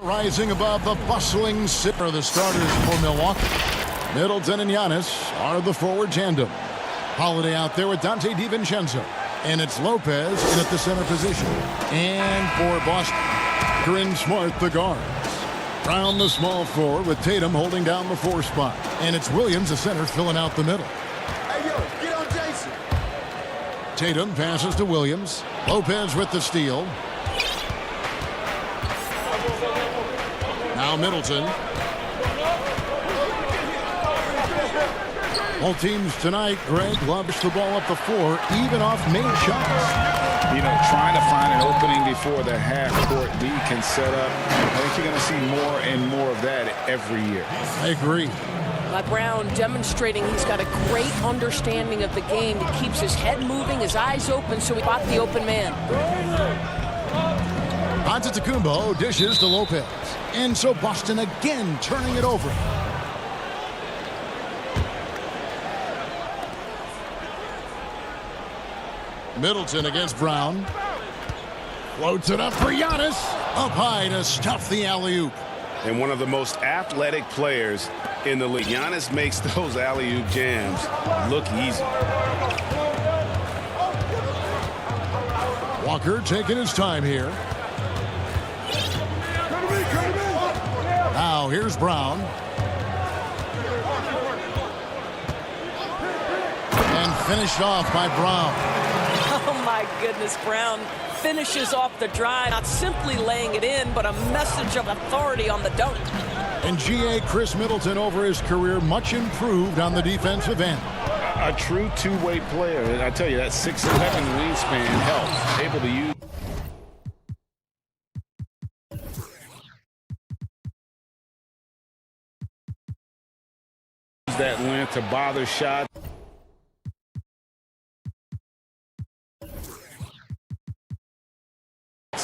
Rising above the bustling city are the starters for Milwaukee. Middleton and Giannis are the forward tandem. Holiday out there with Dante DiVincenzo. And it's Lopez in at the center position. And for Boston, Corinne Smart, the guards. Brown, the small forward, with Tatum holding down the 4 spot. And it's Williams, the center, filling out the middle. Hey, yo, get on Jason. Tatum passes to Williams. Lopez with the steal. Now Middleton. Both teams tonight, Greg, loves the ball up the floor, even off made shots. You know, trying to find an opening before the half-court D can set up. I think you're going to see more and more of that every year. I agree. Brown demonstrating he's got a great understanding of the game. He keeps his head moving, his eyes open, so he got the open man. Antetokounmpo dishes to Lopez. And so Boston again turning it over. Middleton against Brown. Floats it up for Giannis. Up high to stuff the alley-oop. And one of the most athletic players in the league. Giannis makes those alley-oop jams look easy. Walker taking his time here. Now here's Brown. And finished off by Brown. Oh, my goodness, Brown finishes off the drive, not simply laying it in, but a message of authority on the dunk. And GA Chris Middleton over his career, much improved on the defensive end. A true two-way player. And I tell you, that 6'11" wingspan helps. Able to use that length to bother shot.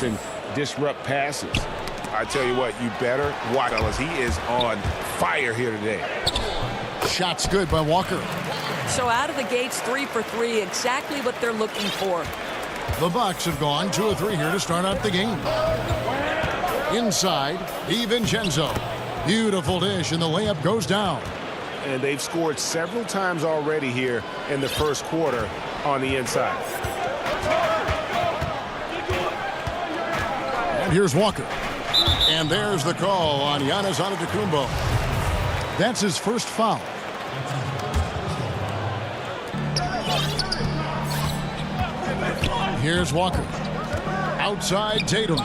And disrupt passes. I tell you what, you better watch, fellas. He is on fire here today. Shot's good by Walker. So out of the gates, 3 for 3, exactly what they're looking for. The Bucks have gone 2 of 3 here to start out the game. Inside, DiVincenzo. Beautiful dish, and the layup goes down. And they've scored several times already here in the first quarter on the inside. And here's Walker. And there's the call on Giannis Antetokounmpo. That's his first foul. Here's Walker. Outside Tatum.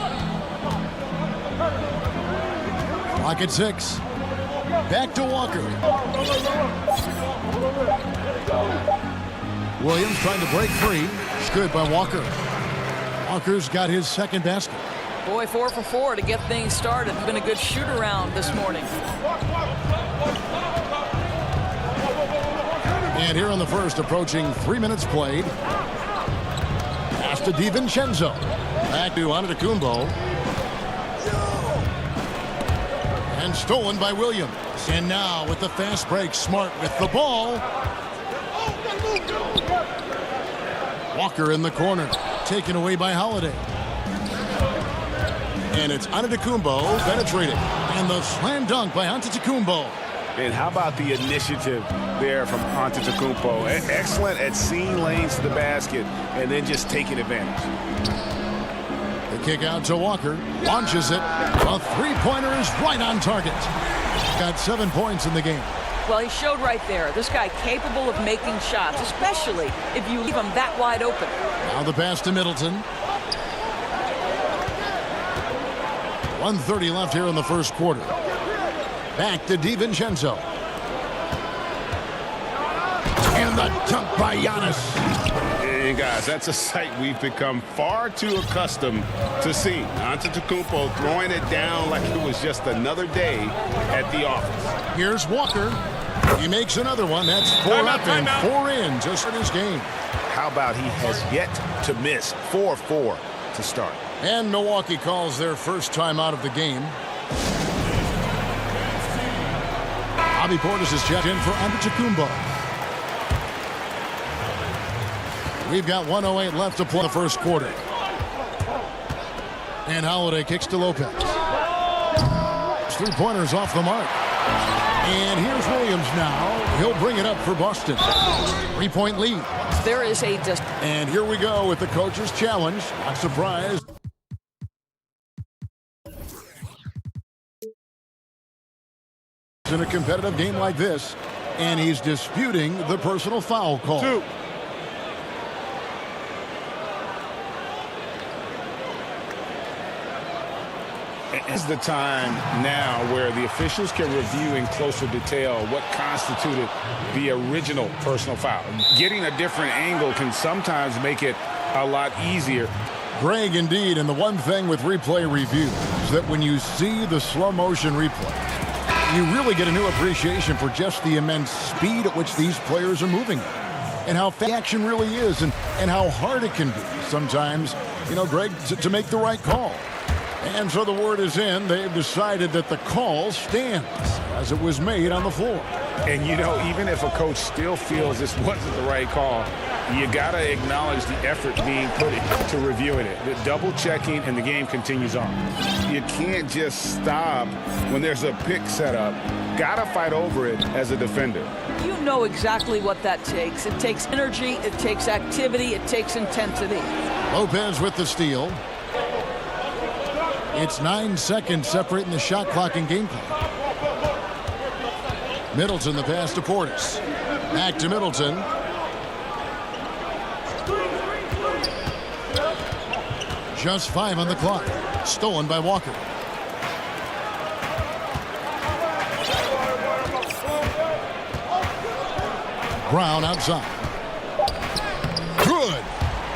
Clock at 6. Back to Walker. Williams trying to break free. Good by Walker. Walker's got his second basket. Boy, 4 for 4 to get things started. Been a good shoot-around this morning. And here in the first, approaching 3 minutes played. Pass to DiVincenzo. Back to Antetokounmpo. And stolen by Williams. And now with the fast break, Smart with the ball. Walker in the corner. Taken away by Holiday. And it's Antetokounmpo penetrating. And the slam dunk by Antetokounmpo. And how about the initiative there from Antetokounmpo? Excellent at seeing lanes to the basket and then just taking advantage. The kick out to Walker. Launches it. A three-pointer is right on target. Got 7 points in the game. Well, he showed right there. This guy capable of making shots, especially if you leave him that wide open. Now the pass to Middleton. 1:30 left here in the first quarter. Back to DiVincenzo. And the dunk by Giannis. And guys, that's a sight we've become far too accustomed to seeing. Antetokounmpo throwing it down like it was just another day at the office. Here's Walker. He makes another one. That's 4 up and 4 in to start his game. How about he has yet to miss 4-4 to start. And Milwaukee calls their first time out of the game. Bobby Portis is checked in for Antetokounmpo. We've got 1:08 left to play the first quarter. And Holiday kicks to Lopez. Those three-pointers off the mark. And here's Williams now. He'll bring it up for Boston. 3-point lead. There is a And here we go with the coach's challenge. Not surprised. In a competitive game like this, and he's disputing the personal foul call. 2. It's the time now where the officials can review in closer detail what constituted the original personal foul. Getting a different angle can sometimes make it a lot easier. Greg, indeed, and the one thing with replay review is that when you see the slow motion replays, you really get a new appreciation for just the immense speed at which these players are moving and how fast the action really is and how hard it can be sometimes, Greg, to make the right call. And so the word is in. They've decided that the call stands as it was made on the floor. And, even if a coach still feels this wasn't the right call, you got to acknowledge the effort being put into reviewing it. The double checking, and the game continues on. You can't just stop when there's a pick set up. Got to fight over it as a defender. You know exactly what that takes. It takes energy, it takes activity, it takes intensity. Lopez with the steal. It's 9 seconds separating the shot clock and game clock. Middleton the pass to Portis. Back to Middleton. Just 5 on the clock. Stolen by Walker. Brown outside. Good.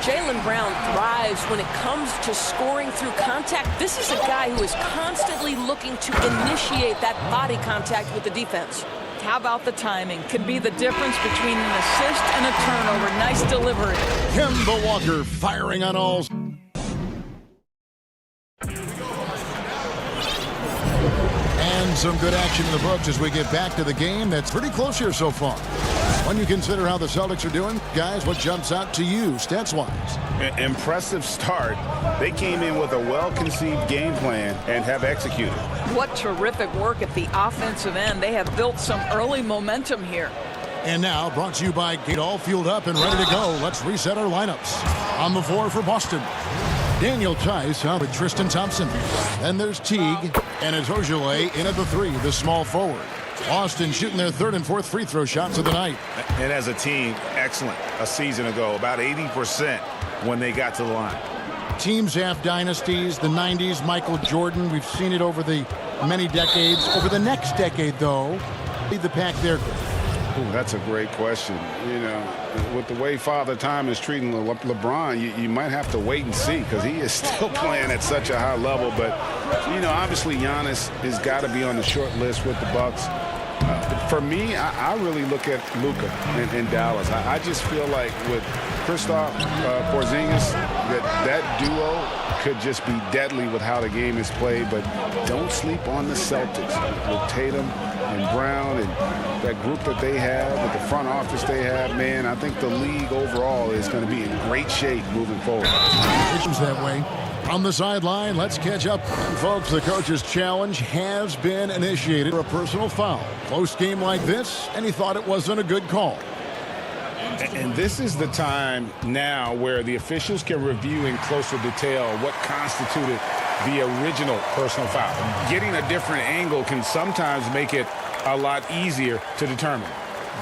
Jaylen Brown thrives when it comes to scoring through contact. This is a guy who is constantly looking to initiate that body contact with the defense. How about the timing? Could be the difference between an assist and a turnover. Nice delivery. Kemba Walker firing on all. And some good action in the books as we get back to the game that's pretty close here so far. When you consider how the Celtics are doing, guys, what jumps out to you stats-wise? Impressive start. They came in with a well-conceived game plan and have executed. What terrific work at the offensive end. They have built some early momentum here. And now, brought to you by Gate, all fueled up and ready to go. Let's reset our lineups. On the floor for Boston, Daniel Tice out with Tristan Thompson. Then there's Teague, and it's Ojale in at the 3, the small forward. Boston shooting their 3rd and 4th free throw shots of the night. And as a team, excellent. A season ago, about 80% when they got to the line. Teams have dynasties, the 90s, Michael Jordan. We've seen it over the many decades. Over the next decade, though, lead the pack there. Ooh, that's a great question. With the way Father Time is treating LeBron, you might have to wait and see because he is still playing at such a high level. But, obviously Giannis has got to be on the short list with the Bucks. For me, I really look at Luka in Dallas. I just feel like with Kristaps Porzingis, that duo could just be deadly with how the game is played. But don't sleep on the Celtics with Tatum and Brown and that group that they have, with the front office they have. Man, I think the league overall is going to be in great shape moving forward. It's that way. On the sideline, let's catch up. And folks, the coach's challenge has been initiated for a personal foul. Close game like this, and he thought it wasn't a good call. And this is the time now where the officials can review in closer detail what constituted the original personal foul. Getting a different angle can sometimes make it a lot easier to determine.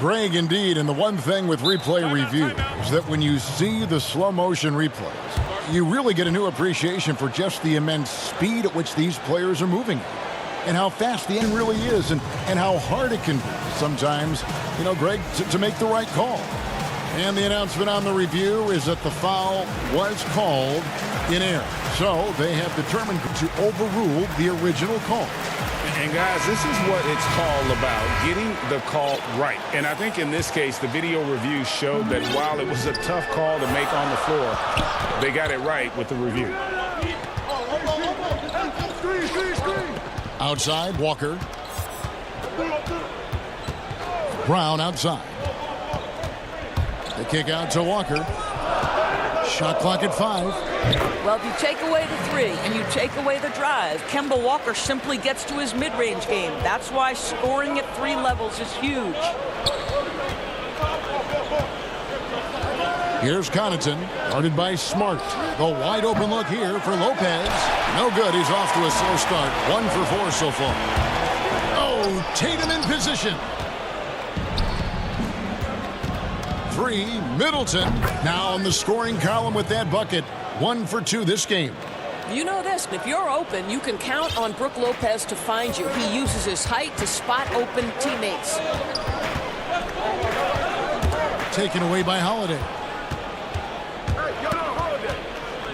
Greg, indeed, and the one thing with replay review is that when you see the slow motion replays, you really get a new appreciation for just the immense speed at which these players are moving and how fast the end really is and how hard it can be sometimes, Greg, to make the right call. And the announcement on the review is that the foul was called in error. So they have determined to overrule the original call. And guys, this is what it's called about, getting the call right. And I think in this case, the video review showed that while it was a tough call to make on the floor, they got it right with the review. Outside, Walker. Brown outside. The kick out to Walker. Shot clock at 5. Well, if you take away the three and you take away the drive, Kemba Walker simply gets to his mid-range game. That's why scoring at 3 levels is huge. Here's Connaughton, guarded by Smart. The wide open look here for Lopez. No good. He's off to a slow start. 1 for 4 so far. Oh, Tatum in position. 3, Middleton. Now in the scoring column with that bucket. 1 for 2 this game. You know this, if you're open, you can count on Brook Lopez to find you. He uses his height to spot open teammates. Taken away by Holiday.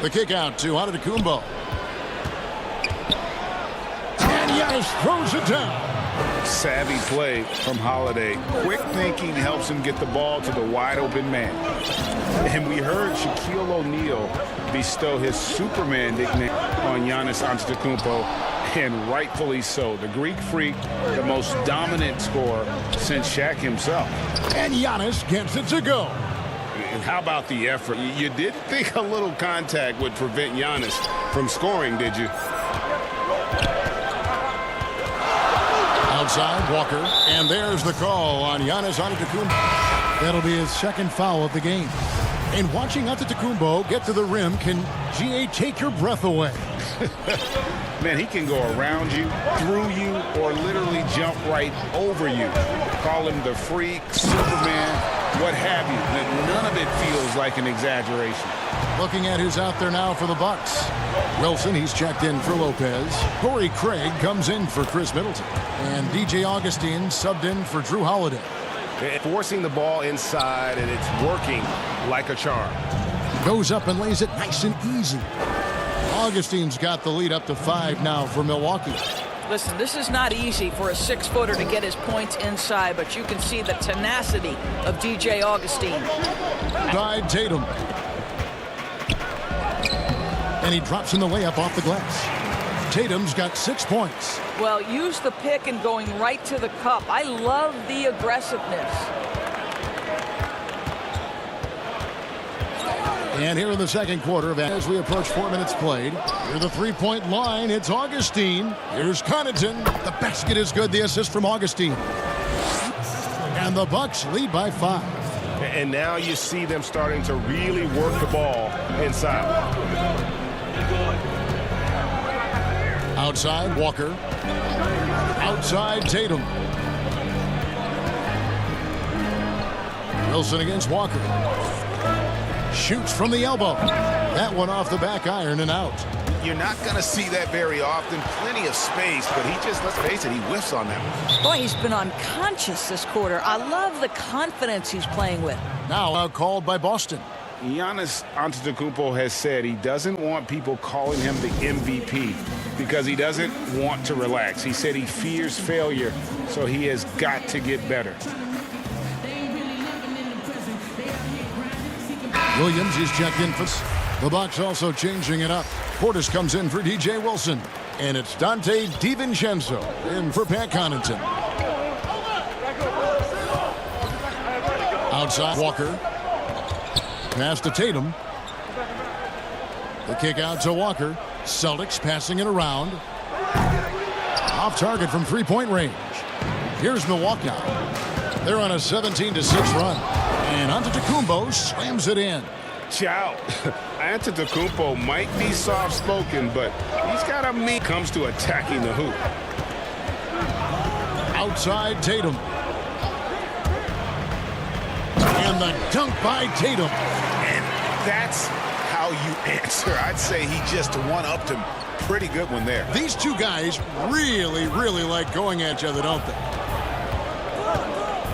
The kick out to Antetokounmpo. And Giannis throws it down. Savvy play from Holiday. Quick thinking helps him get the ball to the wide open man. And we heard Shaquille O'Neal bestow his Superman nickname on Giannis Antetokounmpo, and rightfully so. The Greek Freak, the most dominant scorer since Shaq himself. And Giannis gets it to go. And how about the effort? You didn't think a little contact would prevent Giannis from scoring, did you? Outside, Walker. And there's the call on Giannis Antetokounmpo. That'll be his second foul of the game. And watching Antetokounmpo get to the rim can, GA, take your breath away. Man, he can go around you, through you, or literally jump right over you. Call him the freak, Superman, what have you. None of it feels like an exaggeration. Looking at who's out there now for the Bucks. Wilson, he's checked in for Lopez. Corey Craig comes in for Chris Middleton. And DJ Augustine subbed in for Drew Holiday. Forcing the ball inside, and it's working like a charm. Goes up and lays it nice and easy. Augustine's got the lead up to 5 now for Milwaukee. Listen, this is not easy for a 6-footer to get his points inside, but you can see the tenacity of DJ Augustine. Side Tatum. And he drops in the layup off the glass. Tatum's got 6 points. Well, use the pick and going right to the cup. I love the aggressiveness. And here in the second quarter, as we approach 4 minutes played, near the three-point line, it's Augustine. Here's Connaughton. The basket is good. The assist from Augustine. And the Bucks lead by 5. And now you see them starting to really work the ball inside. Outside, Walker. Outside, Tatum. Wilson against Walker. Shoots from the elbow. That one off the back iron and out. You're not going to see that very often. Plenty of space, but he just, let's face it, he whiffs on that one. Boy, he's been unconscious this quarter. I love the confidence he's playing with. Now called by Boston. Giannis Antetokounmpo has said he doesn't want people calling him the MVP because he doesn't want to relax. He said he fears failure, so he has got to get better. Williams is checked in for the Bucks, also changing it up. Portis comes in for DJ Wilson, and it's Dante DiVincenzo in for Pat Connaughton. Outside, Walker. Pass to Tatum. The kick out to Walker. Celtics passing it around. Off target from three-point range. Here's Milwaukee. They're on a 17-6 run. And Antetokounmpo slams it in. Ciao. Antetokounmpo might be soft-spoken, but he's got a meat comes to attacking the hoop. Outside Tatum. And the dunk by Tatum. And that's how you answer. I'd say he just one-upped him. Pretty good one there. These two guys really, really like going at each other, don't they?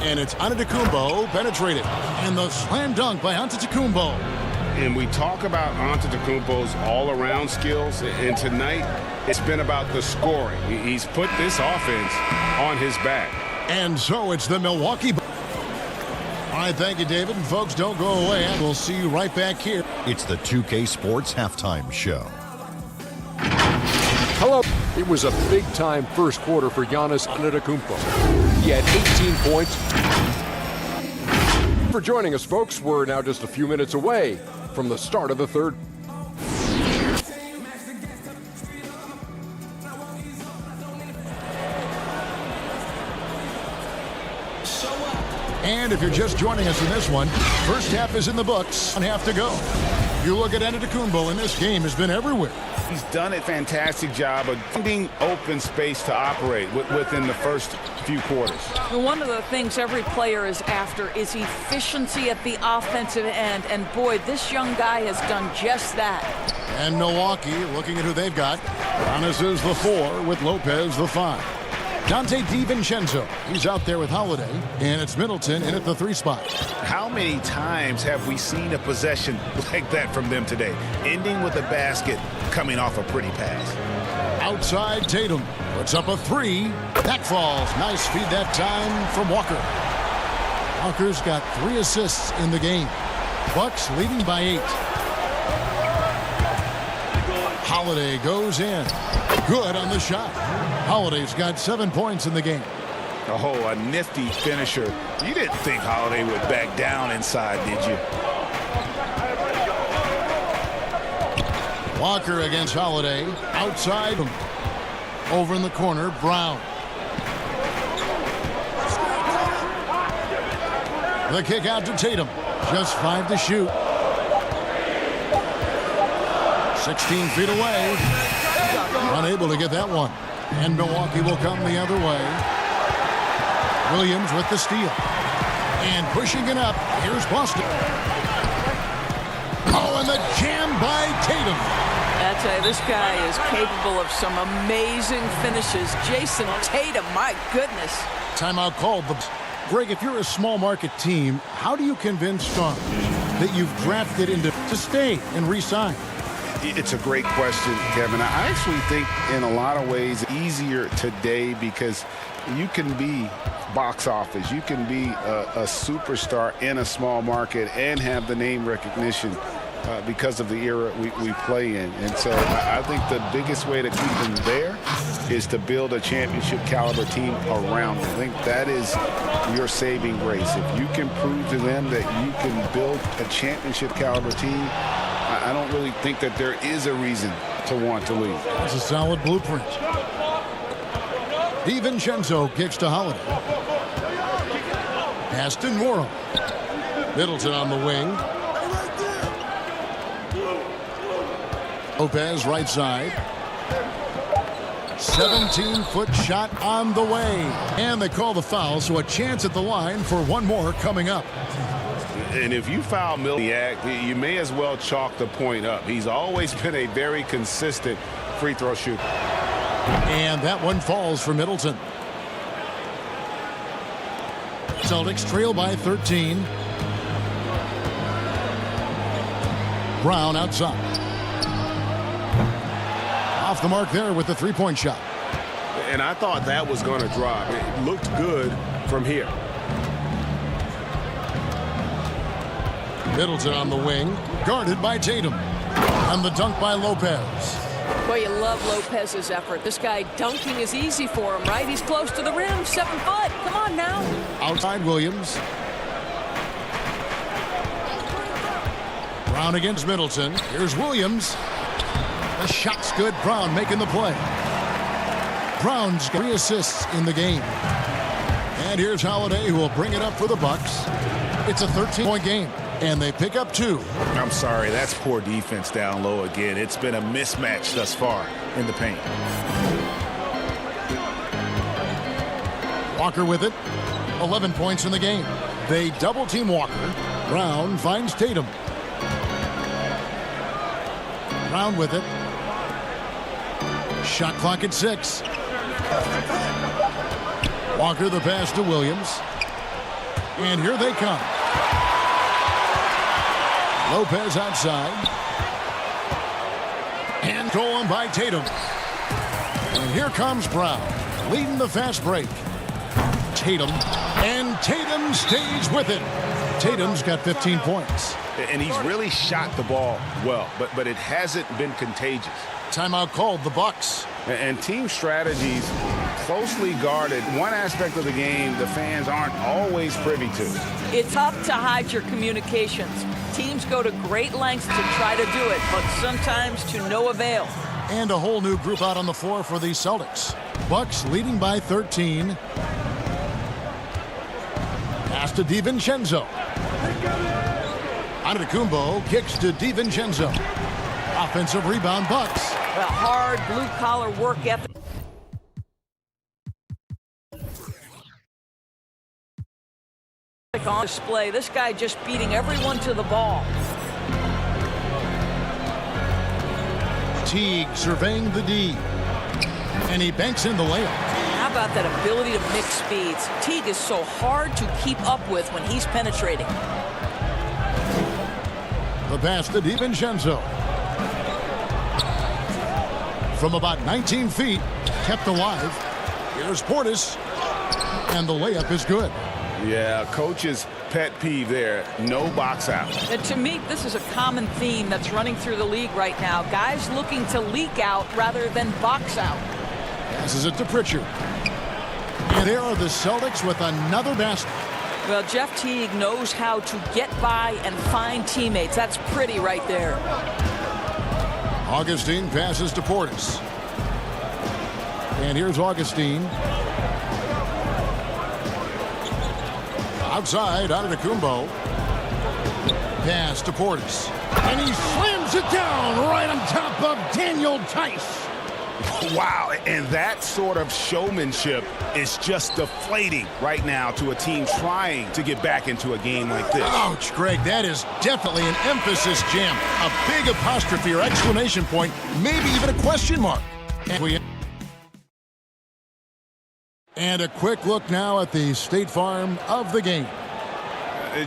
And it's Antetokounmpo penetrated. And the slam dunk by Antetokounmpo. And we talk about Antetokounmpo's all-around skills, and tonight it's been about the scoring. He's put this offense on his back. And so it's the Milwaukee. All right, thank you, David. And folks, don't go away. We'll see you right back here. It's the 2K Sports Halftime Show. Hello. It was a big-time first quarter for Giannis Antetokounmpo. He had 18 points. For joining us, folks, we're now just a few minutes away from the start of the third. And if you're just joining us in this one, first half is in the books, one half to go. You look at Antetokounmpo, and this game has been everywhere. He's done a fantastic job of finding open space to operate within the first few quarters. One of the things every player is after is efficiency at the offensive end. And boy, this young guy has done just that. And Milwaukee, looking at who they've got. Giannis is the 4 with Lopez the 5. Dante DiVincenzo, he's out there with Holiday. And it's Middleton in at the 3 spot. How many times have we seen a possession like that from them today? Ending with a basket, coming off a pretty pass. Outside, Tatum puts up a 3. That falls. Nice feed that time from Walker. Walker's got 3 assists in the game. Bucks leading by 8. Holiday goes in. Good on the shot. Holiday's got 7 points in the game. Oh, a nifty finisher. You didn't think Holiday would back down inside, did you? Walker against Holiday. Outside. Over in the corner, Brown. The kick out to Tatum. Just 5 to shoot. 16 feet away. Unable to get that one. And Milwaukee will come the other way. Williams with the steal. And pushing it up. Here's Boston. Oh, and the jam by Tatum. I tell you, this guy is capable of some amazing finishes. Jason Tatum, my goodness. Timeout called. Greg, if you're a small market team, how do you convince stars that you've drafted into to stay and re-sign? It's a great question, Kevin. I actually think in a lot of ways easier today because you can be box office. You can be a superstar in a small market and have the name recognition because of the era we play in. And so I think the biggest way to keep them there is to build a championship caliber team around them. I think that is your saving grace. If you can prove to them that you can build a championship caliber team, I don't really think that there is a reason to want to leave. It's a solid blueprint. DiVincenzo kicks to Holiday. Pass to Morrow. Middleton on the wing. Lopez right side. 17-foot shot on the way. And they call the foul, so a chance at the line for one more coming up. And if you foul Milwaukee, you may as well chalk the point up. He's always been a very consistent free throw shooter. And that one falls for Middleton. Celtics trail by 13. Brown outside. Off the mark there with the three-point shot. And I thought that was going to drop. It looked good from here. Middleton on the wing, guarded by Tatum. And the dunk by Lopez. Boy, you love Lopez's effort. This guy dunking is easy for him, right? He's close to the rim, 7 foot. Come on now. Outside Williams. Brown against Middleton. Here's Williams. The shot's good. Brown making the play. Brown's got 3 assists in the game. And here's Holiday, who will bring it up for the Bucks. It's a 13-point game. And they pick up 2. I'm sorry, that's poor defense down low again. It's been a mismatch thus far in the paint. Walker with it. 11 points in the game. They double-team Walker. Brown finds Tatum. Brown with it. Shot clock at 6. Walker the pass to Williams. And here they come. Lopez outside. And stolen by Tatum. And here comes Brown, leading the fast break. Tatum. And Tatum stays with it. Tatum's got 15 points. And he's really shot the ball well, but it hasn't been contagious. Timeout called, the Bucks. And team strategies closely guarded. One aspect of the game the fans aren't always privy to. It's tough to hide your communications. Teams go to great lengths to try to do it, but sometimes to no avail. And a whole new group out on the floor for the Celtics. Bucks leading by 13. Pass to DiVincenzo. Antetokounmpo kicks to DiVincenzo. Offensive rebound, Bucks. A hard blue-collar work ethic. On display. This guy just beating everyone to the ball. Teague surveying the D. And he banks in the layup. How about that ability to mix speeds? Teague is so hard to keep up with when he's penetrating. The pass to DiVincenzo. From about 19 feet, kept alive. Here's Portis. And the layup is good. Yeah, coach's pet peeve there, no box out. And to me, this is a common theme that's running through the league right now. Guys looking to leak out rather than box out. Passes it to Pritchard. And there are the Celtics with another basket. Well, Jeff Teague knows how to get by and find teammates. That's pretty right there. Augustine passes to Portis. And here's Augustine. Outside, Antetokounmpo. Pass to Portis. And he slams it down right on top of Daniel Tice. Wow, and that sort of showmanship is just deflating right now to a team trying to get back into a game like this. Ouch, Greg, that is definitely an emphasis jam. A big apostrophe or exclamation point, maybe even a question mark. And a quick look now at the State Farm of the game.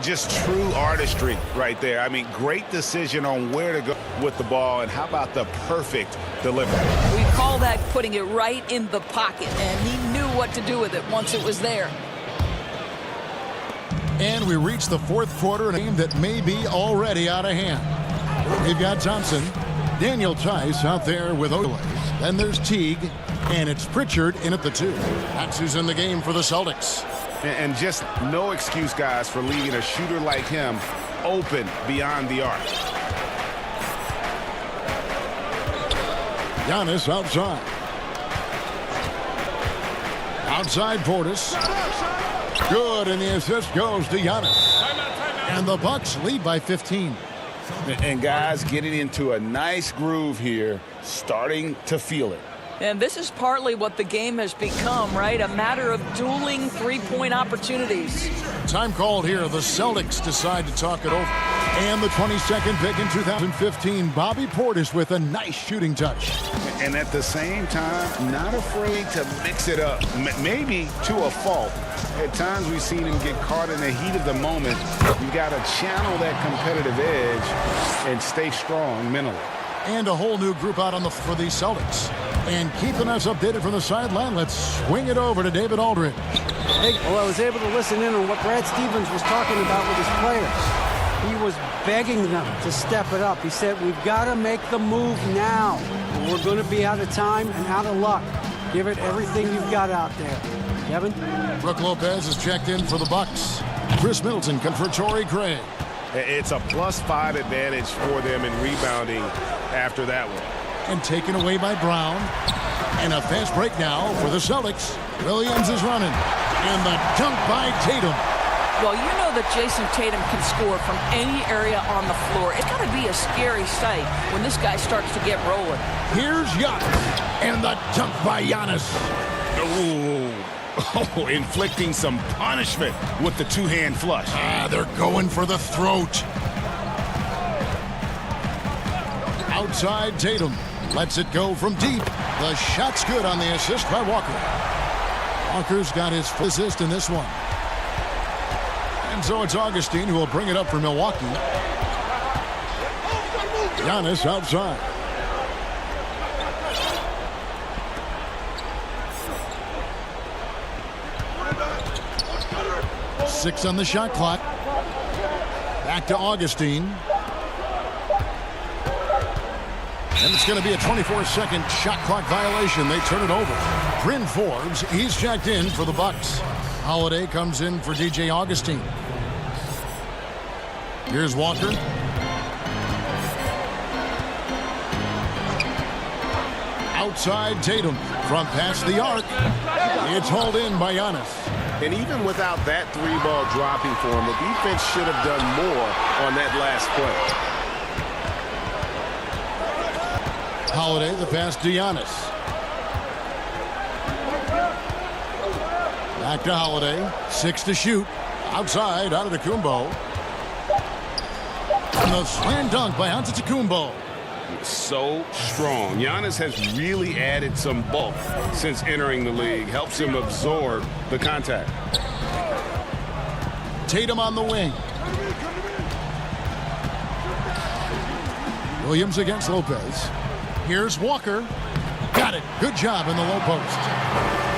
Just true artistry right there. I mean, great decision on where to go with the ball, and how about the perfect delivery? We call that putting it right in the pocket, and he knew what to do with it once it was there. And we reach the fourth quarter in a game that may be already out of hand. We've got Thompson, Daniel Tice out there with Ole. Then there's Teague, and it's Pritchard in at the 2. That's who's in the game for the Celtics. And just no excuse, guys, for leaving a shooter like him open beyond the arc. Giannis outside. Outside Portis. Good, and the assist goes to Giannis. And the Bucks lead by 15. And guys, getting into a nice groove here, starting to feel it. And this is partly what the game has become, right? A matter of dueling three-point opportunities. Time called here. The Celtics decide to talk it over. And the 22nd pick in 2015, Bobby Portis with a nice shooting touch. And at the same time, not afraid to mix it up, maybe to a fault. At times we've seen him get caught in the heat of the moment. You've got to channel that competitive edge and stay strong mentally. And a whole new group out on for the Celtics. And keeping us updated from the sideline, let's swing it over to David Aldridge. Hey, well, I was able to listen in on what Brad Stevens was talking about with his players. He was begging them to step it up. He said, we've got to make the move now. We're going to be out of time and out of luck. Give it everything you've got out there. Kevin? Brooke Lopez is checked in for the Bucks. Chris Middleton comes for Torrey Craig. It's a +5 advantage for them in rebounding after that one. And taken away by Brown. And a fast break now for the Celtics. Williams is running. And the dunk by Tatum. Well, you know that Jason Tatum can score from any area on the floor. It's got to be a scary sight when this guy starts to get rolling. Here's Giannis. And the dunk by Giannis. Oh, inflicting some punishment with the two-hand flush. They're going for the throat. Outside Tatum. Lets it go from deep. The shot's good on the assist by Walker. Walker's got his assist in this one. And so it's Augustine who will bring it up for Milwaukee. Giannis outside. Six on the shot clock. Back to Augustine. And it's going to be a 24-second shot clock violation. They turn it over. Bryn Forbes, he's checked in for the Bucks. Holiday comes in for DJ Augustine. Here's Walker. Outside Tatum from past the arc. It's hauled in by Giannis. And even without that three ball dropping for him, the defense should have done more on that last play. Holiday, the pass to Giannis. Back to Holiday. 6 to shoot. Outside, out of Antetokounmpo. And the slam dunk by Antetokounmpo. So strong. Giannis has really added some bulk since entering the league. Helps him absorb the contact. Tatum on the wing. Williams against Lopez. Here's Walker. Got it. Good job in the low post.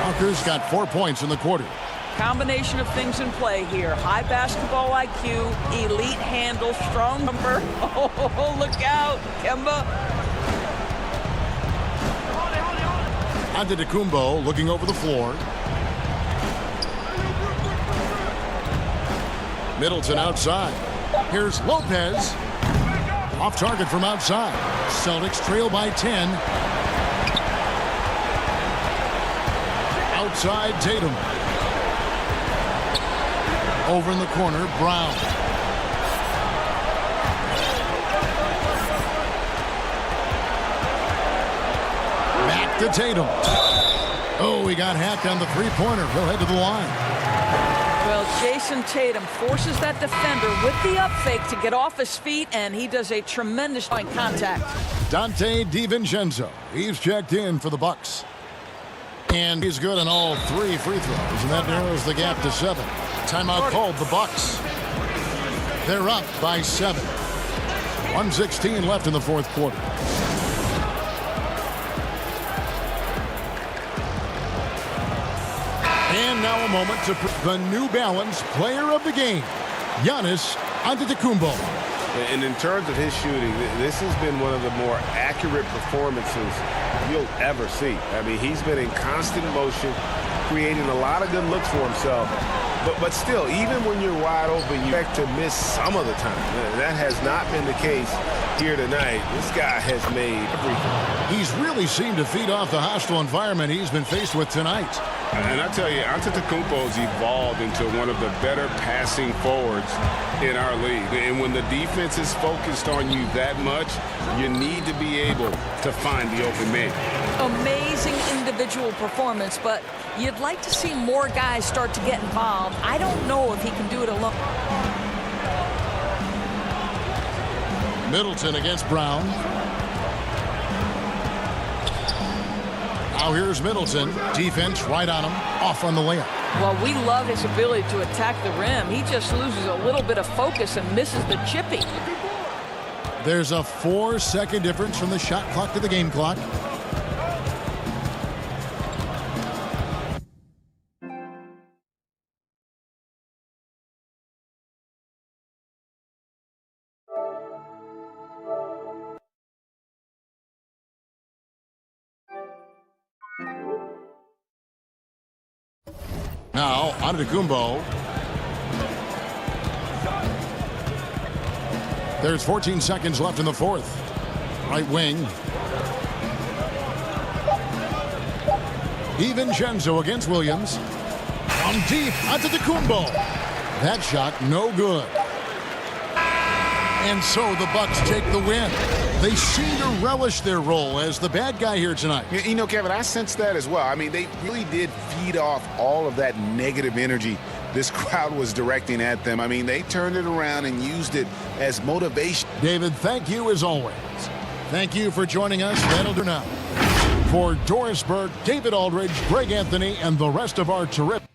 Walker's got 4 points in the quarter. Combination of things in play here. High basketball IQ, elite handle, strong number. Oh, look out, Kemba. Antetokounmpo looking over the floor. Middleton outside. Here's Lopez. Off target from outside. Celtics trail by 10. Outside Tatum. Over in the corner, Brown. Back to Tatum. Oh, he got hacked on the three-pointer. He'll head to the line. Well, Jason Tatum forces that defender with the up fake to get off his feet, and he does a tremendous contact. Dante DiVincenzo. He's checked in for the Bucks. And he's good on all 3 free throws, and that narrows the gap to 7. Timeout called the Bucks. They're up by 7. 1:16 left in the fourth quarter. And now a moment to the New Balance player of the game, Giannis Antetokounmpo. And in terms of his shooting, this has been one of the more accurate performances you'll ever see. I mean, he's been in constant motion, creating a lot of good looks for himself. But still, even when you're wide open, you expect to miss some of the time. That has not been the case here tonight. This guy has made everything. He's really seemed to feed off the hostile environment he's been faced with tonight. And I tell you, Antetokounmpo's evolved into one of the better passing forwards in our league. And when the defense is focused on you that much, you need to be able to find the open man. Amazing individual performance, but you'd like to see more guys start to get involved. I don't know if he can do it alone. Middleton against Brown. Now here's Middleton. Defense right on him. Off on the layup. Well, we love his ability to attack the rim. He just loses a little bit of focus and misses the chippy. There's a 4-second difference from the shot clock to the game clock. Now, Antetokounmpo. There's 14 seconds left in the fourth. Right wing. DiVincenzo against Williams. From deep, Antetokounmpo. That shot, no good. And so the Bucks take the win. They seem to relish their role as the bad guy here tonight. You know, Kevin, I sense that as well. I mean, they really did feed off all of that negative energy this crowd was directing at them. I mean, they turned it around and used it as motivation. David, thank you as always. Thank you for joining us. That'll do now. For Doris Burke, David Aldridge, Greg Anthony, and the rest of our terrific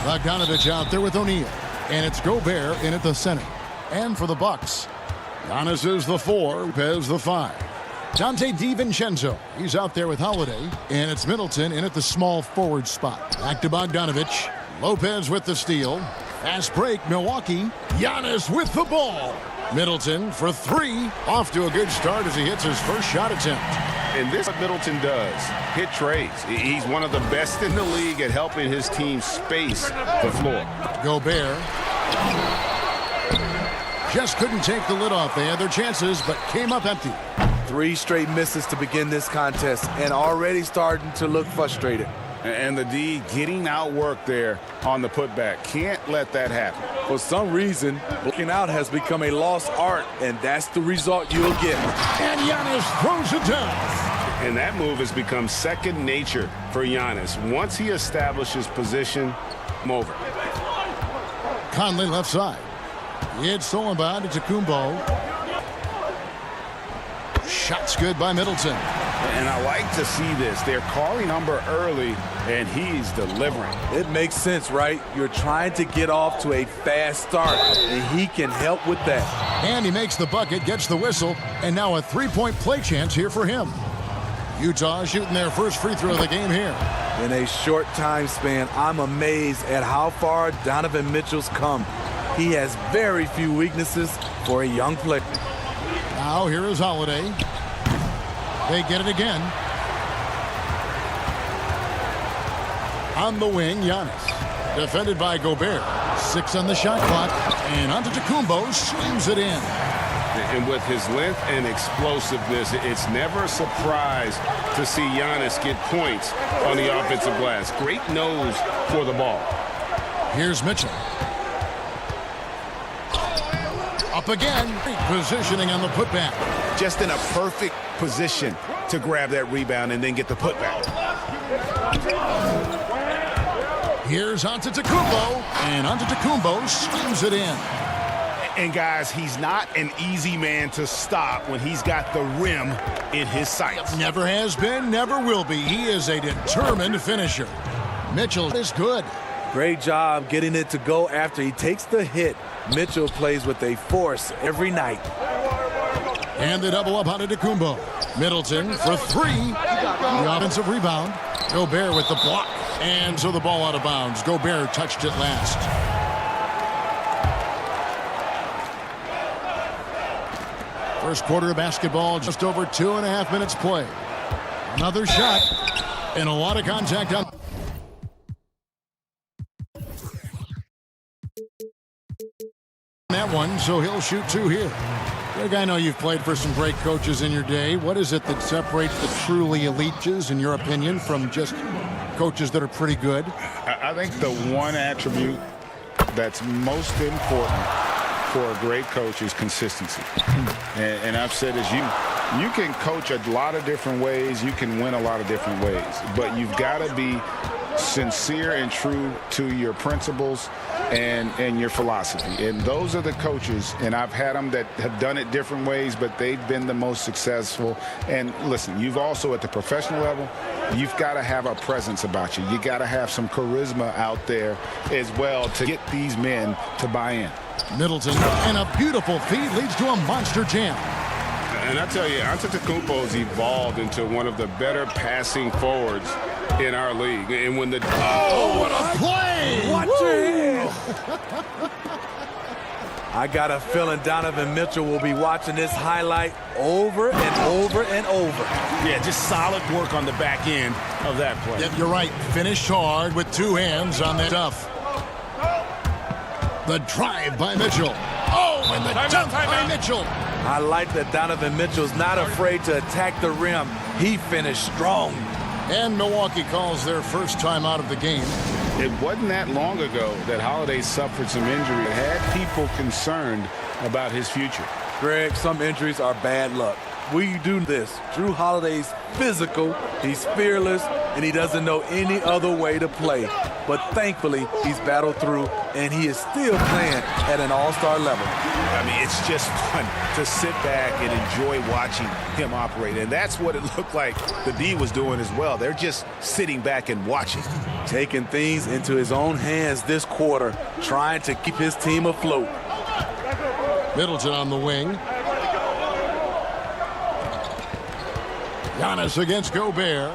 Bogdanovich out there with O'Neal. And it's Gobert in at the center. And for the Bucks, Giannis is the 4, Lopez the 5. Dante DiVincenzo, he's out there with Holiday. And it's Middleton in at the small forward spot. Back to Bogdanovich. Lopez with the steal. Fast break, Milwaukee. Giannis with the ball. Middleton for 3. Off to a good start as he hits his first shot attempt. And this is what Middleton does. Hit trades. He's one of the best in the league at helping his team space the floor. Gobert just couldn't take the lid off. They had their chances, but came up empty. 3 straight misses to begin this contest and already starting to look frustrated. And the D getting outworked there on the putback. Can't let that happen. For some reason, blocking out has become a lost art, and that's the result you'll get. And Giannis throws it down. And that move has become second nature for Giannis. Once he establishes position, I'm over. Conley left side. It's stolen by Antetokounmpo. Shot's good by Middleton. And I like to see this. They're calling number early, and he's delivering. It makes sense, right? You're trying to get off to a fast start, and he can help with that. And he makes the bucket, gets the whistle, and now a 3-point play chance here for him. Utah shooting their first free throw of the game here. In a short time span, I'm amazed at how far Donovan Mitchell's come. He has very few weaknesses for a young player. Now here is Holiday. They get it again. On the wing, Giannis. Defended by Gobert. 6 on the shot clock. And Antetokounmpo slams it in. And with his length and explosiveness, it's never a surprise to see Giannis get points on the offensive glass. Great nose for the ball. Here's Mitchell. Up again. Positioning on the putback. Just in a perfect position to grab that rebound and then get the putback. Here's Antetokounmpo. And Antetokounmpo slams it in. And guys, he's not an easy man to stop when he's got the rim in his sights. Never has been, never will be. He is a determined finisher. Mitchell is good. Great job getting it to go after he takes the hit. Mitchell plays with a force every night. And they double up on Antetokounmpo. Middleton for 3. The offensive rebound. Gobert with the block. And so the ball out of bounds. Gobert touched it last. First quarter of basketball, just over 2.5 minutes play. Another shot, and a lot of contact on that one, so he'll shoot 2 here. Greg, I know you've played for some great coaches in your day. What is it that separates the truly elites, in your opinion, from just coaches that are pretty good? I think the one attribute that's most important for a great coach is consistency. And I've said as you can coach a lot of different ways, you can win a lot of different ways, but you've got to be sincere and true to your principles and your philosophy. And those are the coaches, and I've had them that have done it different ways, but they've been the most successful. And listen, you've also at the professional level, you've got to have a presence about you. You got to have some charisma out there as well to get these men to buy in. Middleton, and a beautiful feed leads to a monster jam. And I tell you, Antetokounmpo's evolved into one of the better passing forwards in our league. And when the what a play! Watch your head! I got a feeling Donovan Mitchell will be watching this highlight over and over and over. Yeah, just solid work on the back end of that play. Yep, you're right. Finished hard with 2 hands on that stuff. The drive by Mitchell. Oh, and the dunk by Mitchell. I like that Donovan Mitchell's not afraid to attack the rim. He finished strong. And Milwaukee calls their first time out of the game. It wasn't that long ago that Holiday suffered some injury that had people concerned about his future. Greg, some injuries are bad luck. we do this. Drew Holiday's physical, he's fearless, and he doesn't know any other way to play. But thankfully, he's battled through, and he is still playing at an all-star level. I mean, it's just fun to sit back and enjoy watching him operate. And that's what it looked like the D was doing as well. They're just sitting back and watching. Taking things into his own hands this quarter, trying to keep his team afloat. Middleton on the wing. Giannis against Gobert.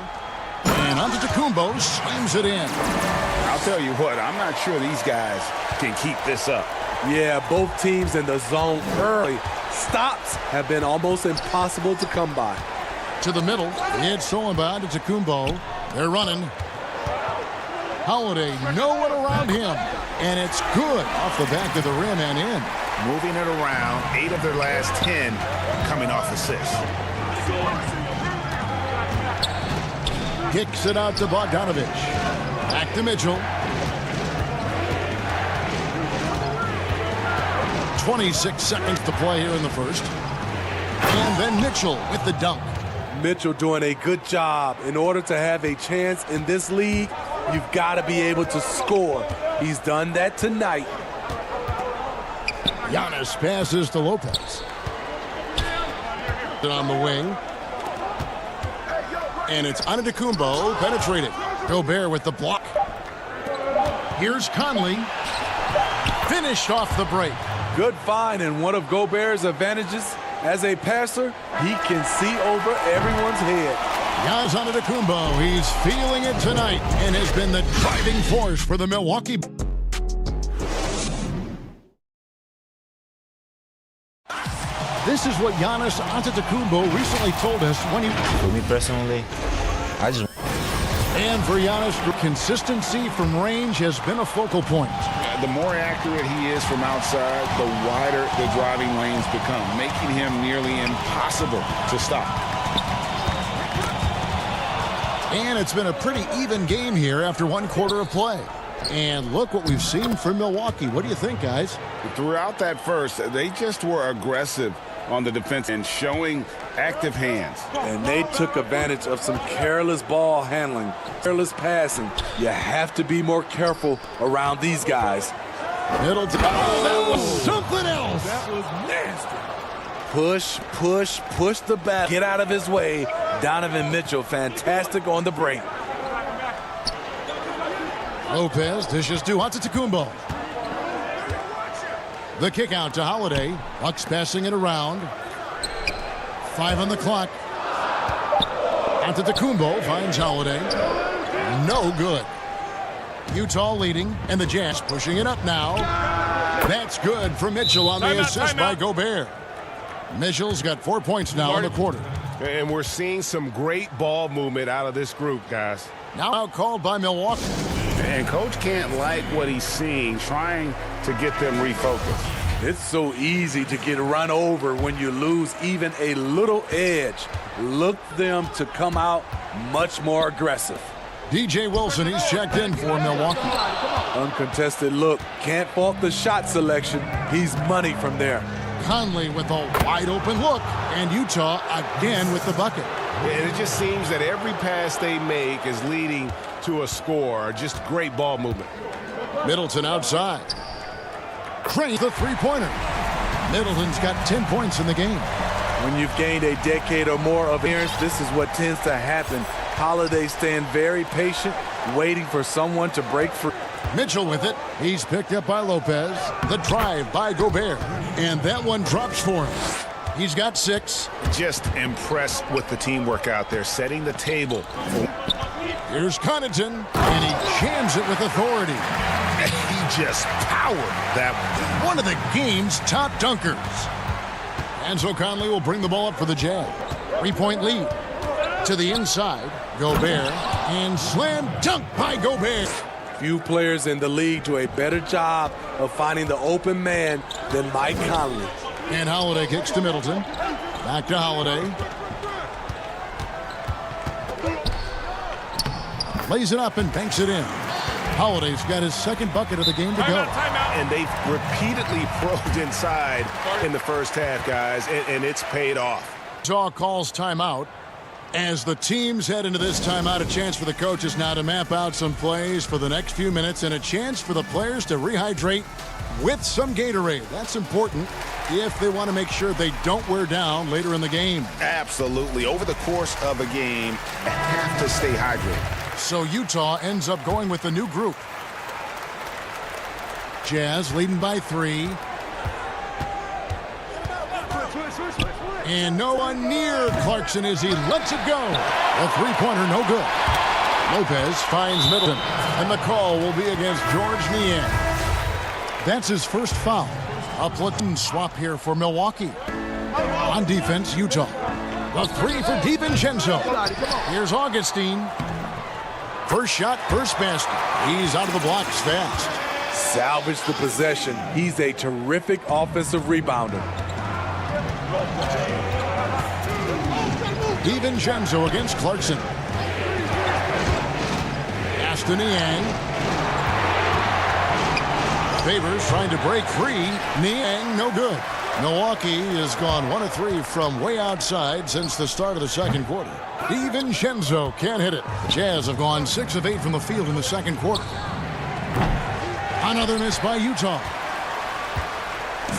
And Antetokounmpo slams it in. I'll tell you what, I'm not sure these guys can keep this up. Yeah, both teams in the zone early. Stops have been almost impossible to come by. To the middle, it's stolen by Antetokounmpo. They're running. Holiday, no one around him. And it's good off the back of the rim and in. Moving it around, 8 of their last 10 coming off assists. Kicks it out to Bogdanovich. Back to Mitchell. 26 seconds to play here in the first. And then Mitchell with the dunk. Mitchell doing a good job. In order to have a chance in this league, you've got to be able to score. He's done that tonight. Giannis passes to Lopez. On the wing. And it's Antetokounmpo penetrated. Gobert with the block. Here's Conley. Finished off the break. Good find, and one of Gobert's advantages as a passer, he can see over everyone's head. Giannis Antetokounmpo, he's feeling it tonight and has been the driving force for the Milwaukee. This is what Giannis Antetokounmpo recently told us when he... For me personally, I just... And for Giannis, consistency from range has been a focal point. The more accurate he is from outside, the wider the driving lanes become, making him nearly impossible to stop. And it's been a pretty even game here after one quarter of play. And look what we've seen from Milwaukee. What do you think, guys? Throughout that first, they just were aggressive on the defense and showing active hands. And they took advantage of some careless ball handling, careless passing. You have to be more careful around these guys. Middleton. Oh, that was something else. That was nasty. Push, push, push the bat. Get out of his way. Donovan Mitchell, fantastic on the break. Lopez dishes to Antetokounmpo. The kick out to Holiday. Bucks passing it around. 5 on the clock. Antetokounmpo finds Holiday. No good. Utah leading, and the Jazz pushing it up now. That's good for Mitchell on the assist by Gobert. Mitchell's got 4 points now in the quarter. And we're seeing some great ball movement out of this group, guys. Now out called by Milwaukee. And coach can't like what he's seeing, trying to get them refocused. It's so easy to get run over when you lose even a little edge. Look them to come out much more aggressive. DJ Wilson, he's checked in for Milwaukee. Uncontested look. Can't fault the shot selection. He's money from there. Conley with a wide open look, and Utah again with the bucket. And it just seems that every pass they make is leading to a score. Just great ball movement. Middleton outside. Trains the three-pointer. Middleton's got 10 points in the game. When you've gained a decade or more of experience, this is what tends to happen. Holiday staying very patient, waiting for someone to break free. Mitchell with it. He's picked up by Lopez. The drive by Gobert. And that one drops for him. He's got 6. Just impressed with the teamwork out there, setting the table. Here's Connaughton, and he jams it with authority. He just powered that one of the game's top dunkers. Enzo Conley will bring the ball up for the Jazz. 3-point lead. To the inside, Gobert, and slam dunk by Gobert. Few players in the league do a better job of finding the open man than Mike Conley. And Holiday kicks to Middleton. Back to Holiday. Lays it up and banks it in. Holiday's got his second bucket of the game to go. And they've repeatedly probed inside in the first half, guys, and it's paid off. Utah calls timeout. As the teams head into this timeout, a chance for the coaches now to map out some plays for the next few minutes and a chance for the players to rehydrate with some Gatorade. That's important if they want to make sure they don't wear down later in the game. Absolutely. Over the course of a game, they have to stay hydrated. So Utah ends up going with the new group. Jazz leading by 3. And no one near Clarkson as he lets it go. A three-pointer, no good. Lopez finds Middleton, and the call will be against George Niang. That's his first foul. A platoon swap here for Milwaukee. On defense, Utah. The 3 for DiVincenzo. Here's Augustine. First shot, first basket. He's out of the blocks fast. Salvage the possession. He's a terrific offensive rebounder. DiVincenzo against Clarkson. Ashton Niang. Favors trying to break free. Niang, no good. Milwaukee has gone 1 of 3 from way outside since the start of the second quarter. DiVincenzo can't hit it. The Jazz have gone 6 of 8 from the field in the second quarter. Another miss by Utah.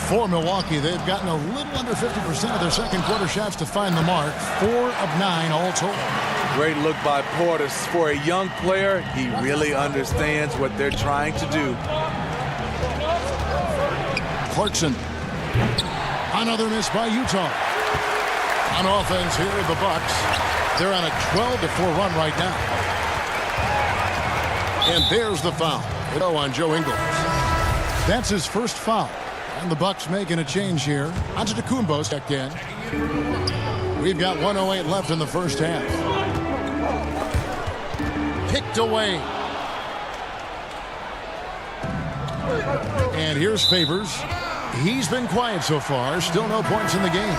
For Milwaukee, they've gotten a little under 50% of their second quarter shots to find the mark. 4 of 9 all told. Great look by Portis. For a young player, he really understands what they're trying to do. Clarkson. Another miss by Utah. On offense here, the Bucks. They're on a 12-4 run right now. And there's the foul. On Joe Ingles. That's his first foul. And the Bucks making a change here. Antetokounmpo's checked in. We've got 1:08 left in the first half. Kicked away. And here's Favors. He's been quiet so far. Still no points in the game.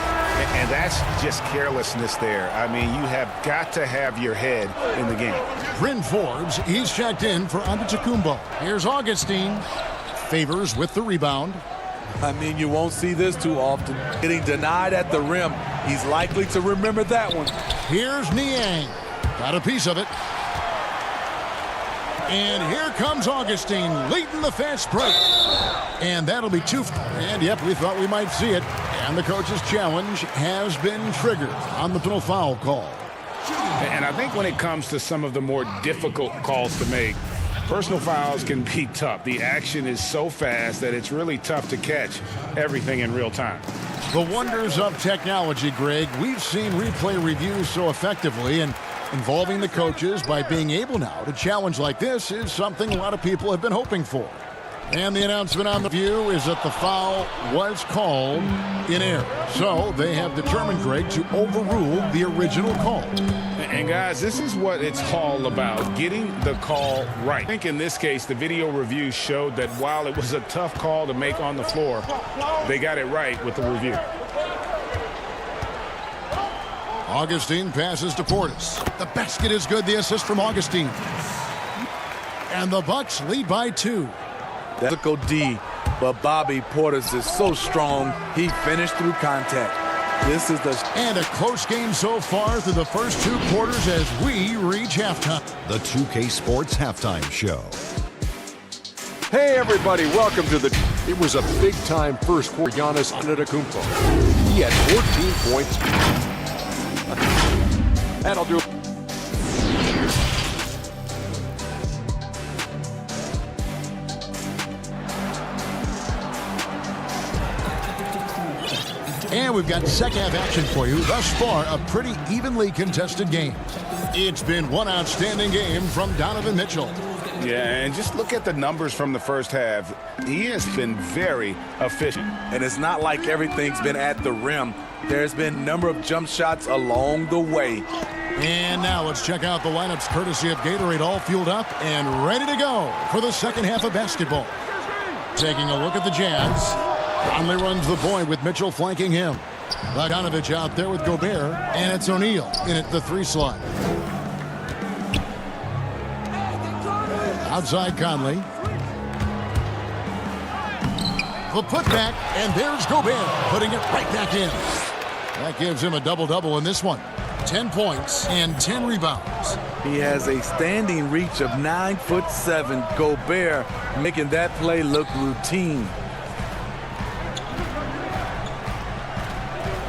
And that's just carelessness there. I mean, you have got to have your head in the game. Bryn Forbes, he's checked in for Antetokounmpo. Here's Augustine. Favors with the rebound. I mean, you won't see this too often. Getting denied at the rim. He's likely to remember that one. Here's Niang. Got a piece of it. And here comes Augustine leading the fast break. And that'll be 2. And yep, we thought we might see it. And the coach's challenge has been triggered on the personal foul call. And I think when it comes to some of the more difficult calls to make, personal fouls can be tough. The action is so fast that it's really tough to catch everything in real time. The wonders of technology, Greg. We've seen replay reviews so effectively, and involving the coaches by being able now to challenge like this is something a lot of people have been hoping for. And the announcement on the view is that the foul was called in error. So they have determined, Greg, to overrule the original call. And guys, this is what it's all about, getting the call right. I think in this case, the video review showed that while it was a tough call to make on the floor, they got it right with the review. Augustine passes to Portis. The basket is good. The assist from Augustine. And the Bucks lead by 2. Physical D, but Bobby Portis is so strong, he finished through contact. This is the... And a close game so far through the first 2 quarters as we reach halftime. The 2K Sports Halftime Show. Hey everybody, welcome to the... It was a big-time first quarter. Giannis Antetokounmpo. He had 14 points. That'll do. And we've got second half action for you. Thus far, a pretty evenly contested game. It's been one outstanding game from Donovan Mitchell. Yeah, and just look at the numbers from the first half. He has been very efficient. And it's not like everything's been at the rim. There's been a number of jump shots along the way. And now let's check out the lineups courtesy of Gatorade, all fueled up and ready to go for the second half of basketball. Taking a look at the Jazz. Conley runs the point with Mitchell flanking him. Bogdanovich out there with Gobert, and it's O'Neal in at the 3 slot. Outside Conley. The putback, and there's Gobert putting it right back in. That gives him a double-double in this one. 10 points and 10 rebounds. He has a standing reach of 9'7". Gobert making that play look routine.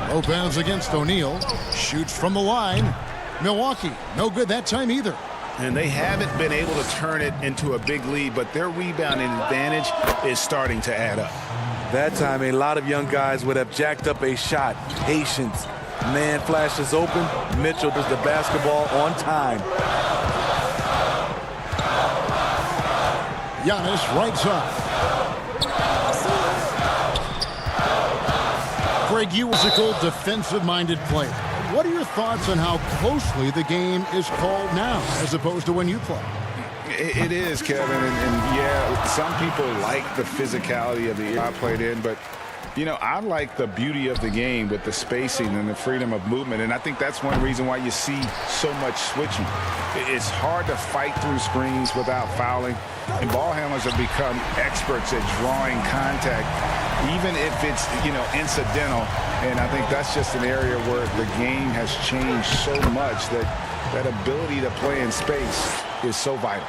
Lopez against O'Neal. Shoots from the line. Milwaukee, no good that time either. And they haven't been able to turn it into a big lead, but their rebounding advantage is starting to add up. That time, a lot of young guys would have jacked up a shot. Patience. Man flashes open. Mitchell does the basketball on time. Giannis right side. Greg, you was a good defensive-minded player. What are your thoughts on how closely the game is called now as opposed to when you play? It is, Kevin, and yeah, some people like the physicality of the era I played in, but you know, I like the beauty of the game with the spacing and the freedom of movement, and I think that's one reason why you see so much switching. It's hard to fight through screens without fouling, and ball handlers have become experts at drawing contact, even if it's, you know, incidental, and I think that's just an area where the game has changed so much that that ability to play in space is so vital.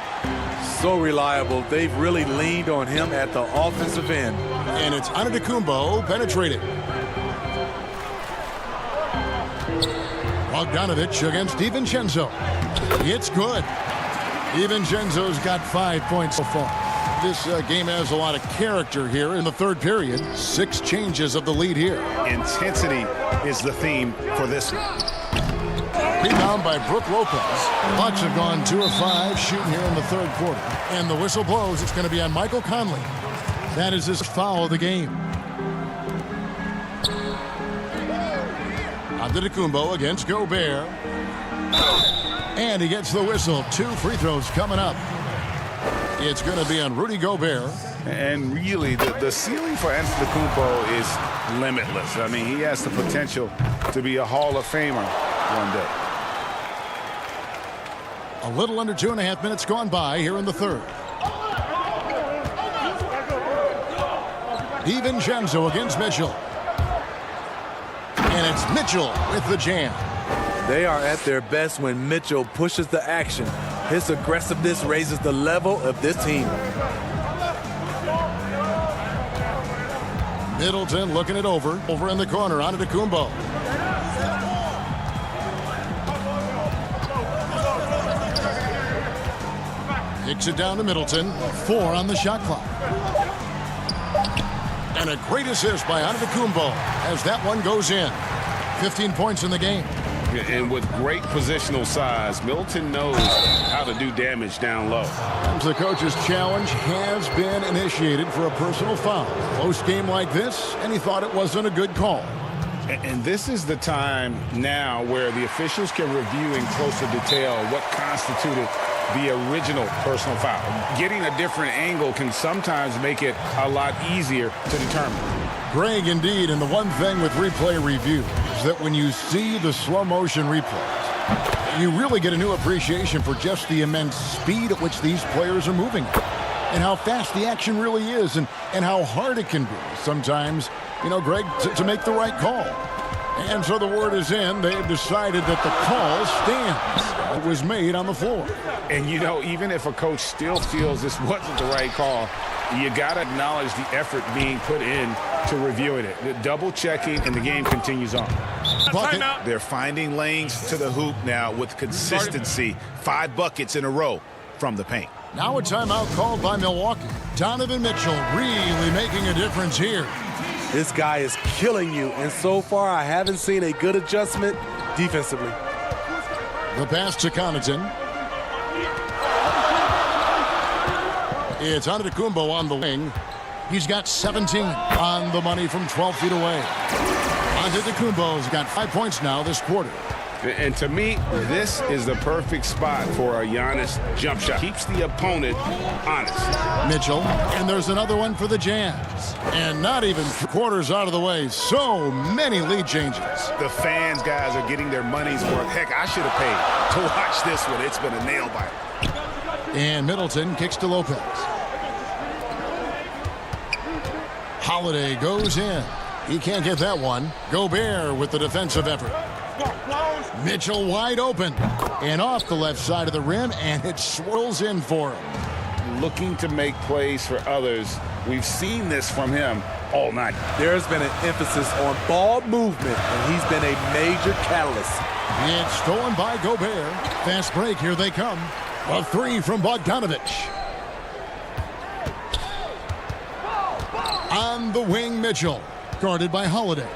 So reliable. They've really leaned on him at the offensive end. And it's Antetokounmpo penetrating. Bogdanovich against DiVincenzo. It's good. DiVincenzo's got 5 points so far. This game has a lot of character here in the third period. 6 changes of the lead here. Intensity is the theme for this one. Rebound by Brook Lopez. Bucks have gone 2 of 5 shooting here in the third quarter. And the whistle blows. It's going to be on Michael Conley. That is his foul of the game. Antetokounmpo against Gobert. And he gets the whistle. 2 free throws coming up. It's going to be on Rudy Gobert. And really, the ceiling for Antetokounmpo is limitless. I mean, he has the potential to be a Hall of Famer one day. A little under 2.5 minutes gone by here in the third. DiVincenzo against Mitchell. And it's Mitchell with the jam. They are at their best when Mitchell pushes the action. His aggressiveness raises the level of this team. Middleton looking it over. Over in the corner, Antetokounmpo. Kicks it down to Middleton. 4 on the shot clock. And a great assist by Antetokounmpo as that one goes in. 15 points in the game. And with great positional size, Middleton knows how to do damage down low. The coach's challenge has been initiated for a personal foul. Close game like this, and he thought it wasn't a good call. And this is the time now where the officials can review in closer detail what constituted the original personal foul. Getting a different angle can sometimes make it a lot easier to determine. Greg, indeed, and the one thing with replay review is that when you see the slow motion replays, you really get a new appreciation for just the immense speed at which these players are moving and how fast the action really is and how hard it can be sometimes, you know, Greg, to make the right call. And so the word is in. They have decided that the call stands. It was made on the floor. And, you know, even if a coach still feels this wasn't the right call, you got to acknowledge the effort being put in to reviewing it. The double checking, and the game continues on. Bucket. They're finding lanes to the hoop now with consistency. 5 buckets in a row from the paint. Now a timeout called by Milwaukee. Donovan Mitchell really making a difference here. This guy is killing you, and so far I haven't seen a good adjustment defensively. The pass to Connaughton. It's Antetokounmpo on the wing. He's got 17 on the money from 12 feet away. Antetokounmpo's got 5 points now this quarter. And to me, this is the perfect spot for a Giannis jump shot. Keeps the opponent honest. Mitchell, and there's another one for the Jazz. And not even 3 quarters out of the way. So many lead changes. The fans, guys, are getting their money's worth. Heck, I should have paid to watch this one. It's been a nail biter. And Middleton kicks to Lopez. Holiday goes in. He can't get that one. Gobert with the defensive effort. Mitchell wide open. And off the left side of the rim, and it swirls in for him. Looking to make plays for others. We've seen this from him all night. There's been an emphasis on ball movement, and he's been a major catalyst. It's stolen by Gobert. Fast break, here they come. A three from Bogdanovich. On the wing, Mitchell. Guarded by Holiday.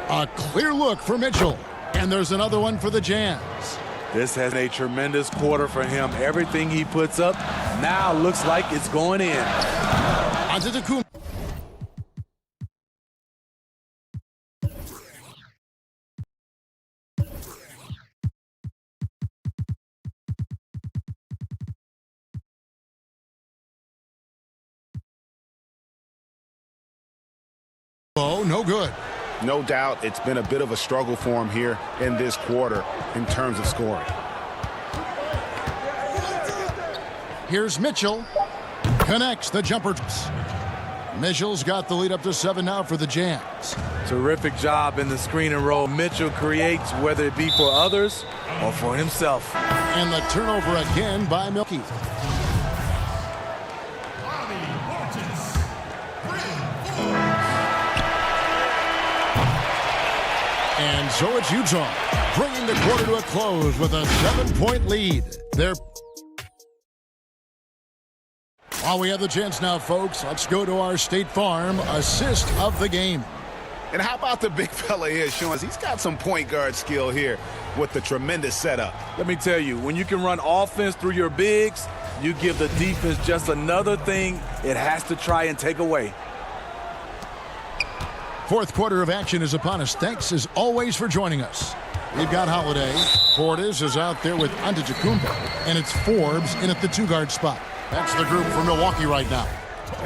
A clear look for Mitchell. And there's another one for the Jazz. This has been a tremendous quarter for him. Everything he puts up now looks like it's going in. Antetokounmpo. Oh, no good. No doubt it's been a bit of a struggle for him here in this quarter in terms of scoring. Here's Mitchell. Connects the jumper. Mitchell's got the lead up to 7 now for the Jazz. Terrific job in the screen and roll. Mitchell creates, whether it be for others or for himself. And the turnover again by Milwaukee. And so it's Utah, bringing the quarter to a close with a 7-point lead. While we have the chance now, folks, let's go to our State Farm assist of the game. And how about the big fella here, Sean? He's got some point guard skill here with the tremendous setup. Let me tell you, when you can run offense through your bigs, you give the defense just another thing it has to try and take away. Fourth quarter of action is upon us. Thanks, as always, for joining us. We've got Holiday. Portis is out there with Antetokounmpo. And it's Forbes in at the 2-guard spot. That's the group for Milwaukee right now.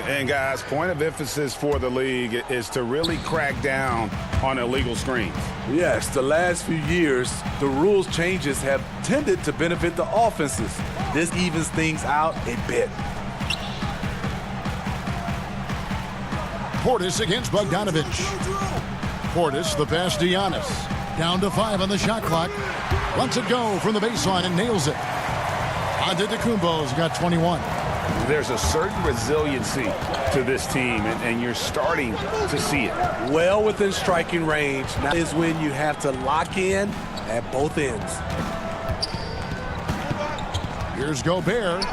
And, guys, point of emphasis for the league is to really crack down on illegal screens. Yes, the last few years, the rules changes have tended to benefit the offenses. This evens things out a bit. Portis against Bogdanovich. Portis, the pass to Giannis. Down to 5 on the shot clock. Lets it go from the baseline and nails it. Antetokounmpo's got 21. There's a certain resiliency to this team, and you're starting to see it. Well within striking range. Now is when you have to lock in at both ends. Here's Gobert.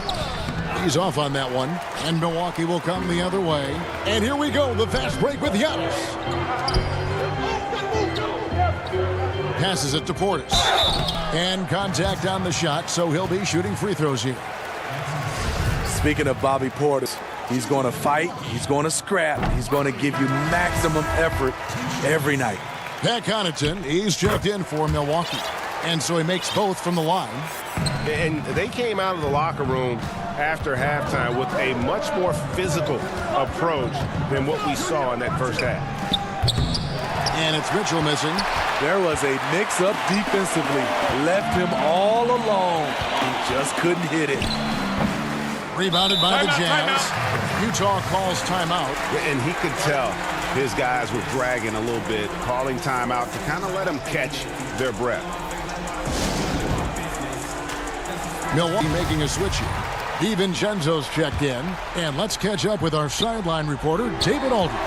He's off on that one. And Milwaukee will come the other way. And here we go, the fast break with Giannis. Passes it to Portis. And contact on the shot, so he'll be shooting free throws here. Speaking of Bobby Portis, he's going to fight, he's going to scrap, he's going to give you maximum effort every night. Pat Connaughton, he's checked in for Milwaukee. And so he makes both from the line. And they came out of the locker room after halftime with a much more physical approach than what we saw in that first half. And it's Mitchell missing. There was a mix-up defensively. Left him all alone. He just couldn't hit it. Rebounded by the Jazz. Utah calls timeout. And he could tell his guys were dragging a little bit, calling timeout to kind of let them catch their breath. Milwaukee making a switch here. DiVincenzo's checked in. And let's catch up with our sideline reporter, David Aldridge.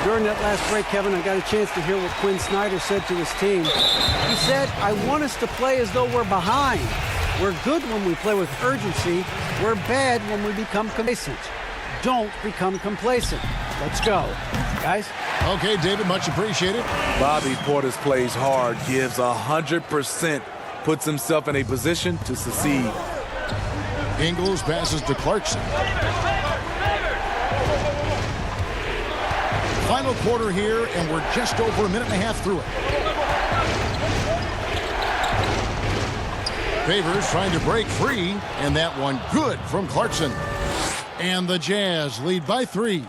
During that last break, Kevin, I got a chance to hear what Quinn Snyder said to his team. He said, I want us to play as though we're behind. We're good when we play with urgency. We're bad when we become complacent. Don't become complacent. Let's go. Guys? Okay, David, much appreciated. Bobby Portis plays hard, gives 100%, puts himself in a position to succeed. Ingles passes to Clarkson. Final quarter here, and we're just over a minute and a half through it. Favors trying to break free, and that one good from Clarkson. And the Jazz lead by 3.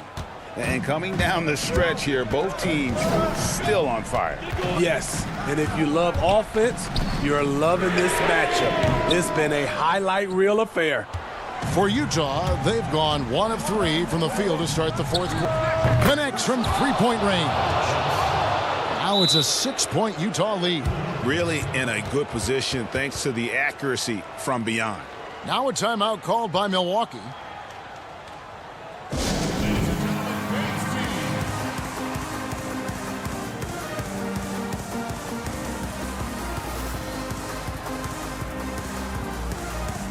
And coming down the stretch here, both teams still on fire. Yes, and if you love offense, you're loving this matchup. It's been a highlight reel affair. For Utah, they've gone 1 of 3 from the field to start the fourth quarter. Connects from three-point range. Now it's a 6-point Utah lead. Really in a good position thanks to the accuracy from beyond. Now a timeout called by Milwaukee.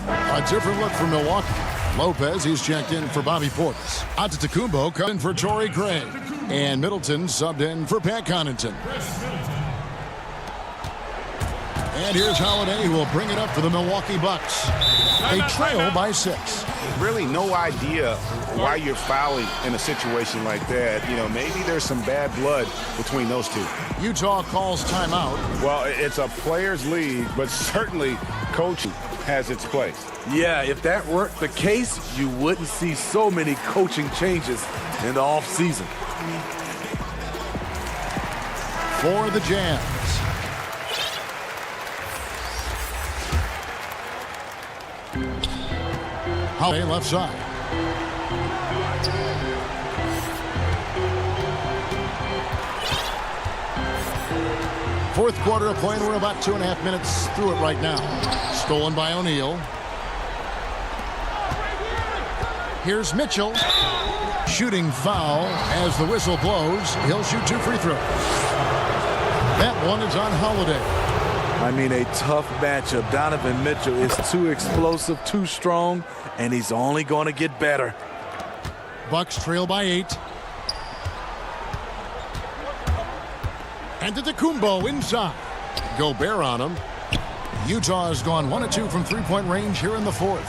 A different look for Milwaukee. Lopez, he's checked in for Bobby Portis. Antetokounmpo coming for Torrey Craig. And Middleton subbed in for Pat Connaughton. And here's Holiday, who will bring it up for the Milwaukee Bucks. They trail by 6. Really no idea why you're fouling in a situation like that. You know, maybe there's some bad blood between those two. Utah calls timeout. Well, it's a player's league, but certainly coaching has its place. Yeah, if that weren't the case, you wouldn't see so many coaching changes in the offseason. For the Jazz. Holiday left side. Fourth quarter of play, and we're about 2.5 minutes through it right now. Stolen by O'Neal. Here's Mitchell. Shooting foul as the whistle blows. He'll shoot 2 free throws. That one is on Holiday. I mean, a tough matchup. Donovan Mitchell is too explosive, too strong, and he's only going to get better. Bucks trail by 8. Antetokounmpo inside. Gobert on him. Utah has gone 1 of 2 from three-point range here in the fourth.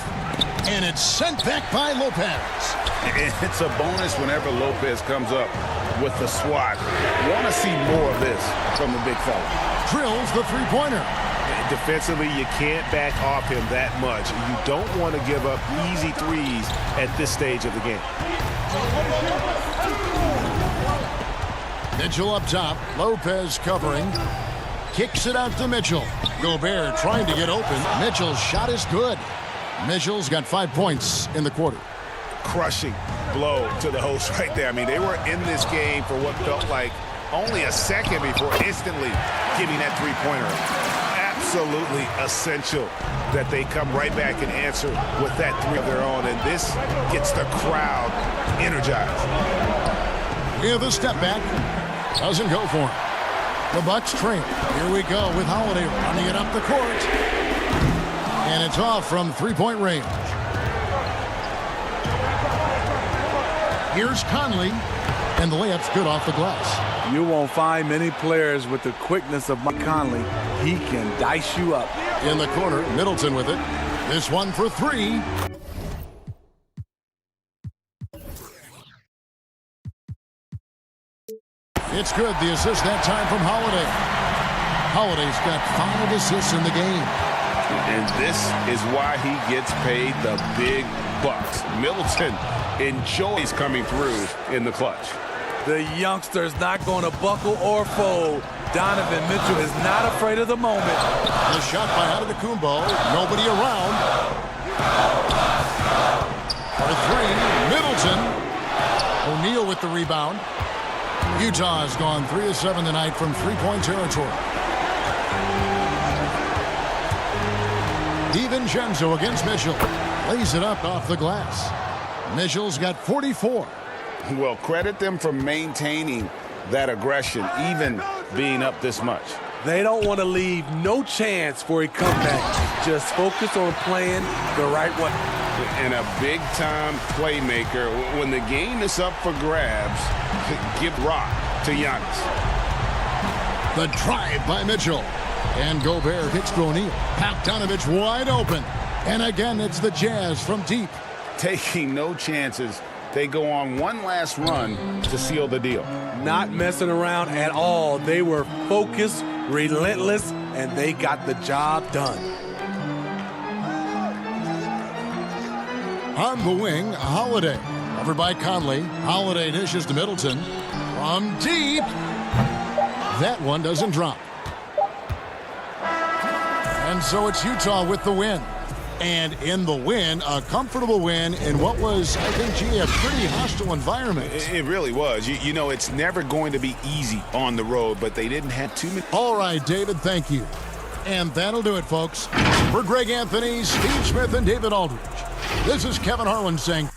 And it's sent back by Lopez. It's a bonus whenever Lopez comes up with the swat. Want to see more of this from the big fella. Drills the three-pointer. Defensively, you can't back off him that much. You don't want to give up easy threes at this stage of the game. Mitchell up top. Lopez covering. Kicks it out to Mitchell. Gobert trying to get open. Mitchell's shot is good. Mitchell's got 5 points in the quarter. Crushing blow to the host right there. I mean, they were in this game for what felt like only a second before instantly giving that three-pointer. Absolutely essential that they come right back and answer with that three of their own, and this gets the crowd energized. Yeah, the step back doesn't go for him. The Bucks trail. Here we go with Holiday running it up the court. And it's off from three-point range. Here's Conley. And the layup's good off the glass. You won't find many players with the quickness of Mike Conley. He can dice you up. In the corner, Middleton with it. This one for 3. It's good. The assist that time from Holiday. Holiday's got 5 assists in the game. And this is why he gets paid the big bucks. Middleton enjoys coming through in the clutch. The youngster's not going to buckle or fold. Donovan Mitchell is not afraid of the moment. The shot by Antetokounmpo. Nobody around. For 3, Middleton. O'Neal with the rebound. Utah has gone 3 of 7 tonight from three-point territory. DiVincenzo against Mitchell. Lays it up off the glass. Mitchell's got 44. Well, credit them for maintaining that aggression, even being up this much. They don't want to leave no chance for a comeback. Just focus on playing the right way. And a big-time playmaker. When the game is up for grabs, give rock to Giannis. The drive by Mitchell. And Gobert hits to O'Neal. Bogdanovich wide open. And again, it's the Jazz from deep. Taking no chances. They go on one last run to seal the deal. Not messing around at all. They were focused, relentless, and they got the job done. On the wing, Holiday. Covered by Conley. Holiday dishes to Middleton. From deep. That one doesn't drop. And so it's Utah with the win. And in the win, a comfortable win in what was, I think, gee, a pretty hostile environment. It really was. You know, it's never going to be easy on the road, but they didn't have too many. All right, David, thank you. And that'll do it, folks. For Greg Anthony, Steve Smith, and David Aldridge, this is Kevin Harlan saying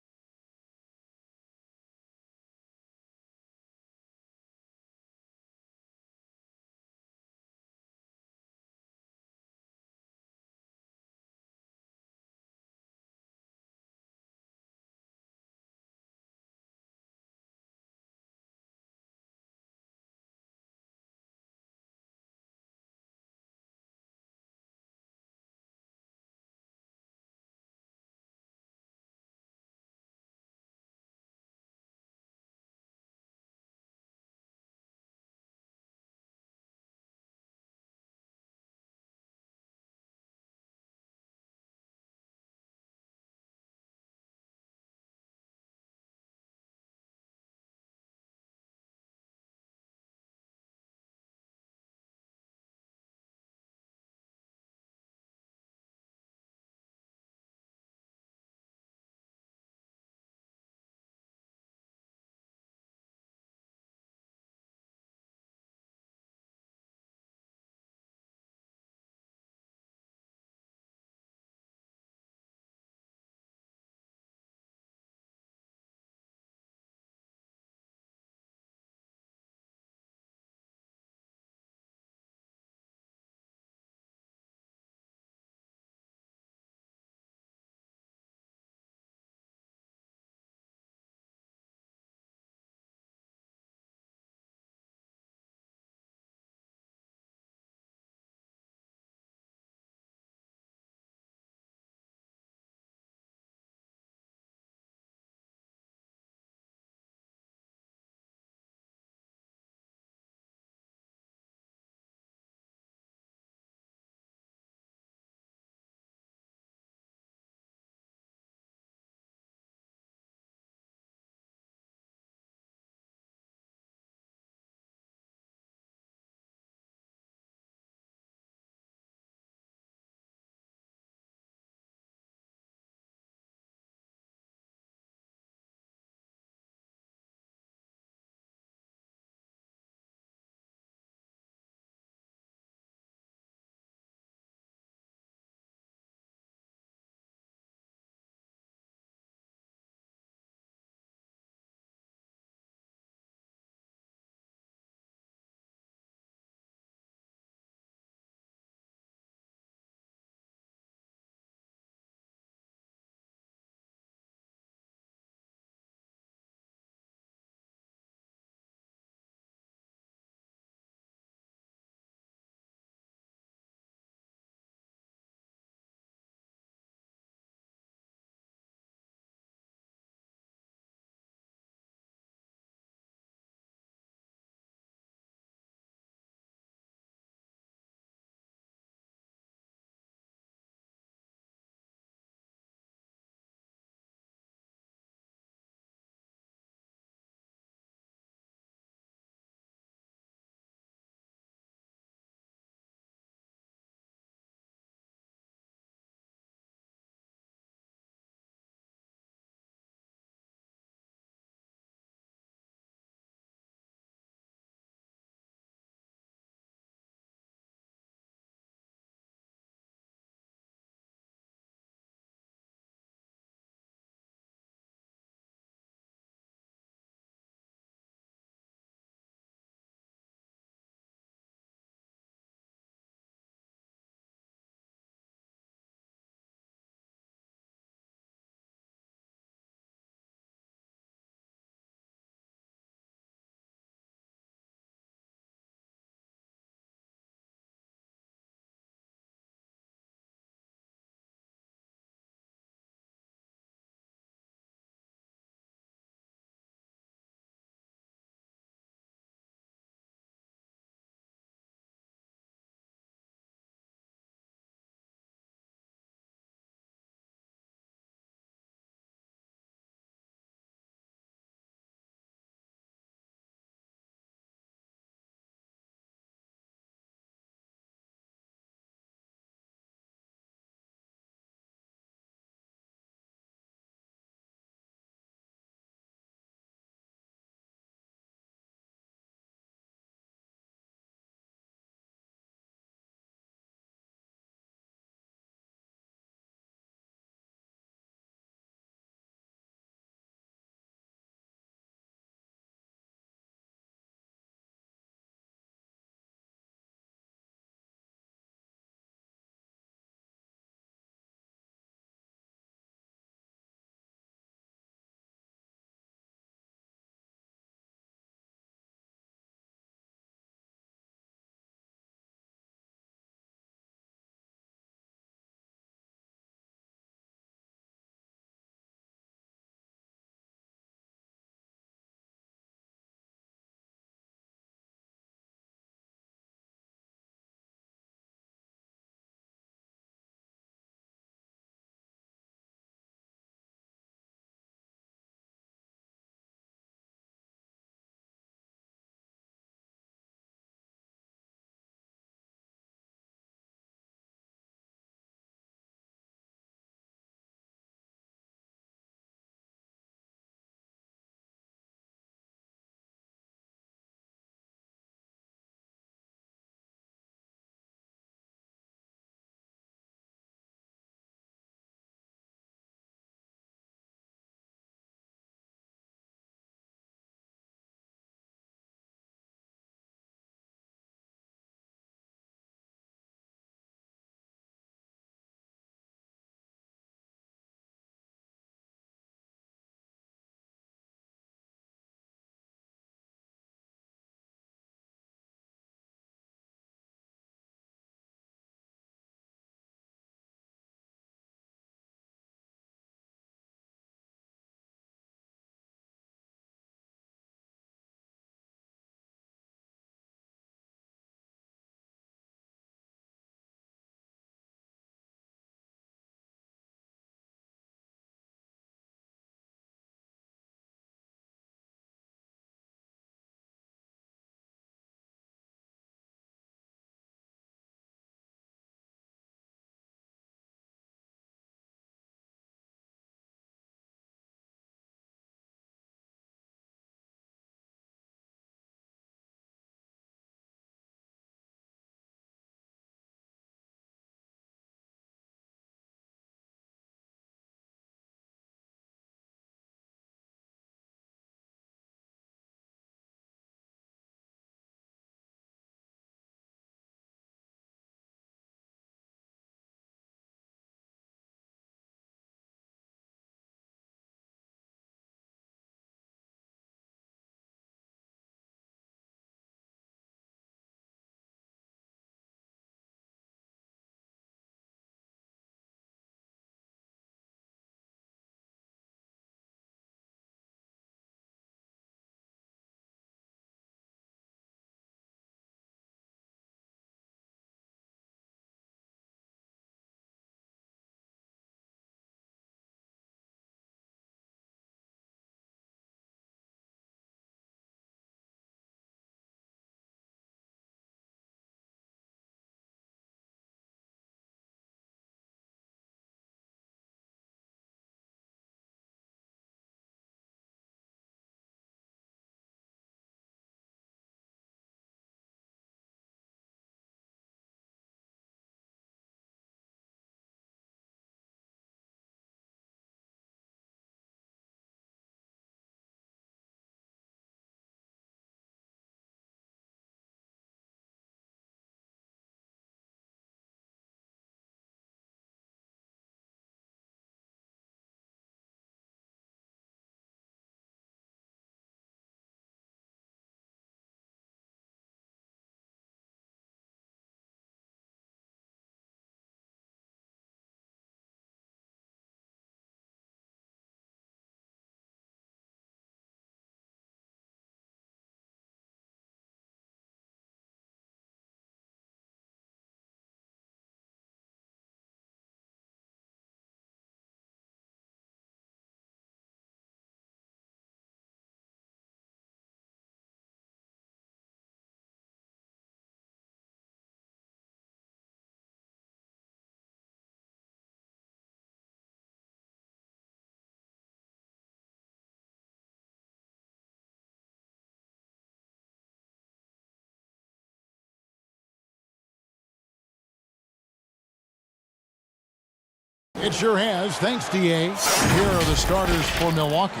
It sure has. Thanks, DA. Here are the starters for Milwaukee.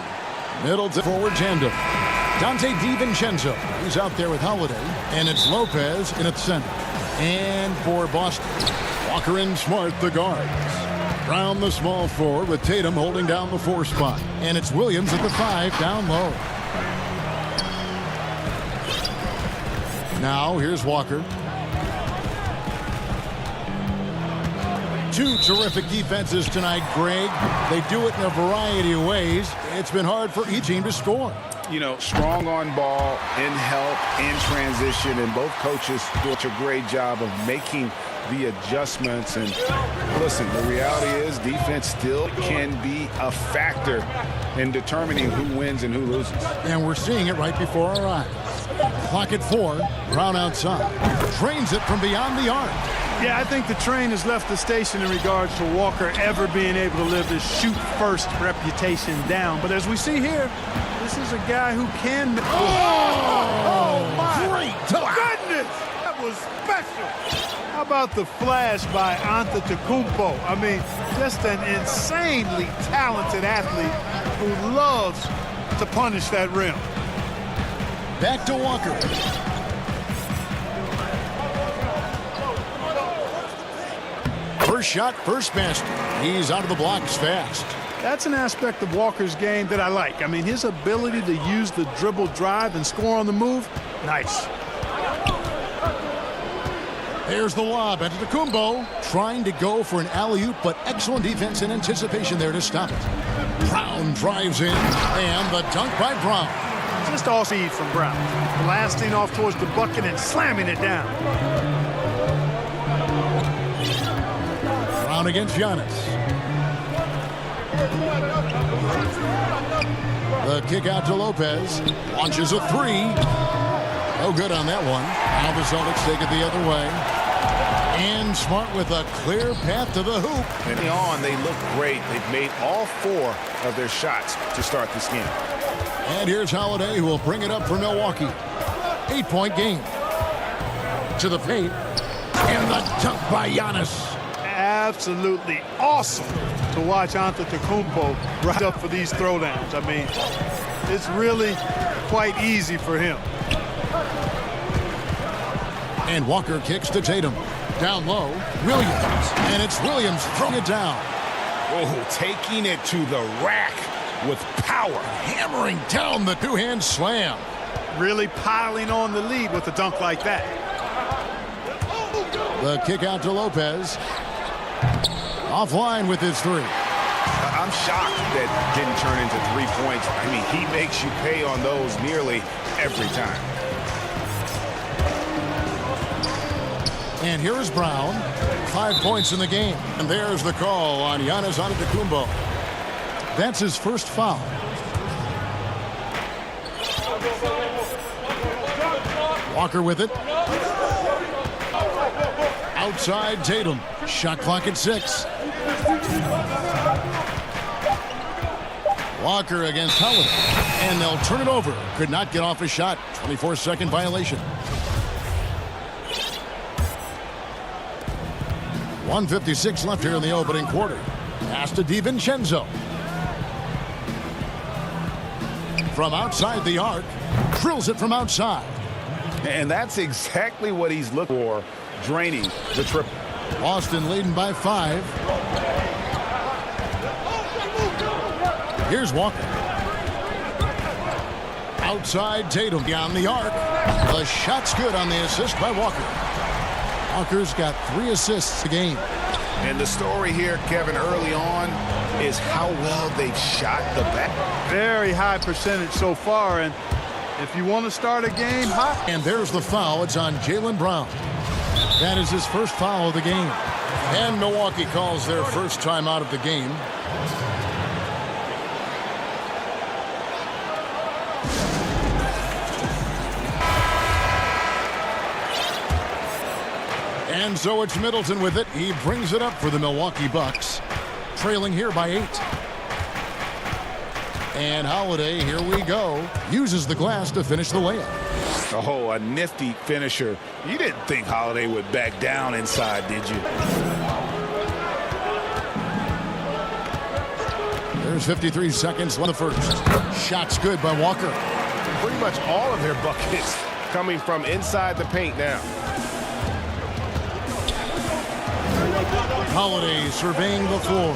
Middleton forward tandem. Dante DiVincenzo, he's out there with Holiday. And it's Lopez in at center. And for Boston, Walker and Smart, the guards. Brown, the small forward, with Tatum holding down the 4 spot. And it's Williams at the 5 down low. Now, here's Walker. 2 terrific defenses tonight, Greg. They do it in a variety of ways. It's been hard for each team to score. You know, strong on ball, in help, in transition, and both coaches do a great job of making the adjustments. And listen, the reality is defense still can be a factor in determining who wins and who loses. And we're seeing it right before our eyes. Clock at 4. Brown outside. Trains it from beyond the arc. Yeah, I think the train has left the station in regards to Walker ever being able to live his shoot-first reputation down. But as we see here, this is a guy who can... Oh my Great! goodness! That was special! How about the flash by Antetokounmpo? I mean, just an insanely talented athlete who loves to punish that rim. Back to Walker. First shot, first basket. He's out of the blocks fast. That's an aspect of Walker's game that I like. I mean, his ability to use the dribble drive and score on the move, nice. There's the lob. Antetokounmpo trying to go for an alley-oop, but excellent defense and anticipation there to stop it. Brown drives in, and the dunk by Brown. Just all speed from Brown. Blasting off towards the bucket and slamming it down. Brown against Giannis. The kick out to Lopez. Launches a 3. No good on that one. Now the Celtics take it the other way. And Smart with a clear path to the hoop. And on, they look great. They've made all 4 of their shots to start this game. And here's Holiday, who will bring it up for Milwaukee. 8-point game. To the paint. And the dunk by Giannis. Absolutely awesome to watch Antetokounmpo right up for these throwdowns. I mean, it's really quite easy for him. And Walker kicks to Tatum. Down low, Williams. And it's Williams throwing it down. Oh, taking it to the rack with power. Hammering down the 2-hand slam. Really piling on the lead with a dunk like that. The kick out to Lopez. Offline with his 3. I'm shocked that didn't turn into 3 points. I mean, he makes you pay on those nearly every time. And here is Brown. 5 points in the game. And there's the call on Giannis Antetokounmpo. That's his first foul. Walker with it. Outside Tatum. Shot clock at 6. Walker against Holiday. And they'll turn it over. Could not get off a shot. 24-second violation. 1:56 left here in the opening quarter. Pass to DiVincenzo. From outside the arc. Drills it from outside. And that's exactly what he's looking for, draining the triple. Boston leading by 5. Here's Walker. Outside Tatum beyond the arc. The shot's good on the assist by Walker. Walker's got 3 assists a game. And the story here, Kevin, early on is how well they've shot the back. Very high percentage so far, and if you want to start a game hot. And there's the foul. It's on Jaylen Brown. That is his first foul of the game. And Milwaukee calls their first time out of the game. And so it's Middleton with it. He brings it up for the Milwaukee Bucks. Trailing here by 8. And Holiday, here we go, uses the glass to finish the layup. Oh, a nifty finisher. You didn't think Holiday would back down inside, did you? There's 53 seconds left in the first. Shot's good by Walker. Pretty much all of their buckets coming from inside the paint now. Holiday surveying the floor.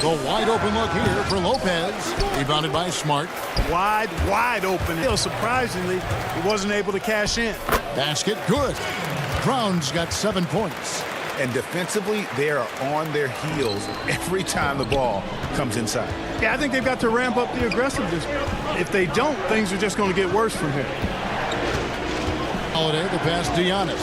The wide open look here for Lopez. Rebounded by Smart. Wide open. Surprisingly, he wasn't able to cash in. Basket good. Brown's got 7 points. And defensively, they are on their heels every time the ball comes inside. Yeah, I think they've got to ramp up the aggressiveness. If they don't, things are just going to get worse from here. Holiday, the pass to Giannis.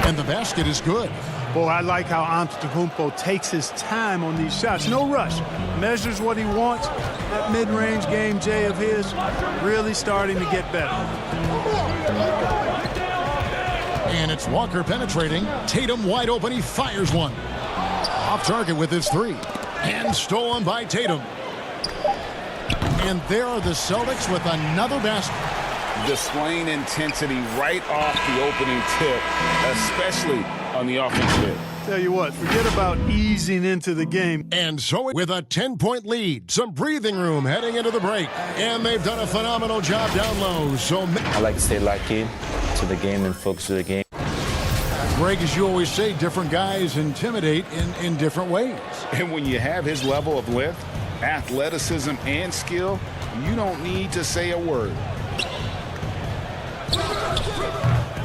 And the basket is good. Boy, I like how Antetokounmpo takes his time on these shots. No rush. Measures what he wants. That mid-range game, Jay, of his, really starting to get better. And it's Walker penetrating. Tatum wide open. He fires one. Off target with his three. And stolen by Tatum. And there are the Celtics with another basket. Displaying intensity right off the opening tip, especially on the offensive end. Tell you what, forget about easing into the game. And so with a 10-point lead, some breathing room heading into the break. And they've done a phenomenal job down low. So I like to stay locked in to the game and focus on the game. Greg, as you always say, different guys intimidate in different ways. And when you have his level of length, athleticism, and skill, you don't need to say a word.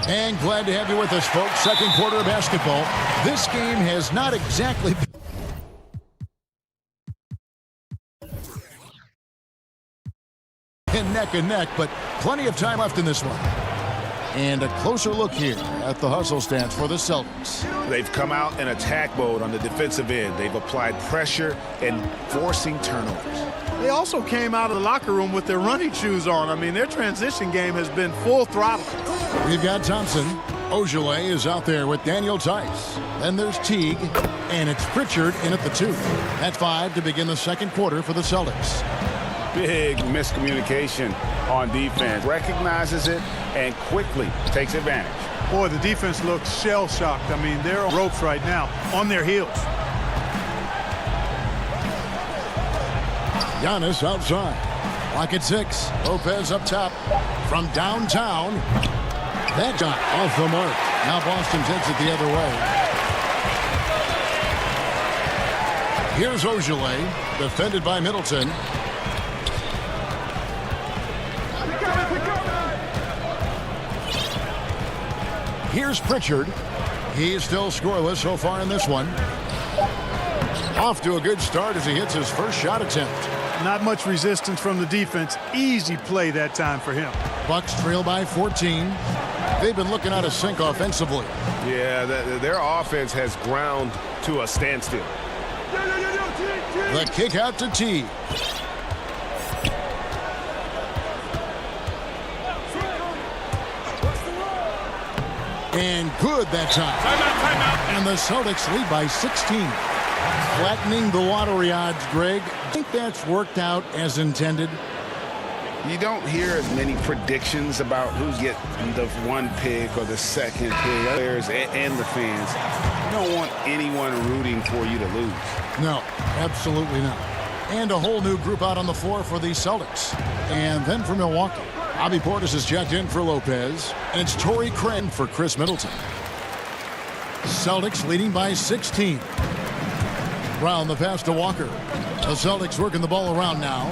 And glad to have you with us, folks. Second quarter of basketball. This game has not exactly been neck and neck, but plenty of time left in this one. And a closer look here at the hustle stance for the Celtics. They've come out in attack mode on the defensive end. They've applied pressure and forcing turnovers. They also came out of the locker room with their running shoes on. I mean, their transition game has been full throttle. We've got Thompson. Ogilvy is out there with Daniel Tice. Then there's Teague, and it's Pritchard in at the 2. That's 5 to begin the second quarter for the Celtics. Big miscommunication on defense. Recognizes it and quickly takes advantage. Boy, the defense looks shell-shocked. I mean, they're on ropes right now, on their heels. Giannis outside. Lock at 6. Lopez up top. From downtown. That shot off the mark. Now Boston takes it the other way. Here's Ogilvy, defended by Middleton. Here's Pritchard. He's still scoreless so far in this one. Off to a good start as he hits his first shot attempt. Not much resistance from the defense. Easy play that time for him. Bucks trail by 14. They've been looking out of sync offensively. Yeah, their offense has ground to a standstill. The kick out to T. And good that time. Timeout. And the Celtics lead by 16. Flattening the lottery odds, Greg. I think that's worked out as intended. You don't hear as many predictions about who's getting the 1 pick or the 2nd pick. Players and the fans. You don't want anyone rooting for you to lose. No, absolutely not. And a whole new group out on the floor for the Celtics. And then for Milwaukee, Bobby Portis is checked in for Lopez. And it's Torrey Craig for Chris Middleton. Celtics leading by 16. Brown the pass to Walker. The Celtics working the ball around now.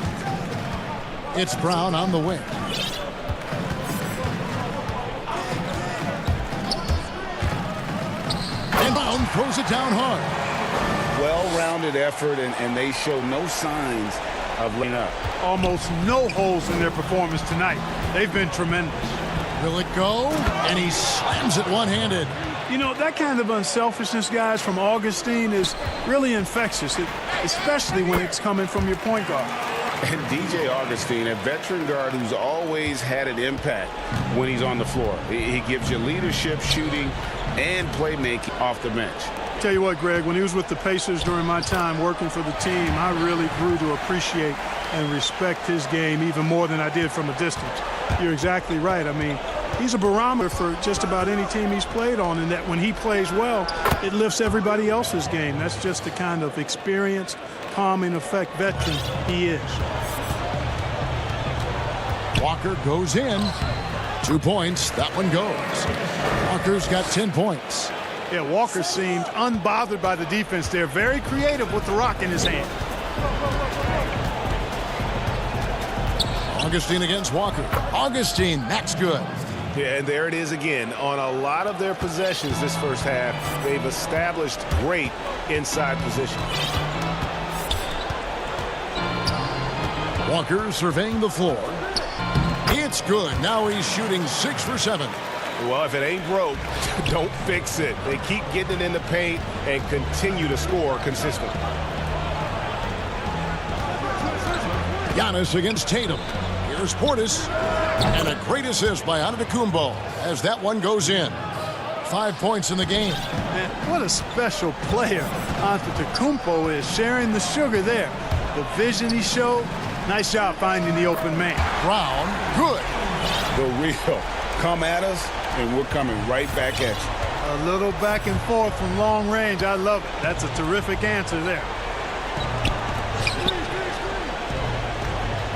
It's Brown on the wing. And Brown throws it down hard. Well-rounded effort, and they show no signs of letting up. Almost no holes in their performance tonight. They've been tremendous. Will it go? And he slams it one-handed. You know, that kind of unselfishness, guys, from Augustine is really infectious, especially when it's coming from your point guard. And DJ Augustine, a veteran guard who's always had an impact when he's on the floor. He gives you leadership, shooting, and playmaking off the bench. Tell you what, Greg, when he was with the Pacers during my time working for the team, I really grew to appreciate and respect his game even more than I did from a distance. You're exactly right. I mean, he's a barometer for just about any team he's played on, and that when he plays well, it lifts everybody else's game. That's just the kind of experienced, calming effect veteran he is. Walker goes in. 2 points. That one goes. Walker's got 10 points. Yeah, Walker seemed unbothered by the defense there. Very creative with the rock in his hand. Augustine against Walker. Augustine, that's good. Yeah, and there it is again. On a lot of their possessions this first half, they've established great inside position. Walker surveying the floor. It's good. Now he's shooting 6 for 7. Well, if it ain't broke, don't fix it. They keep getting it in the paint and continue to score consistently. Giannis against Tatum. Here's Portis. And a great assist by Antetokounmpo as that one goes in. 5 points in the game. Man, what a special player Antetokounmpo is, sharing the sugar there. The vision he showed, nice job finding the open man. Brown, good. The real. Come at us, and we're coming right back at you. A little back and forth from long range. I love it. That's a terrific answer there.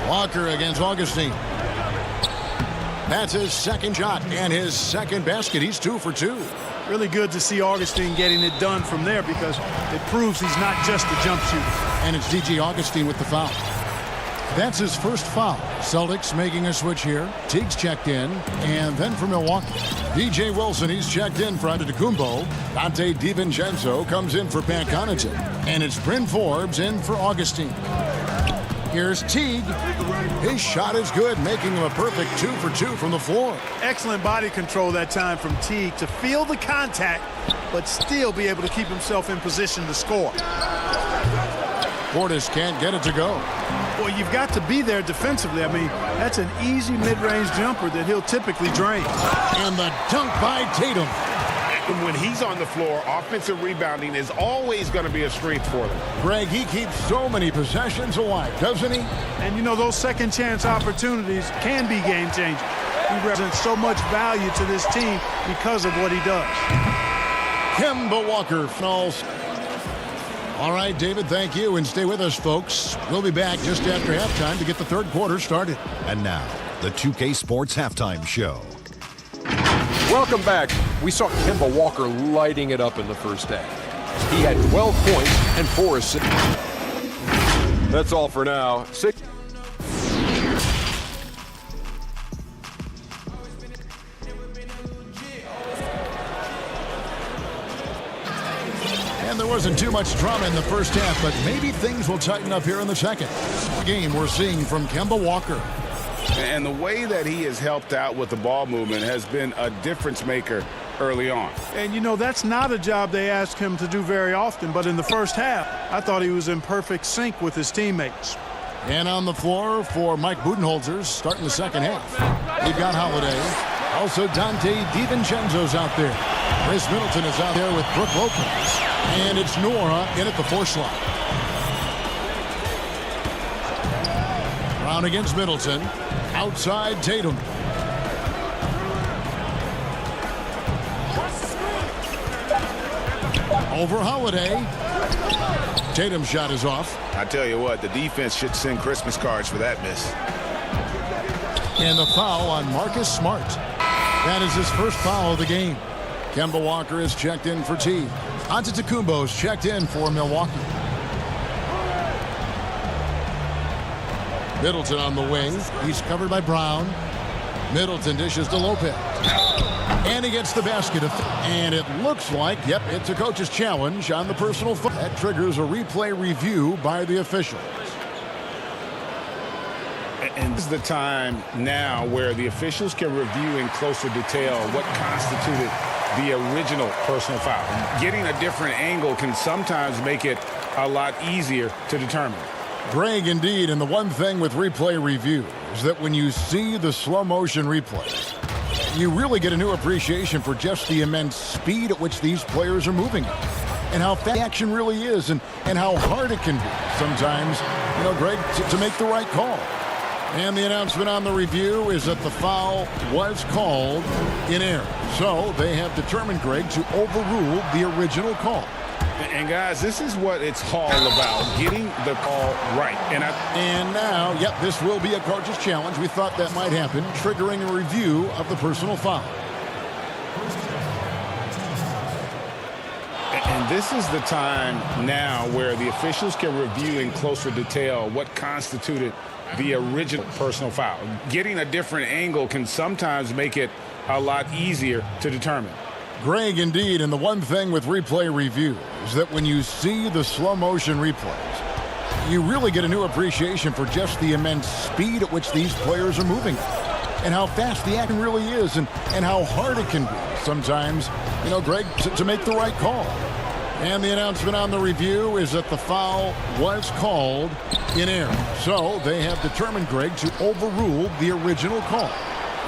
Walker against Augustine. That's his second shot and his second basket. He's 2 for 2. Really good to see Augustine getting it done from there because it proves he's not just a jump shooter. And it's DJ Augustine with the foul. That's his first foul. Celtics making a switch here. Teague's checked in. And then for Milwaukee, DJ Wilson, he's checked in for Antetokounmpo. Dante DiVincenzo comes in for Pat Connaughton. And it's Bryn Forbes in for Augustine. Here's Teague. His shot is good, making him a perfect 2 for 2 from the floor. Excellent body control that time from Teague to feel the contact, but still be able to keep himself in position to score. Portis can't get it to go. Well, you've got to be there defensively. I mean, that's an easy mid-range jumper that he'll typically drain. And the dunk by Tatum. When he's on the floor, offensive rebounding is always going to be a strength for them. Greg, he keeps so many possessions alive, doesn't he? And, you know, those second-chance opportunities can be game-changing. He represents so much value to this team because of what he does. Kemba Walker finals. All right, David, thank you, and stay with us, folks. We'll be back just after halftime to get the third quarter started. And now, the 2K Sports Halftime Show. Welcome back. We saw Kemba Walker lighting it up in the first half. He had 12 points and 4 assists. That's all for now. And there wasn't too much drama in the first half, but maybe things will tighten up here in the second. The game we're seeing from Kemba Walker. And the way that he has helped out with the ball movement has been a difference maker early on. And, you know, that's not a job they ask him to do very often, but in the first half, I thought he was in perfect sync with his teammates. And on the floor for Mike Budenholzer starting the second half. We've got Holiday. Also Dante DiVincenzo's out there. Chris Middleton is out there with Brooke Lopez. And it's Nora in at the 4 slot. Brown against Middleton. Outside Tatum. Over Holiday. Tatum's shot is off. I tell you what, the defense should send Christmas cards for that miss. And the foul on Marcus Smart. That is his first foul of the game. Kemba Walker is checked in for T. Antetokounmpo's checked in for Milwaukee. Middleton on the wing. He's covered by Brown. Middleton dishes to Lopez. And he gets the basket. And it looks like, yep, it's a coach's challenge on the personal foul. That triggers a replay review by the officials. And this is the time now where the officials can review in closer detail what constituted the original personal foul. Getting a different angle can sometimes make it a lot easier to determine. Greg, indeed, and the one thing with replay review is that when you see the slow motion replay, you really get a new appreciation for just the immense speed at which these players are moving and how fast action really is and how hard it can be sometimes, you know, Greg, to make the right call. And the announcement on the review is that the foul was called in error. So they have determined, Greg, to overrule the original call. And guys, this is what it's all about, getting the call right. And now, yep, this will be a coach's challenge. We thought that might happen, triggering a review of the personal foul. And this is the time now where the officials can review in closer detail what constituted the original personal foul. Getting a different angle can sometimes make it a lot easier to determine. Greg, indeed, and the one thing with replay review is that when you see the slow motion replays, you really get a new appreciation for just the immense speed at which these players are moving and how fast the action really is and how hard it can be sometimes, you know, Greg, to make the right call. And the announcement on the review is that the foul was called in error. So they have determined, Greg, to overrule the original call.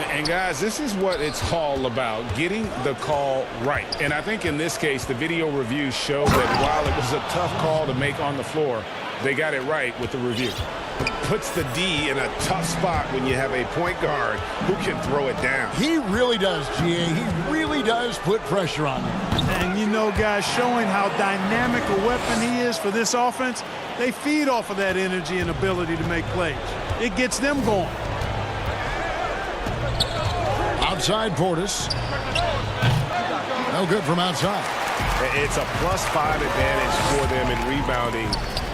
And guys, this is what it's all about, getting the call right. And I think in this case, the video review showed that while it was a tough call to make on the floor, they got it right with the review. It puts the D in a tough spot when you have a point guard who can throw it down. He really does, GA. He really does put pressure on him. And, you know, guys, showing how dynamic a weapon he is for this offense, they feed off of that energy and ability to make plays. It gets them going. Outside Portis. No good from outside. It's a +5 advantage for them in rebounding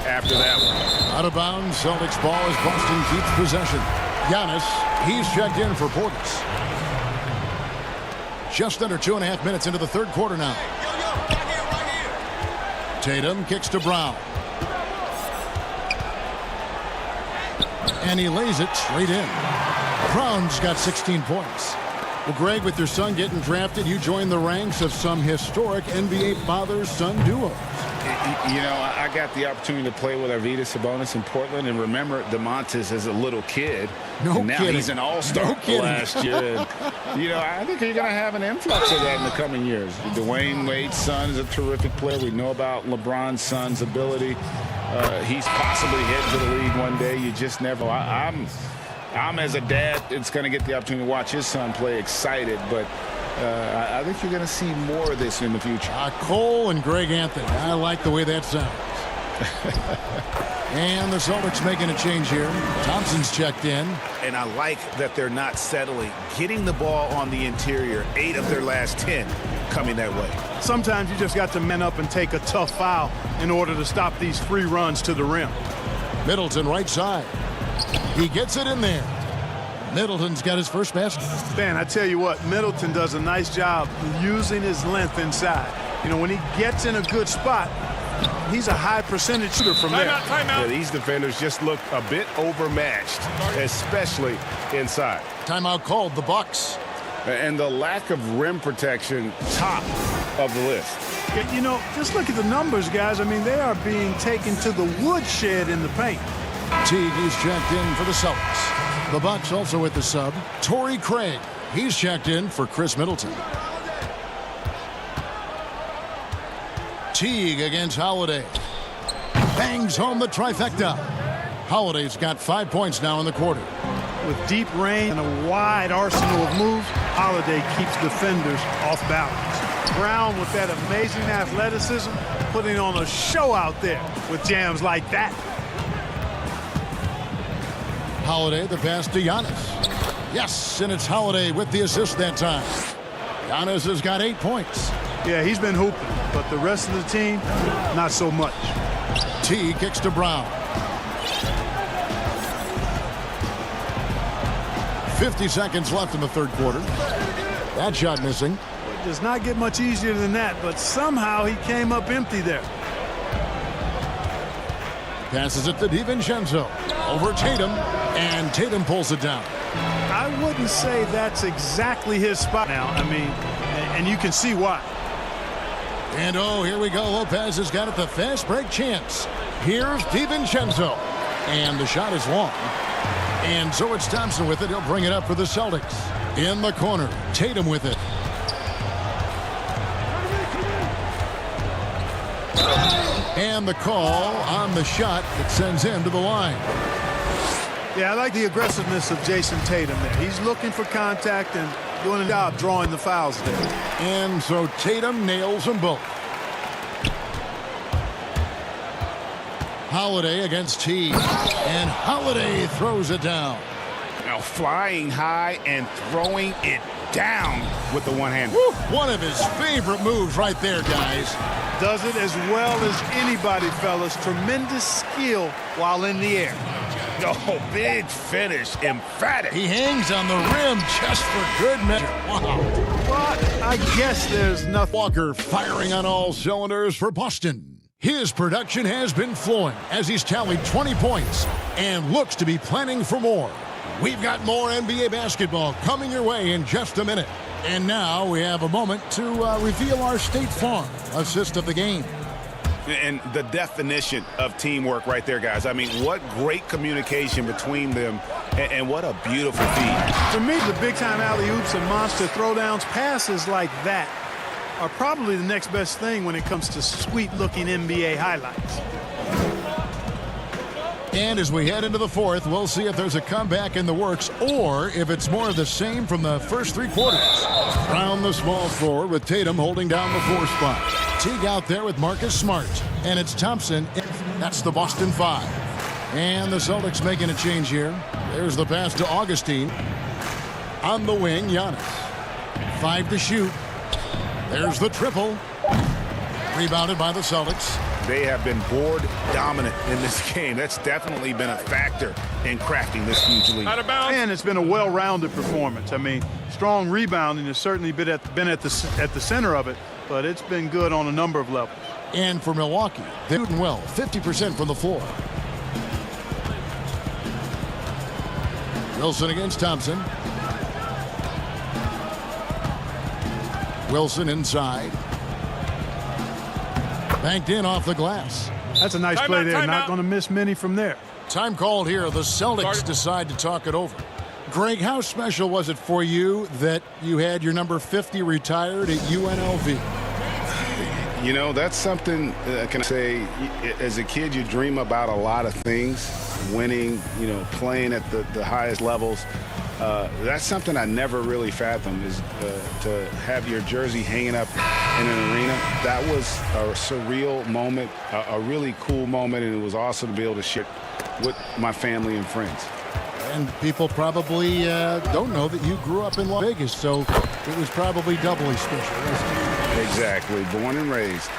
after that one. Out of bounds, Celtics ball as Boston keeps possession. Giannis, he's checked in for Portis. Just under 2.5 minutes into the third quarter now. Tatum kicks to Brown. And he lays it straight in. Brown's got 16 points. Well, Greg, with your son getting drafted, you joined the ranks of some historic NBA father-son duos. You know, I got the opportunity to play with Arvydas Sabonis in Portland, and remember DeMontis as a little kid. No now kidding. He's an all-star last year. And, you know, I think you're going to have an influx of that in the coming years. Dwayne Wade's son is a terrific player. We know about LeBron's son's ability. He's possibly heading to the league one day. You just never. I'm as a dad that's going to get the opportunity to watch his son play excited, but I think you're going to see more of this in the future. Cole and Greg Anthony. I like the way that sounds. And the Celtics making a change here. Thompson's checked in. And I like that they're not settling. Getting the ball on the interior, 8 of their last 10 coming that way. Sometimes you just got to man up and take a tough foul in order to stop these free runs to the rim. Middleton right side. He gets it in there. Middleton's got his first basket. Ben, I tell you what, Middleton does a nice job using his length inside. You know, when he gets in a good spot, he's a high percentage shooter from there. Yeah, these defenders just look a bit overmatched, especially inside. Timeout called, the Bucks. And the lack of rim protection, top of the list. You know, just look at the numbers, guys. I mean, they are being taken to the woodshed in the paint. Teague is checked in for the Celtics. The Bucks also with the sub. Torrey Craig. He's checked in for Chris Middleton. Teague against Holiday. Bangs home the trifecta. Holiday's got 5 points now in the quarter. With deep range and a wide arsenal of moves, Holiday keeps defenders off balance. Brown with that amazing athleticism, putting on a show out there with jams like that. Holiday, the pass to Giannis. Yes, and it's Holiday with the assist that time. Giannis has got 8 points. Yeah, he's been hooping, but the rest of the team, not so much. T kicks to Brown. 50 seconds left in the third quarter. That shot missing. It does not get much easier than that, but somehow he came up empty there. Passes it to DiVincenzo. Over Tatum, and Tatum pulls it down. I wouldn't say that's exactly his spot now. I mean, and you can see why. And oh, here we go. Lopez has got it, the fast break chance. Here's DiVincenzo. And the shot is long. And so it's Thompson with it. He'll bring it up for the Celtics. In the corner, Tatum with it. And the call on the shot that sends him to the line. Yeah, I like the aggressiveness of Jason Tatum there. He's looking for contact and doing a job drawing the fouls there. And so Tatum nails them both. Holiday against T. And Holiday throws it down. Now flying high and throwing it down with the one hand. One of his favorite moves right there, guys. Does it as well as anybody, fellas. Tremendous skill while in the air. Oh, big finish, emphatic. He hangs on the rim just for good measure. Wow. Well, I guess there's nothing. Walker firing on all cylinders for Boston. His production has been flowing as he's tallied 20 points and looks to be planning for more. We've got more NBA basketball coming your way in just a minute. And now we have a moment to reveal our State Farm assist of the game. And the definition of teamwork right there, guys. I mean, what great communication between them, and what a beautiful feed. To me, the big-time alley-oops and monster throwdowns, passes like that are probably the next best thing when it comes to sweet-looking NBA highlights. And as we head into the fourth, we'll see if there's a comeback in the works or if it's more of the same from the first three quarters. Round the small forward with Tatum holding down the 4 spot. Teague out there with Marcus Smart. And it's Thompson. That's the Boston 5. And the Celtics making a change here. There's the pass to Augustine. On the wing, Giannis. 5 to shoot. There's the triple. Rebounded by the Celtics. They have been board dominant in this game. That's definitely been a factor in crafting this huge lead. Out of bounds. And it's been a well-rounded performance. I mean, strong rebounding has certainly been at the center of it, but it's been good on a number of levels. And for Milwaukee, they're doing well, 50% from the floor. Wilson against Thompson. Wilson inside. Banked in off the glass. That's a nice play there. Not going to miss many from there. Time called here. The Celtics decide to talk it over. Greg, how special was it for you that you had your number 50 retired at UNLV? You know, that's something, can I say, as a kid, you dream about a lot of things. Winning, you know, playing at the highest levels. That's something I never really fathomed, is to have your jersey hanging up in an arena. That was a surreal moment, a really cool moment, and it was awesome to be able to share with my family and friends. And people probably don't know that you grew up in Las Vegas, so it was probably doubly special, wasn't it? Exactly, born and raised.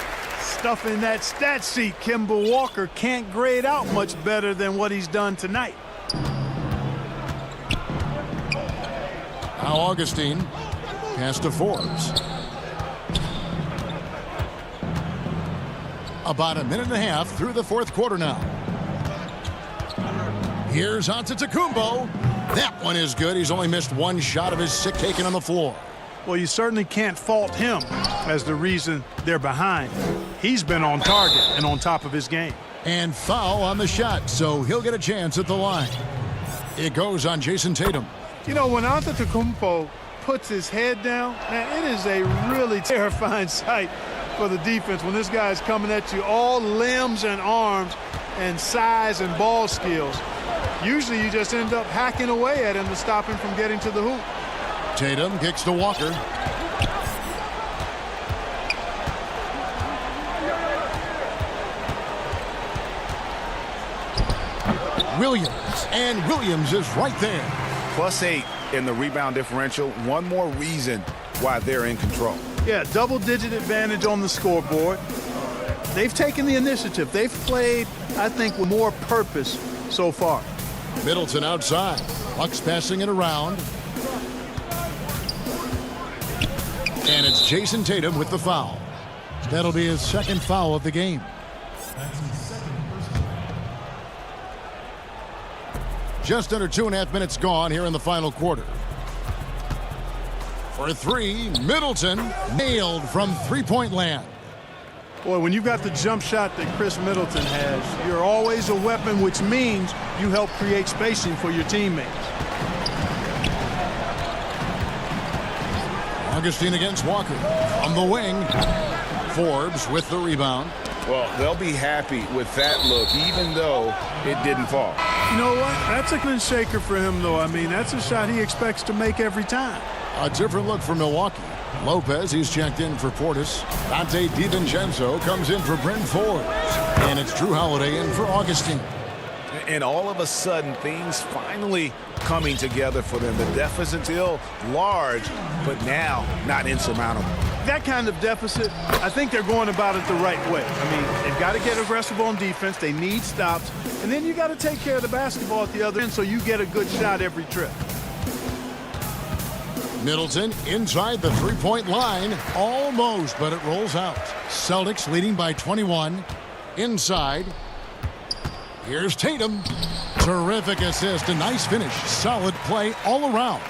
Stuff in that stat sheet, Kemba Walker can't grade out much better than what he's done tonight. Now Augustine, pass to Forbes. About a minute and a half through the fourth quarter now. Here's Antetokounmpo. That one is good. He's only missed one shot of his 6 taken on the floor. Well, you certainly can't fault him as the reason they're behind. He's been on target and on top of his game. And foul on the shot, so he'll get a chance at the line. It goes on Jason Tatum. You know, when Antetokounmpo puts his head down, man, it is a really terrifying sight for the defense when this guy's coming at you, all limbs and arms and size and ball skills. Usually you just end up hacking away at him to stop him from getting to the hoop. Tatum kicks to Walker. Williams, and Williams is right there. +8 in the rebound differential. One more reason why they're in control. Yeah, double-digit advantage on the scoreboard. They've taken the initiative. They've played, I think, with more purpose so far. Middleton outside. Bucks passing it around. And it's Jason Tatum with the foul. That'll be his second foul of the game. Just under 2.5 minutes gone here in the final quarter. For 3, Middleton nailed from three-point land. Boy, when you've got the jump shot that Chris Middleton has, you're always a weapon, which means you help create spacing for your teammates. Augustine against Walker on the wing. Forbes with the rebound. Well, they'll be happy with that look, even though it didn't fall. You know what? That's a clean shaker for him, though. I mean, that's a shot he expects to make every time. A different look for Milwaukee. Lopez, he's checked in for Portis. Dante DiVincenzo comes in for Bryn Forbes. And it's Drew Holiday in for Augustine. And all of a sudden, things finally coming together for them. The deficit's still large, but now not insurmountable. That kind of deficit, I think they're going about it the right way. I mean, they've got to get aggressive on defense. They need stops. And then you got to take care of the basketball at the other end so you get a good shot every trip. Middleton inside the three-point line. Almost, but it rolls out. Celtics leading by 21. Inside. Here's Tatum. Terrific assist. A nice finish. Solid play all around.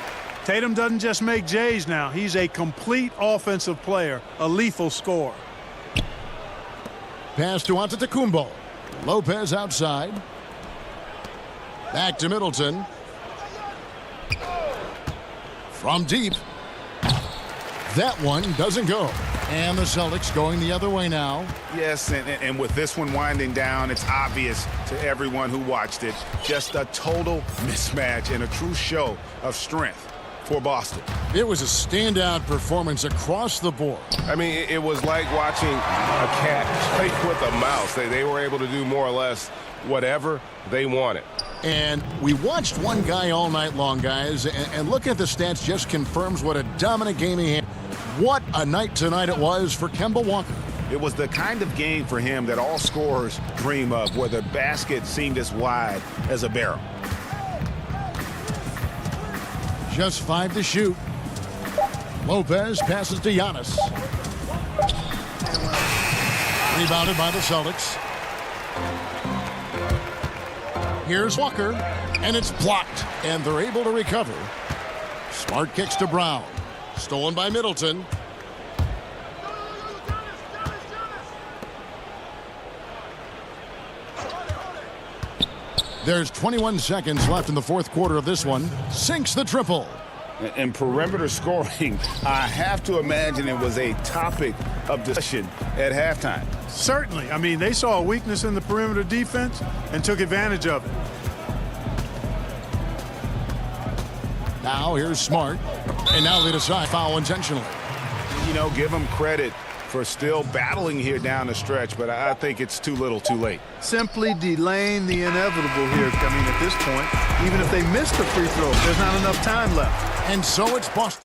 Tatum doesn't just make J's now. He's a complete offensive player, a lethal scorer. Pass to Antetokounmpo. Lopez outside. Back to Middleton. From deep. That one doesn't go. And the Celtics going the other way now. Yes, and with this one winding down, it's obvious to everyone who watched it. Just a total mismatch and a true show of strength for Boston. It was a standout performance across the board. I mean, it was like watching a cat play with a mouse. They were able to do more or less whatever they wanted. And we watched one guy all night long, guys, and look at the stats just confirms what a dominant game he had. What a night tonight it was for Kemba Walker. It was the kind of game for him that all scorers dream of, where the basket seemed as wide as a barrel. Just 5 to shoot. Lopez passes to Giannis. Rebounded by the Celtics. Here's Walker, and it's blocked, and they're able to recover. Smart kicks to Brown. Stolen by Middleton. There's 21 seconds left in the fourth quarter of this one. Sinks the triple. And perimeter scoring, I have to imagine it was a topic of discussion at halftime. Certainly. I mean, they saw a weakness in the perimeter defense and took advantage of it. Now here's Smart. And now they decide foul intentionally. You know, give them credit for still battling here down the stretch, but I think it's too little too late. Simply delaying the inevitable here. I mean, at this point, even if they miss the free throw, there's not enough time left. And so it's Boston.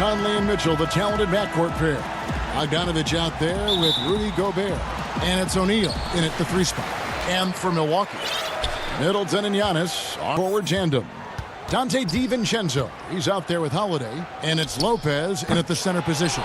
Conley and Mitchell, the talented backcourt pair. Bogdanovich out there with Rudy Gobert. And it's O'Neal in at the 3 spot. And for Milwaukee, Middleton and Giannis on forward tandem. Dante DiVincenzo, he's out there with Holiday. And it's Lopez in at the center position.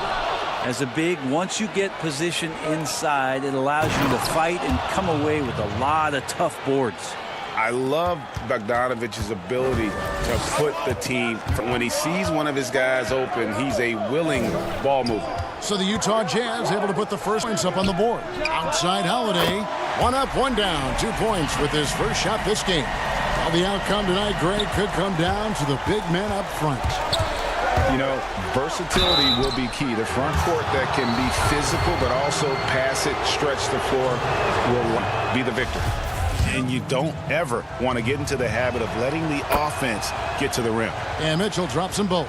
As a big, once you get position inside, it allows you to fight and come away with a lot of tough boards. I love Bogdanovich's ability to put the team, when he sees one of his guys open, he's a willing ball mover. So the Utah Jazz able to put the first points up on the board. Outside Holiday, 1 up, 1 down, 2 points with his first shot this game. Well, the outcome tonight, Greg, could come down to the big man up front. You know, versatility will be key. The front court that can be physical but also pass it, stretch the floor will be the victor. And you don't ever want to get into the habit of letting the offense get to the rim. And Mitchell drops them both.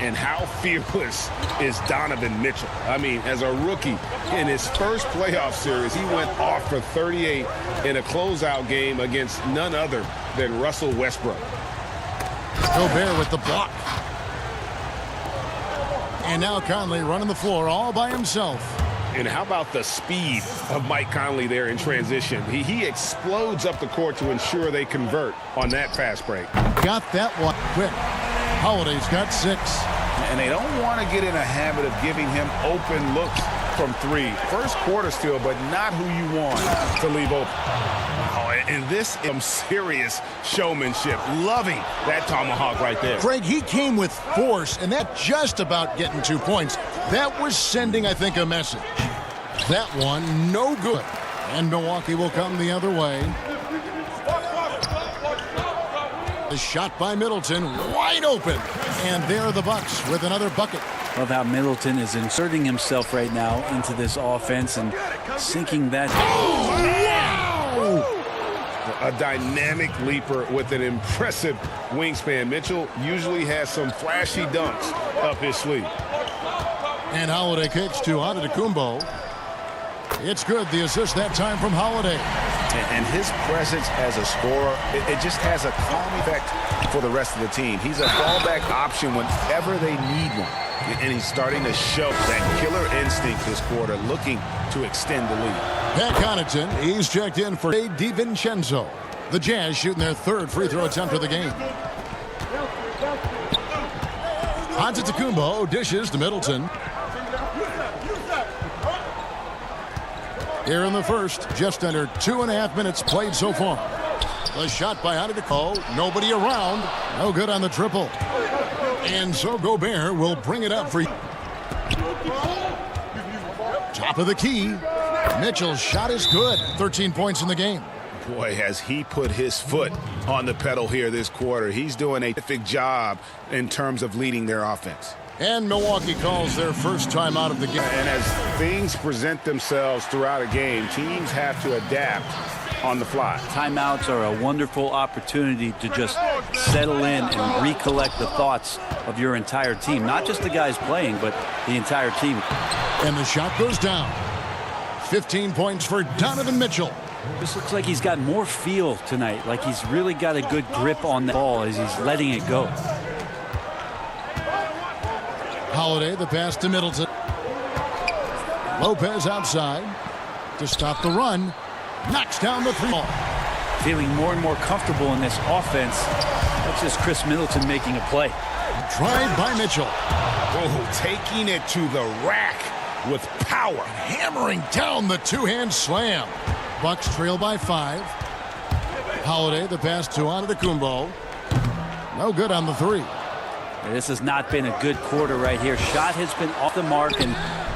And how fearless is Donovan Mitchell? I mean, as a rookie, in his first playoff series, he went off for 38 in a closeout game against none other than Russell Westbrook. Gobert with the block. And now Conley running the floor all by himself. And how about the speed of Mike Conley there in transition? He explodes up the court to ensure they convert on that fast break. Got that one quick. Holiday's got 6. And they don't want to get in a habit of giving him open looks from 3. First quarter still, but not who you want to leave open. Oh, and this is some serious showmanship. Loving that tomahawk right there. Craig, he came with force, and that just about getting 2 points. That was sending, I think, a message. That one, no good. And Milwaukee will come the other way. The shot by Middleton, wide open. And there are the Bucks with another bucket. Love how Middleton is inserting himself right now into this offense and sinking that. Wow! A dynamic leaper with an impressive wingspan. Mitchell usually has some flashy dunks up his sleeve. And Holiday kicks to Antetokounmpo. It's good. The assist that time from Holiday. And his presence as a scorer, it just has a calm effect for the rest of the team. He's a fallback option whenever they need one. And he's starting to show that killer instinct this quarter, looking to extend the lead. Pat Connaughton, he's checked in for DiVincenzo. The Jazz shooting their 3rd free throw attempt of the game. Antetokounmpo dishes to Middleton. Here in the first, just under 2.5 minutes played so far. The shot by Antetokounmpo, nobody around, no good on the triple. And so Gobert will bring it up for top of the key. Mitchell's shot is good. 13 points in the game. Boy, has he put his foot on the pedal here this quarter. He's doing a terrific job in terms of leading their offense. And Milwaukee calls their first time out of the game. And as things present themselves throughout a game, teams have to adapt on the fly. Timeouts are a wonderful opportunity to just settle in and recollect the thoughts of your entire team. Not just the guys playing, but the entire team. And the shot goes down. 15 points for Donovan Mitchell. This looks like he's got more feel tonight, like he's really got a good grip on the ball as he's letting it go. Holiday, the pass to Middleton. Lopez outside to stop the run. Knocks down the 3 ball. Feeling more and more comfortable in this offense. That's just Chris Middleton making a play. Drive by Mitchell. Oh, taking it to the rack with power. Hammering down the 2-hand slam. Bucks trail by 5. Holiday, the pass to Antetokounmpo. No good on the 3. This has not been a good quarter right here. Shot has been off the mark, and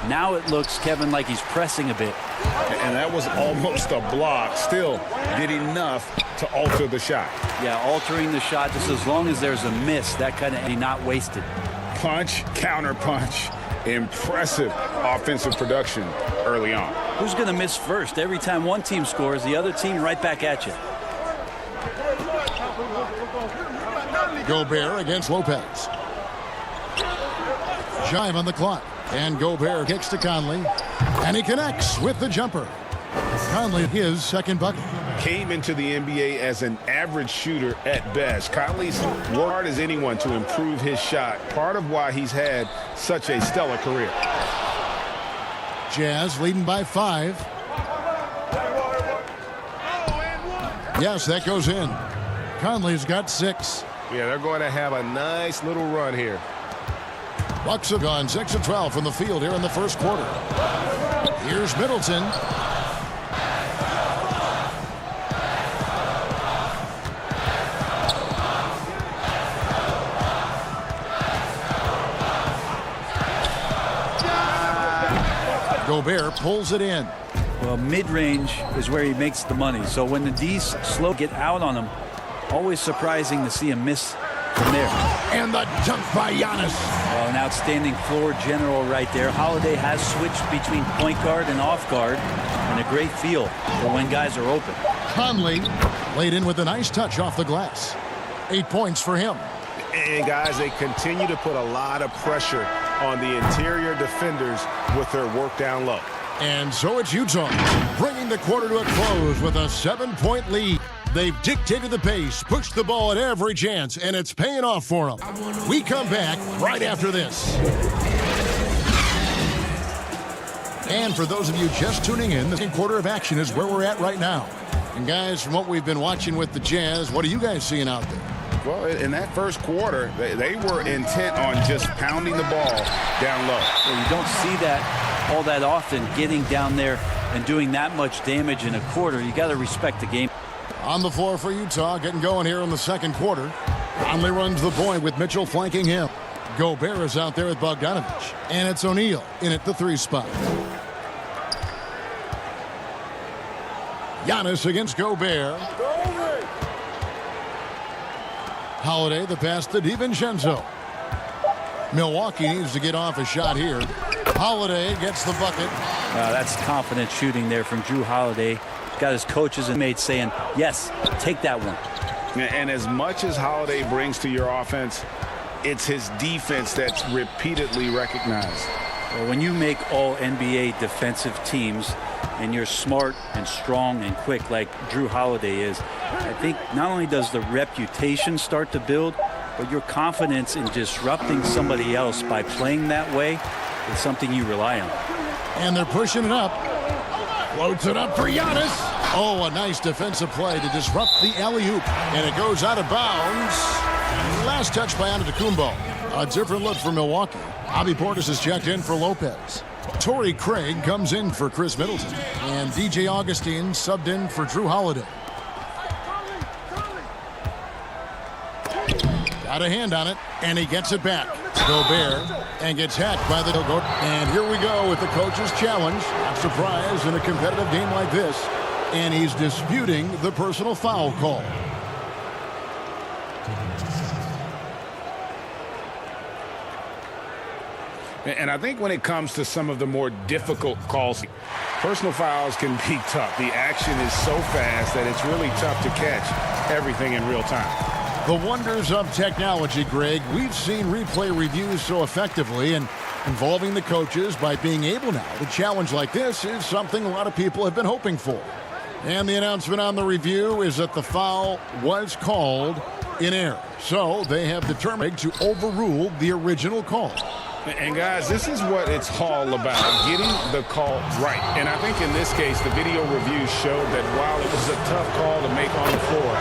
now it looks, Kevin, like he's pressing a bit. And that was almost a block. Still did enough to alter the shot. Yeah, altering the shot just as long as there's a miss. That kind of not wasted. Punch, counter punch. Impressive offensive production early on. Who's going to miss first? Every time one team scores, the other team right back at you. Gobert against Lopez. Jive on the clock. And Gobert kicks to Conley. And he connects with the jumper. Conley his second bucket. came into the NBA as an average shooter at best. Conley's worked hard as anyone to improve his shot, part of why he's had such a stellar career. Jazz leading by 5. Yes, that goes in. Conley's got 6. Yeah, they're going to have a nice little run here. Bucks have gone 6 of 12 from the field here in the first quarter. Here's Middleton. Gobert pulls it in. Well, mid-range is where he makes the money. So when the D's slow get out on him, always surprising to see him miss from there. And the dunk by Giannis. Well, an outstanding floor general right there. Holiday has switched between point guard and off guard, and a great feel for when guys are open. Conley laid in with a nice touch off the glass. 8 points for him. And guys, they continue to put a lot of pressure on the interior defenders with their work down low. And so it's Utah bringing the quarter to a close with a 7-point lead. They've dictated the pace, pushed the ball at every chance, and it's paying off for them. We come back right after this. And for those of you just tuning in, the second quarter of action is where we're at right now. And guys, from what we've been watching with the Jazz, what are you guys seeing out there? Well, in that first quarter, they were intent on just pounding the ball down low. Well, you don't see that all that often, getting down there and doing that much damage in a quarter. You got to respect the game. On the floor for Utah, getting going here in the second quarter. Conley runs the point with Mitchell flanking him. Gobert is out there with Bogdanovich. And it's O'Neal in at the 3 spot. Giannis against Gobert. Holiday, the pass to DiVincenzo. Milwaukee needs to get off a shot here. Holiday gets the bucket. That's confident shooting there from Drew Holiday. Got his coaches and mates saying, yes, take that one. And as much as Holiday brings to your offense, it's his defense that's repeatedly recognized. Well, when you make all NBA defensive teams and you're smart and strong and quick like Drew Holiday is, I think not only does the reputation start to build, but your confidence in disrupting somebody else by playing that way is something you rely on. And they're pushing it up. Floats it up for Giannis. Oh, a nice defensive play to disrupt the alley-oop. And it goes out of bounds. Last touch by Antetokounmpo. A different look for Milwaukee. Bobby Portis has checked in for Lopez. Torrey Craig comes in for Chris Middleton. And DJ Augustine subbed in for Drew Holiday. Got a hand on it, and he gets it back. Gobert, and gets hacked by the... And here we go with the coach's challenge. Not surprised in a competitive game like this. And he's disputing the personal foul call. And I think when it comes to some of the more difficult calls, personal fouls can be tough. The action is so fast that it's really tough to catch everything in real time. The wonders of technology, Greg. We've seen replay reviews so effectively, and involving the coaches by being able now to challenge like this is something a lot of people have been hoping for. And the announcement on the review is that the foul was called in error. So they have determined to overrule the original call. And guys, this is what it's all about, getting the call right. And I think in this case, the video review showed that while it was a tough call to make on the floor,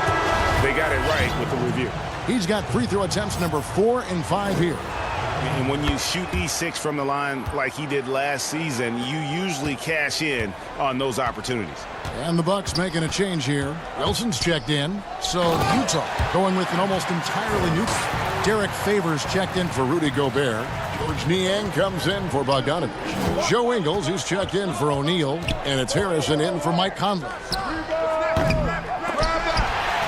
they got it right with the review. He's got free throw attempts number 4 and 5 here. And when you shoot E6 from the line like he did last season, you usually cash in on those opportunities. And the Bucks making a change here. Wilson's checked in. So Utah going with an almost entirely new. Derek Favors checked in for Rudy Gobert. George Niang comes in for Bogdanovich. Joe Ingles, who's checked in for O'Neal. And it's Harrison in for Mike Conley.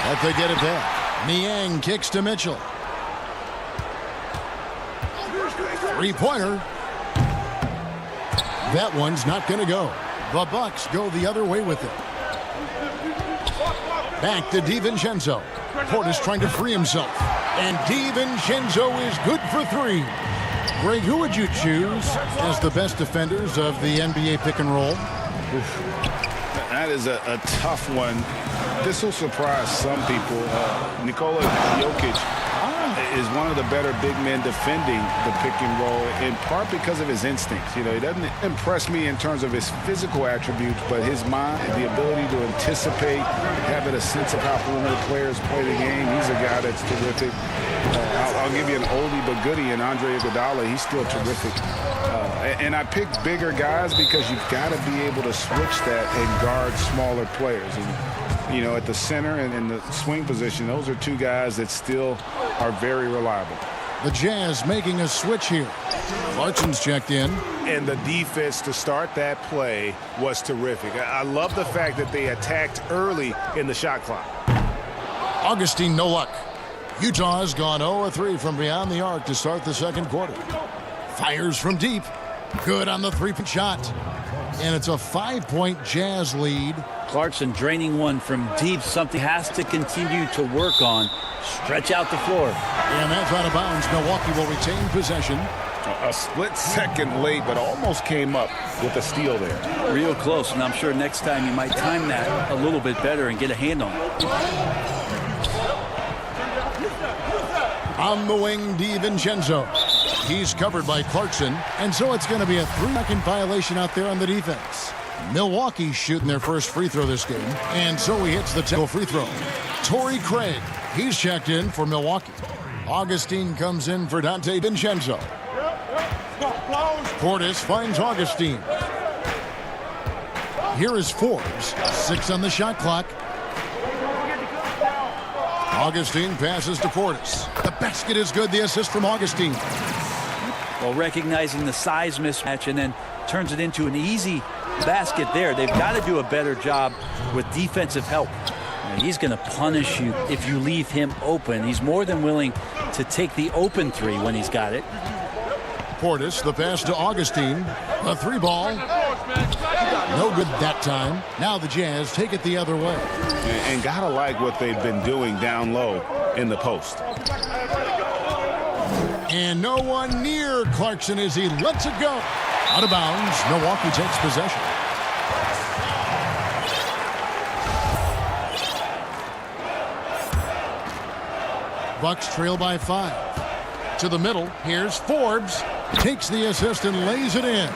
Let they get it back. Niang kicks to Mitchell. Three-pointer. That one's not going to go. The Bucks go the other way with it. Back to DiVincenzo. Portis trying to free himself. And DiVincenzo is good for 3. Greg, who would you choose as the best defenders of the NBA pick and roll? That is a tough one. This will surprise some people. Nikola Jokic is one of the better big men defending the pick and roll, in part because of his instincts. You know, he doesn't impress me in terms of his physical attributes, but his mind, the ability to anticipate, having a sense of how perimeter players play the game. He's a guy that's terrific. I'll give you an oldie but goodie in Andre Iguodala. He's still terrific. And I picked bigger guys because you've got to be able to switch that and guard smaller players. And, you know, at the center and in the swing position, those are two guys that still are very reliable. The Jazz making a switch here. Clarkson's checked in. And the defense to start that play was terrific. I love the fact that they attacked early in the shot clock. Augustine, no luck. Utah has gone 0-3 from beyond the arc to start the second quarter. Fires from deep. Good on the three-point shot. And it's a 5-point Jazz lead. Clarkson draining one from deep. Something has to continue to work on. Stretch out the floor. And that's out of bounds. Milwaukee will retain possession. A split second late, but almost came up with a steal there. Real close, and I'm sure next time you might time that a little bit better and get a hand on it. On the wing, DiVincenzo. He's covered by Clarkson, and so it's going to be a 3-second violation out there on the defense. Milwaukee's shooting their first free throw this game, and so he hits the tackle free throw. Torrey Craig, he's checked in for Milwaukee. Augustine comes in for Dante Vincenzo. Portis finds Augustine. Here is Forbes, 6 on the shot clock. Augustine passes to Portis. The basket is good, the assist from Augustine. Well, recognizing the size mismatch and then turns it into an easy basket there. They've got to do a better job with defensive help. He's going to punish you if you leave him open. He's more than willing to take the open three when he's got it. Portis, the pass to Augustine. A three ball. No good that time. Now the Jazz take it the other way. And gotta like what they've been doing down low in the post. And no one near Clarkson as he lets it go. Out of bounds, Milwaukee takes possession. Bucks trail by 5. To the middle, here's Forbes. Takes the assist and lays it in.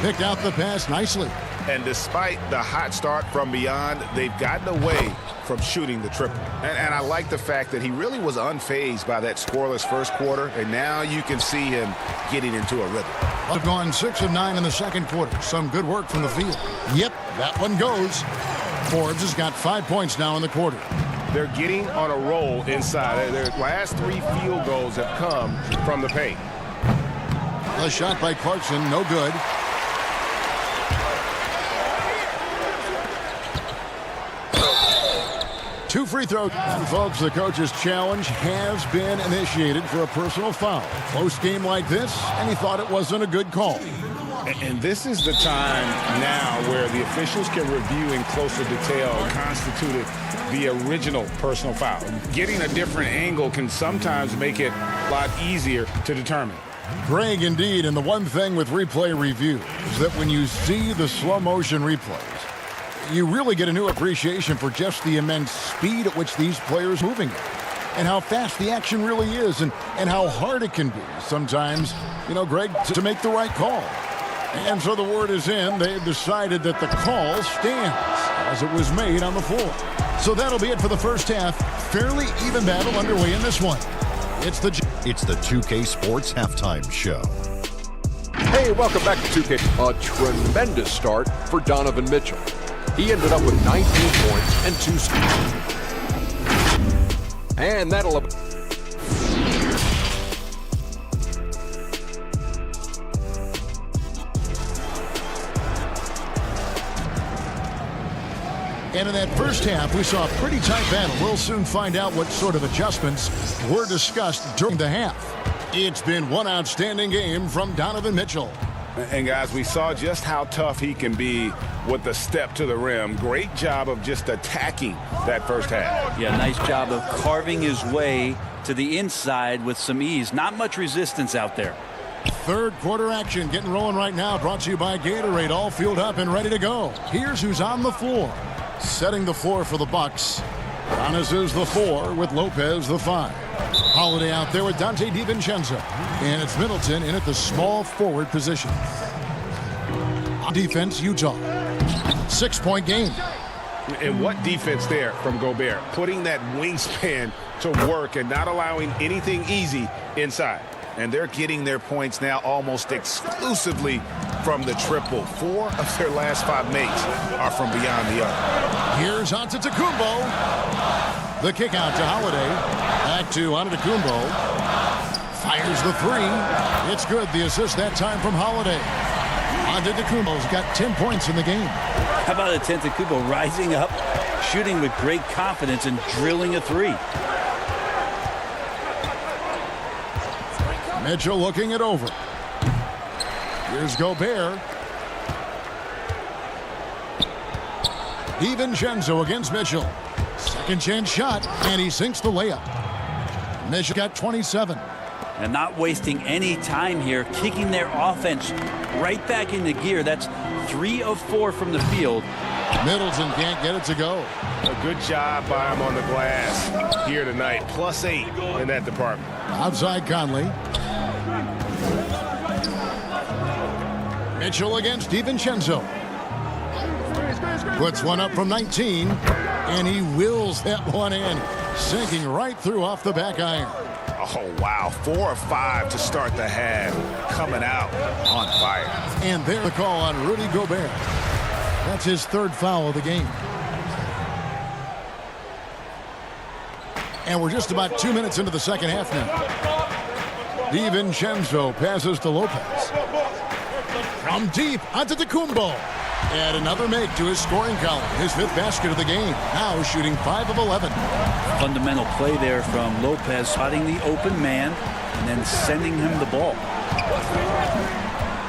Picked out the pass nicely. And despite the hot start from beyond, they've gotten away from shooting the triple. And I like the fact that he really was unfazed by that scoreless first quarter, and now you can see him getting into a rhythm. They've gone 6 of 9 in the second quarter. Some good work from the field. Yep, that one goes. Forbes has got 5 points now in the quarter. They're getting on a roll inside. Their last 3 field goals have come from the paint. The shot by Clarkson, no good. Two free throws. And folks, the coach's challenge has been initiated for a personal foul. Close game like this, and he thought it wasn't a good call. And this is the time now where the officials can review in closer detail constituted the original personal foul. Getting a different angle can sometimes make it a lot easier to determine. Greg, indeed, and the one thing with replay review is that when you see the slow motion replays, you really get a new appreciation for just the immense speed at which these players are moving and how fast the action really is and how hard it can be sometimes, Greg, to make the right call. And so the word is in. They've decided that the call stands as it was made on the floor. So that'll be it for the first half. Fairly even battle underway in this one. It's the 2K Sports Halftime Show. Hey, welcome back to 2K. A tremendous start for Donovan Mitchell. He ended up with 19 points and 2 steals. And that'll... And in that first half, we saw a pretty tight battle. We'll soon find out what sort of adjustments were discussed during the half. It's been one outstanding game from Donovan Mitchell. And guys, we saw just how tough he can be with the step to the rim. Great job of just attacking that first half. Yeah, nice job of carving his way to the inside with some ease. Not much resistance out there. Third quarter action getting rolling right now. Brought to you by Gatorade. All fueled up and ready to go. Here's who's on the floor. Setting the floor for the Bucks. Giannis is the 4 with Lopez the 5. Holiday out there with Dante DiVincenzo. And it's Middleton in at the small forward position. On defense, Utah. 6-point game. And what defense there from Gobert, putting that wingspan to work and not allowing anything easy inside. And they're getting their points now almost exclusively from the triple. 4 of their last 5 makes are from beyond the arc. Here's Antetokounmpo. The kick out to Holiday. Back to Antetokounmpo. Fires the 3. It's good. The assist that time from Holiday. Antetokounmpo's got 10 points in the game. How about Antetokounmpo rising up, shooting with great confidence and drilling a 3? Mitchell looking it over. Here's Gobert. DiVincenzo against Mitchell. Second chance shot, and he sinks the layup. Mitchell got 27. And not wasting any time here, kicking their offense right back into gear. That's 3 of 4 from the field. Middleton can't get it to go. A good job by him on the glass here tonight. +8 in that department. Outside Conley. Mitchell against DiVincenzo. Puts one up from 19, and he wills that one in, sinking right through off the back iron. Oh, wow. 4 of 5 to start the half. Coming out on fire. And there's the call on Rudy Gobert. That's his 3rd foul of the game. And we're just about 2 minutes into the second half now. DiVincenzo passes to Lopez. From deep, Antetokounmpo. And another make to his scoring column. His 5th basket of the game. Now shooting 5 of 11. Fundamental play there from Lopez, spotting the open man and then sending him the ball.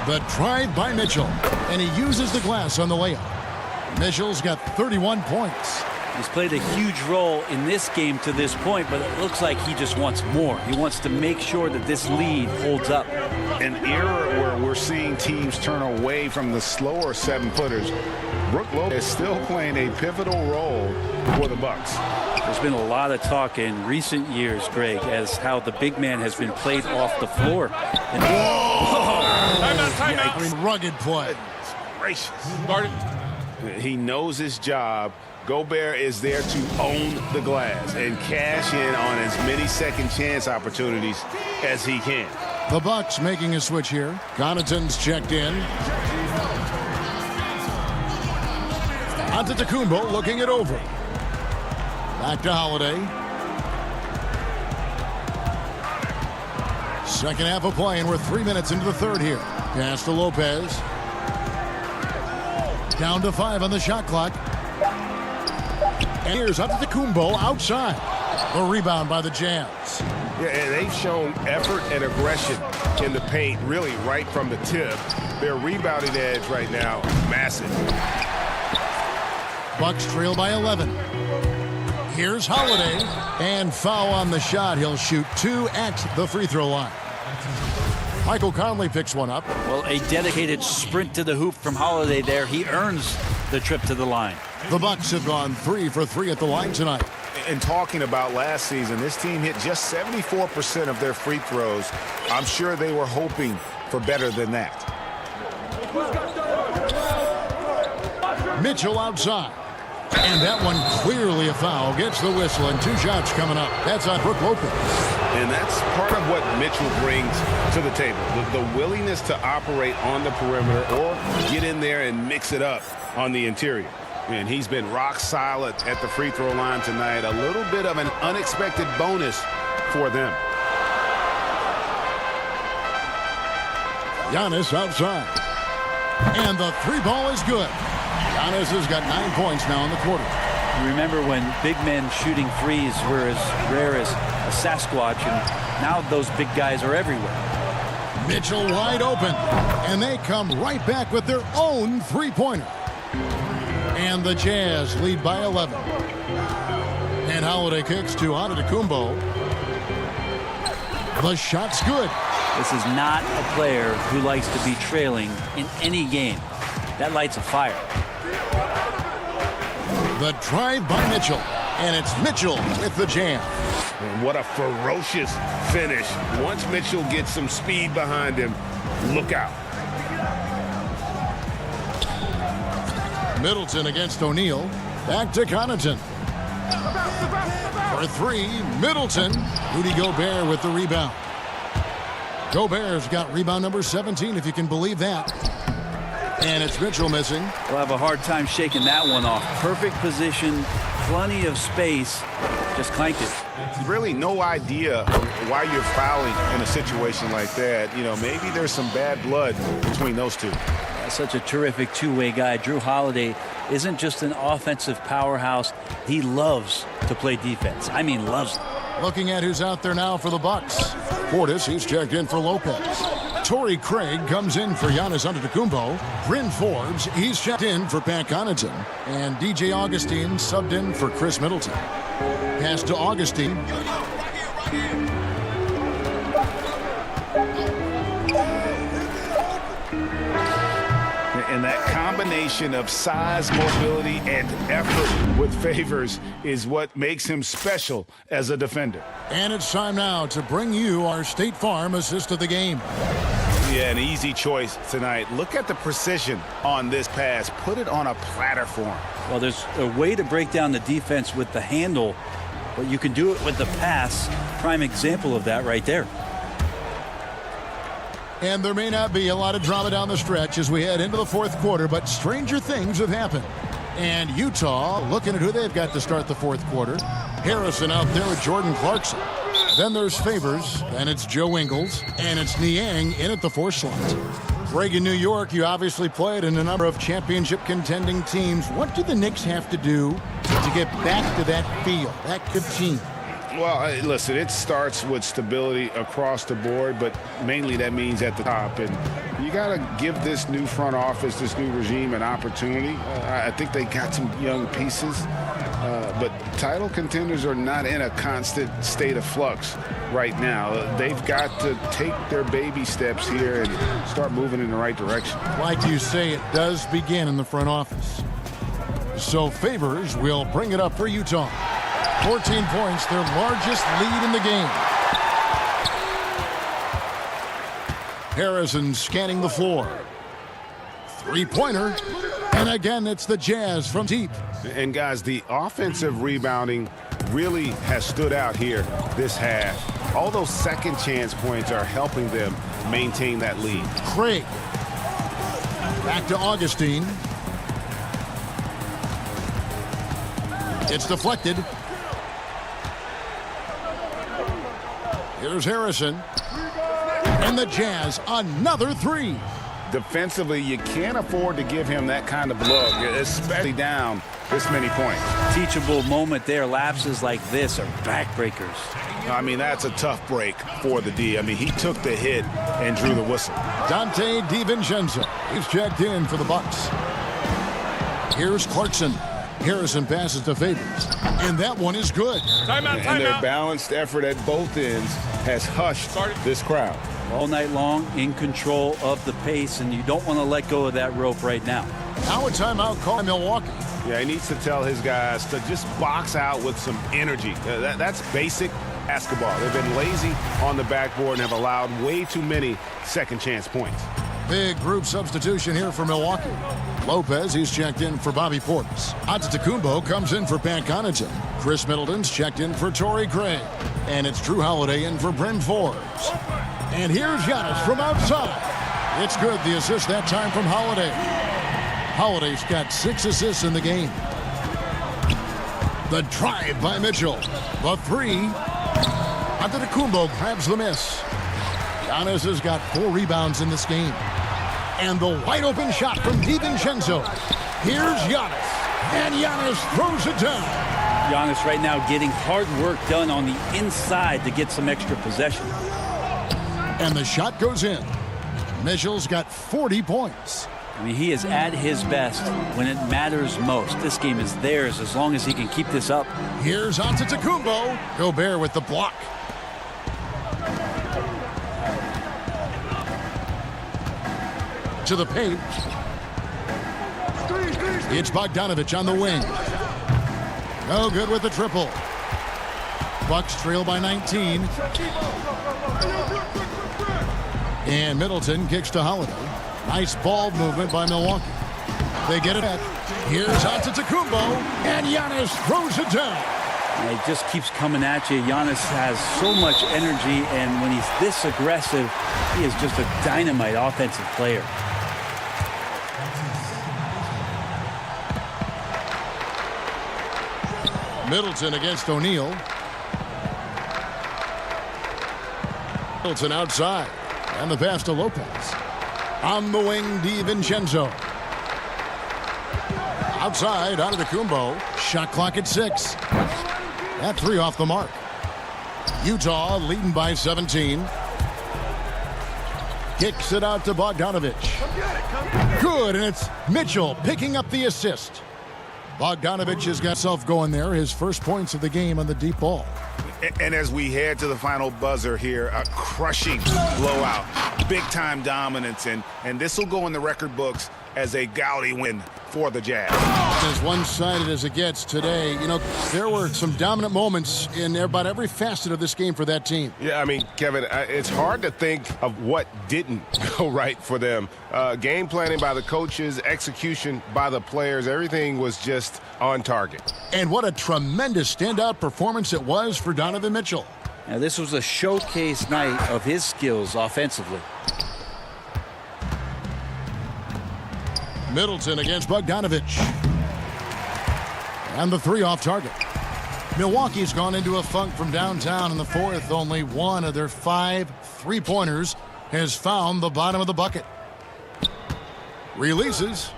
The drive by Mitchell. And he uses the glass on the layup. Mitchell's got 31 points. He's played a huge role in this game to this point, but it looks like he just wants more. He wants to make sure that this lead holds up. An era where we're seeing teams turn away from the slower 7-footers. Brook Lopez is still playing a pivotal role for the Bucks. There's been a lot of talk in recent years, Greg, as how the big man has been played off the floor. And I mean, rugged play. Gracious. He knows his job. Gobert is there to own the glass and cash in on as many second chance opportunities as he can. The Bucks making a switch here. Connaughton's checked in. Antetokounmpo looking it over. Back to Holiday. Second half of play, and we're 3 minutes into the 3rd here. Pass to Lopez. Down to 5 on the shot clock. And here's Antetokounmpo outside. The rebound by the Jazz. Yeah, and they've shown effort and aggression in the paint, really right from the tip. Their rebounding edge right now, massive. Bucks trail by 11. Here's Holiday. And foul on the shot. He'll shoot 2 at the free throw line. Michael Conley picks one up. Well, a dedicated sprint to the hoop from Holiday there. He earns the trip to the line. The Bucks have gone 3 for 3 at the line tonight. And talking about last season, this team hit just 74% of their free throws. I'm sure they were hoping for better than that. Mitchell outside. And that one clearly a foul. Gets the whistle, and 2 shots coming up. That's on Brook Lopez. And that's part of what Mitchell brings to the table. The willingness to operate on the perimeter or get in there and mix it up on the interior. And he's been rock solid at the free throw line tonight. A little bit of an unexpected bonus for them. Giannis outside. And the 3 ball is good. Giannis has got 9 points now in the quarter. You remember when big men shooting threes were as rare as a Sasquatch, and now those big guys are everywhere. Mitchell wide open, and they come right back with their own 3-pointer. And the Jazz lead by 11. And Holiday kicks to Antetokounmpo. The shot's good. This is not a player who likes to be trailing in any game. That lights a fire. The drive by Mitchell. And it's Mitchell with the jam. And what a ferocious finish. Once Mitchell gets some speed behind him, look out. Middleton against O'Neal. Back to Connaughton. For three, Middleton. Rudy Gobert with the rebound. Gobert's got rebound number 17, if you can believe that. And it's Mitchell missing. We'll have a hard time shaking that one off. Perfect position, plenty of space, just clanked it. Really no idea why you're fouling in a situation like that. You know, maybe there's some bad blood between those two. Such a terrific two-way guy. Drew Holiday isn't just an offensive powerhouse. He loves to play defense. I mean, loves it. Looking at who's out there now for the Bucks. Portis, he's checked in for Lopez. Torrey Craig comes in for Giannis Antetokounmpo. Bryn Forbes, he's checked in for Pat Connaughton. And DJ Augustine subbed in for Chris Middleton. Pass to Augustine. And that combination of size, mobility, and effort with Favors is what makes him special as a defender. And it's time now to bring you our State Farm assist of the game. Yeah, an easy choice tonight. Look at the precision on this pass. Put it on a platter for him. Well, there's a way to break down the defense with the handle, but you can do it with the pass. Prime example of that right there. And there may not be a lot of drama down the stretch as we head into the fourth quarter, but stranger things have happened. And Utah looking at who they've got to start the fourth quarter. Harrison out there with Jordan Clarkson. Then there's Favors, and it's Joe Ingles, and it's Niang in at the 4 slot. Greg, in New York, you obviously played in a number of championship contending teams. What do the Knicks have to do to get back to that feel, that good team? Well, listen, it starts with stability across the board, but mainly that means at the top. And you got to give this new front office, this new regime, an opportunity. I think they got some young pieces, but title contenders are not in a constant state of flux right now. They've got to take their baby steps here and start moving in the right direction. Like you say, it does begin in the front office. So Favors will bring it up for Utah. 14 points, their largest lead in the game. Harrison scanning the floor. Three-pointer. And again, it's the Jazz from deep. And guys, the offensive rebounding really has stood out here this half. All those second chance points are helping them maintain that lead. Craig. Back to Augustine. It's deflected. Here's Harrison. And the Jazz, another three. Defensively, you can't afford to give him that kind of look, especially down this many points. Teachable moment there. Lapses like this are backbreakers. I mean, that's a tough break for the D. I mean, he took the hit and drew the whistle. Dante DiVincenzo, he's checked in for the Bucks. Here's Clarkson. Harrison passes to Favors, and that one is good. And their balanced effort at both ends has hushed this crowd. All night long, in control of the pace, and you don't want to let go of that rope right now. Now a timeout call by Milwaukee. Yeah, he needs to tell his guys to just box out with some energy. That's basic basketball. They've been lazy on the backboard and have allowed way too many second chance points. Big group substitution here for Milwaukee. Lopez, he's checked in for Bobby Portis. Antetokounmpo comes in for Pat Connaughton. Chris Middleton's checked in for Torrey Craig. And it's Drew Holiday in for Bryn Forbes. And here's Giannis from outside. It's good, the assist that time from Holiday. Holiday's got 6 assists in the game. The drive by Mitchell. The three. Antetokounmpo grabs the miss. Giannis has got 4 rebounds in this game. And the wide open shot from DiVincenzo. Here's Giannis. And Giannis throws it down. Giannis right now getting hard work done on the inside to get some extra possession. And the shot goes in. Mitchell's got 40 points. I mean, he is at his best when it matters most. This game is theirs as long as he can keep this up. Here's Antetokounmpo. Gobert with the block. To the paint. It's Bogdanovich on the wing. No good with the triple. Bucks trail by 19. And Middleton kicks to Holiday. Nice ball movement by Milwaukee. They get it back. Here's Antetokounmpo, and Giannis throws it down. And it just keeps coming at you. Giannis has so much energy, and when he's this aggressive, he is just a dynamite offensive player. Middleton against O'Neal. Middleton outside. And the pass to Lopez. On the wing, DiVincenzo. Outside, out of the Kumbo. Shot clock at 6. That 3 off the mark. Utah leading by 17. Kicks it out to Bogdanovich. Good, and it's Mitchell picking up the assist. Bogdanovich has got himself going there. His first points of the game on the deep ball. And as we head to the final buzzer here, a crushing blowout, big-time dominance, and this will go in the record books as a gaudy win for the Jazz. As one-sided as it gets today, you know, there were some dominant moments in about every facet of this game for that team. Yeah, I mean, Kevin, it's hard to think of what didn't go right for them. Game planning by the coaches, execution by the players, everything was just on target. And what a tremendous standout performance it was for Donovan Mitchell. Now, this was a showcase night of his skills offensively. Middleton against Bogdanovich. And the 3 off target. Milwaukee's gone into a funk from downtown in the fourth. Only one of their 5 3-pointers has found the bottom of the bucket. Releases.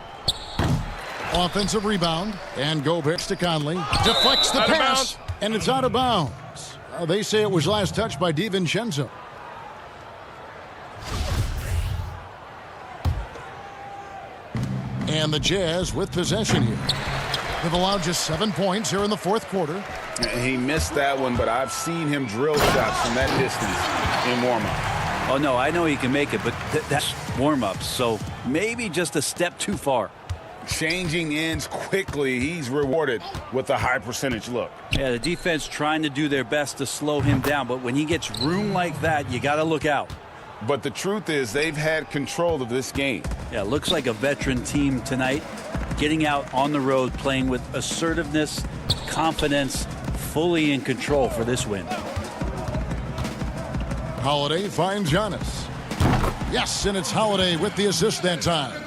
Offensive rebound. And Gobert to Conley. Deflects the pass. And it's out of bounds. They say it was last touched by DiVincenzo. And the Jazz with possession here. They've allowed just 7 points here in the fourth quarter. He missed that one, but I've seen him drill shots from that distance in warm-up. Oh, no, I know he can make it, but that's warm-ups, so maybe just a step too far. Changing ends quickly. He's rewarded with a high percentage look. Yeah, the defense trying to do their best to slow him down, but when he gets room like that, you got to look out. But the truth is they've had control of this game. Yeah, looks like a veteran team tonight, getting out on the road, playing with assertiveness, confidence, fully in control for this win. Holiday finds Giannis. Yes, and it's Holiday with the assist that time.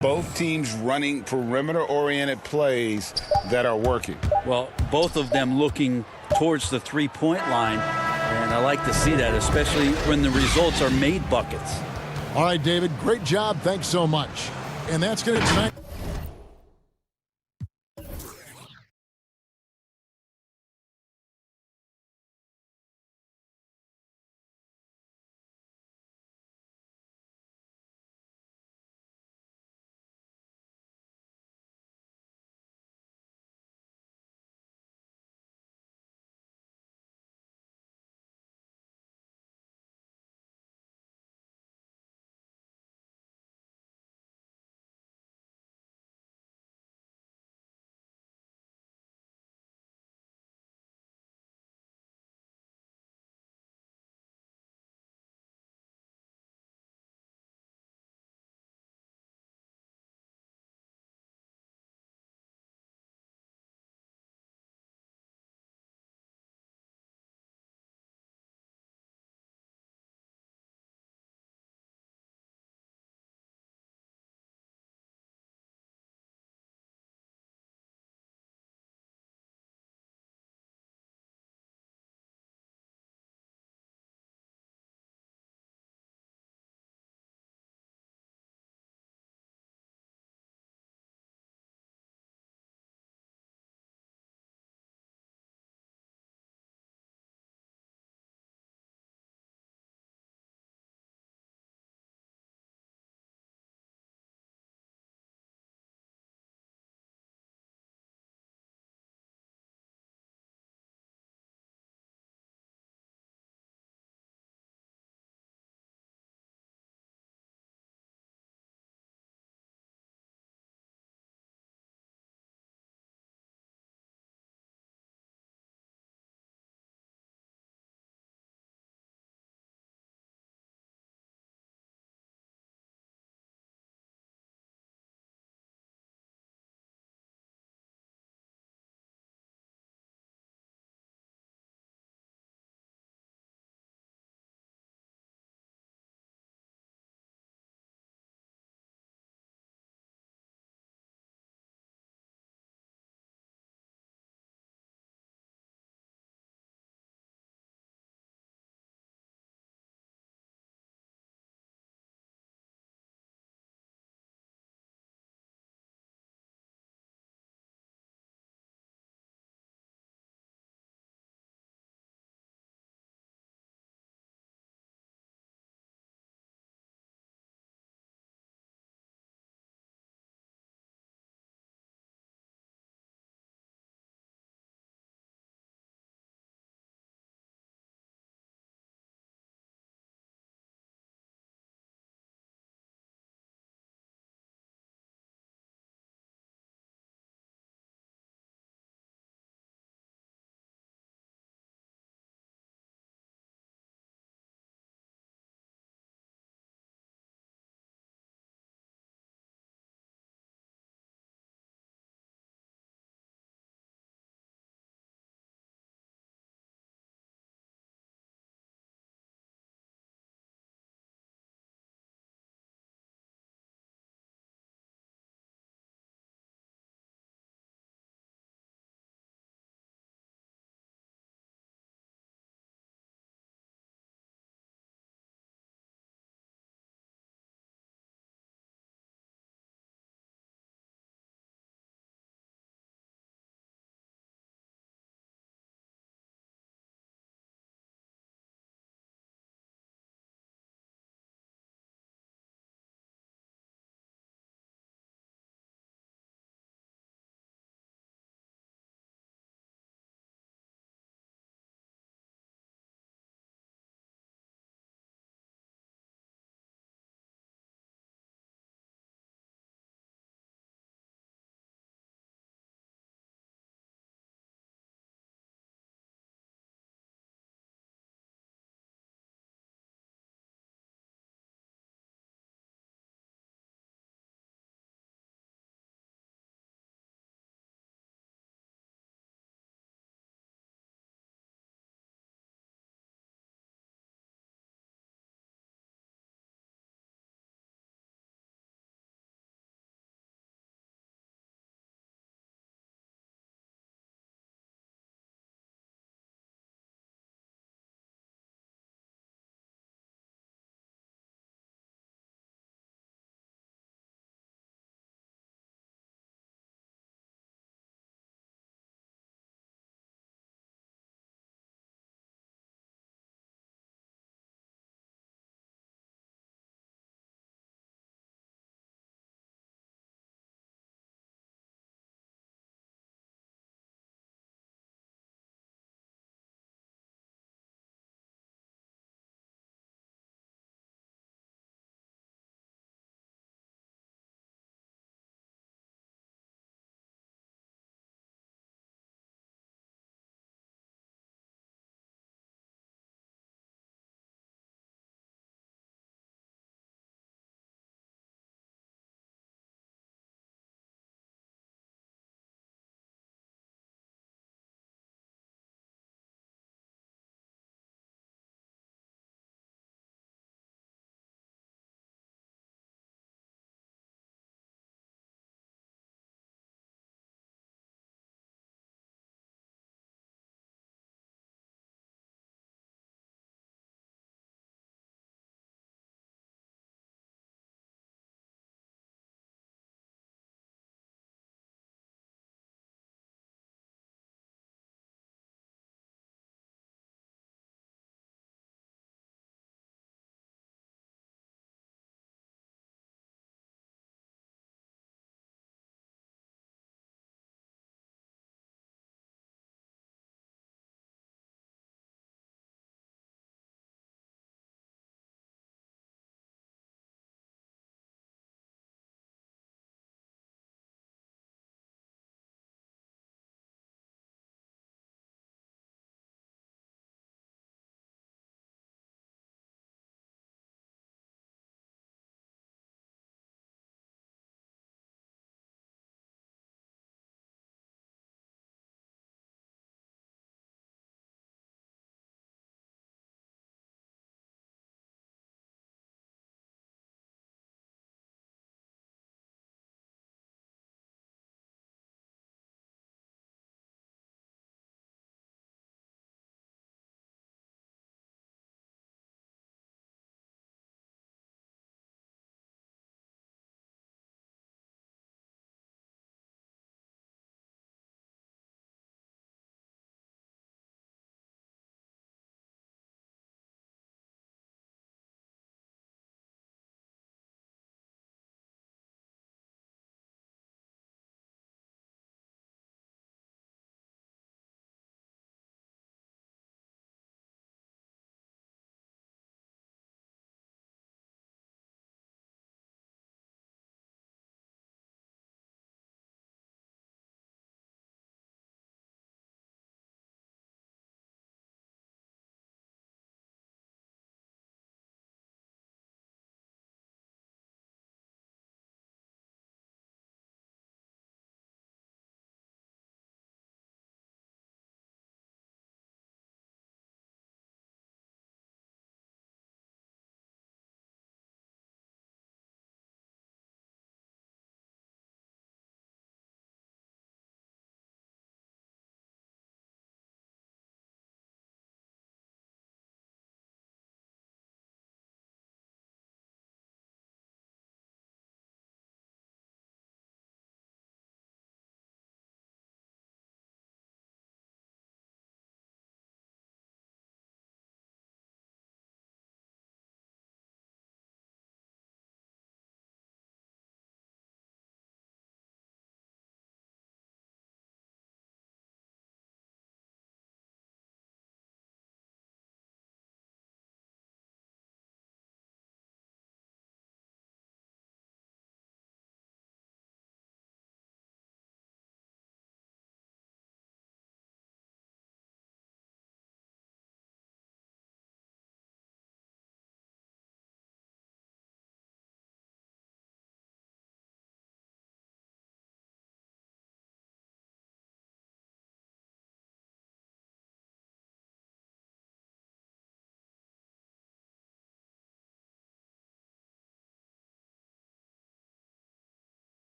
Both teams running perimeter-oriented plays that are working. Well, both of them looking towards the three-point line, and I like to see that, especially when the results are made buckets. All right, David, great job. Thanks so much. And that's going to tonight.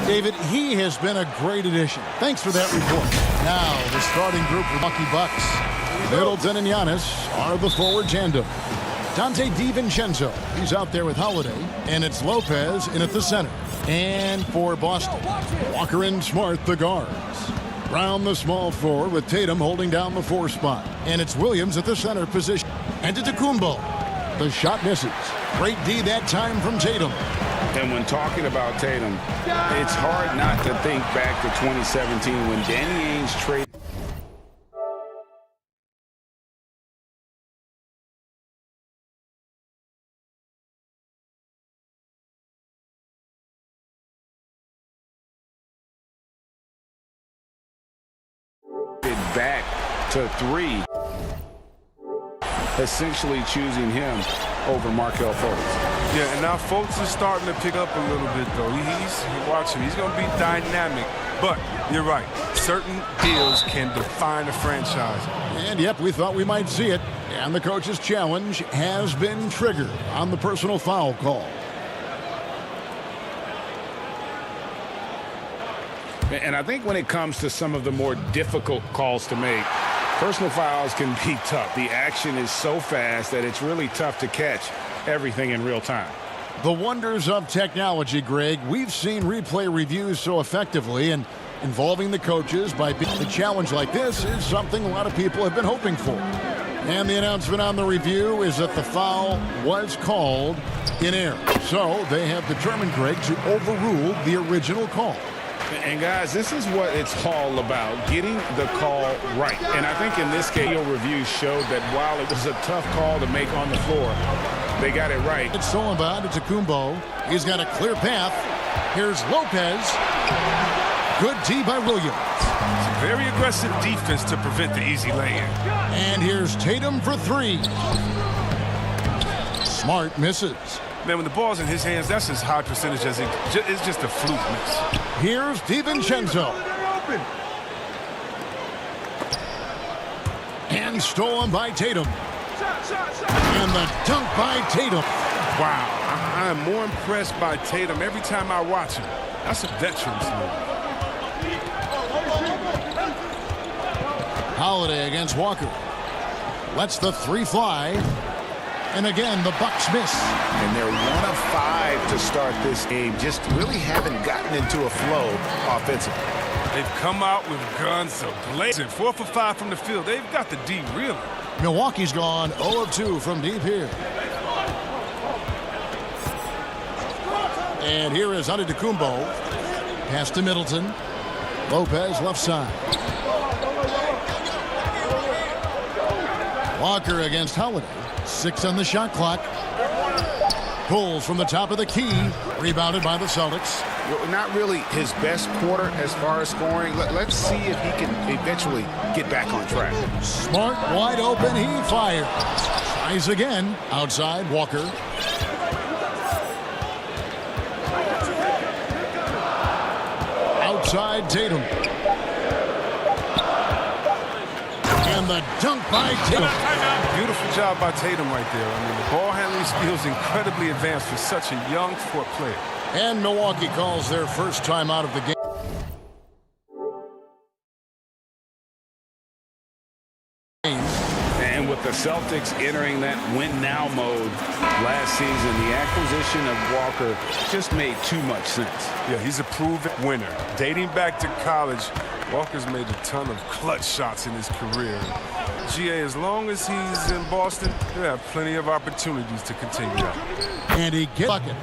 David, he has been a great addition. Thanks for that report. Now, the starting group for Milwaukee Bucks. Middleton and Giannis are the forward tandem. Dante DiVincenzo, he's out there with Holiday, and it's Lopez in at the center. And for Boston, Walker and Smart, the guards. Brown, the small forward, with Tatum holding down the 4 spot. And it's Williams at the center position. And Antetokounmpo. The shot misses. Great D that time from Tatum. And when talking about Tatum, it's hard not to think back to 2017 when Danny Ainge traded. Back to 3, essentially choosing him over Markelle Fultz. Yeah, and now Fultz is starting to pick up a little bit, though. Watch him. He's going to be dynamic. But you're right. Certain deals can define a franchise. And, yep, we thought we might see it. And the coach's challenge has been triggered on the personal foul call. And I think when it comes to some of the more difficult calls to make, personal fouls can be tough. The action is so fast that it's really tough to catch everything in real time. The wonders of technology, Greg. We've seen replay reviews so effectively, and involving the coaches by being a challenge like this is something a lot of people have been hoping for. And the announcement on the review is that the foul was called in error. So they have determined, Greg, to overrule the original call. And, guys, this is what it's all about, getting the call right. And I think in this case, review showed that while it was a tough call to make on the floor, they got it right. It's Solomon to Antetokounmpo. He's got a clear path. Here's Lopez. Good D by Williams. It's a very aggressive defense to prevent the easy lay-in. And here's Tatum for 3. Smart misses. Man, when the ball's in his hands, that's as high percentage as it's just a fluke miss. Here's DiVincenzo. And stolen by Tatum. And the dunk by Tatum. Wow, I am more impressed by Tatum every time I watch him. That's a veteran's move. Holiday against Walker. Lets the 3 fly. And again, the Bucks miss. And they're 1 of 5 to start this game. Just really haven't gotten into a flow offensively. They've come out with guns blazing. 4 for 5 from the field. They've got the D really. Milwaukee's gone 0 of 2 from deep here. And here is Antetokounmpo. Pass to Middleton. Lopez left side. Walker against Holiday. 6 on the shot clock. Pulls from the top of the key. Rebounded by the Celtics. Not really his best quarter as far as scoring. Let's see if he can eventually get back on track. Smart, wide open. He fires. Tries again. Outside, Walker. Outside, Tatum. And the dunk by Tatum. Beautiful job by Tatum right there. I mean, the ball handling skills incredibly advanced for such a young court player. And Milwaukee calls their first time out of the game. And with the Celtics entering that win-now mode last season, the acquisition of Walker just made too much sense. Yeah, he's a proven winner. Dating back to college, Walker's made a ton of clutch shots in his career. GA, as long as he's in Boston, he'll have plenty of opportunities to continue that. And he gets bucket.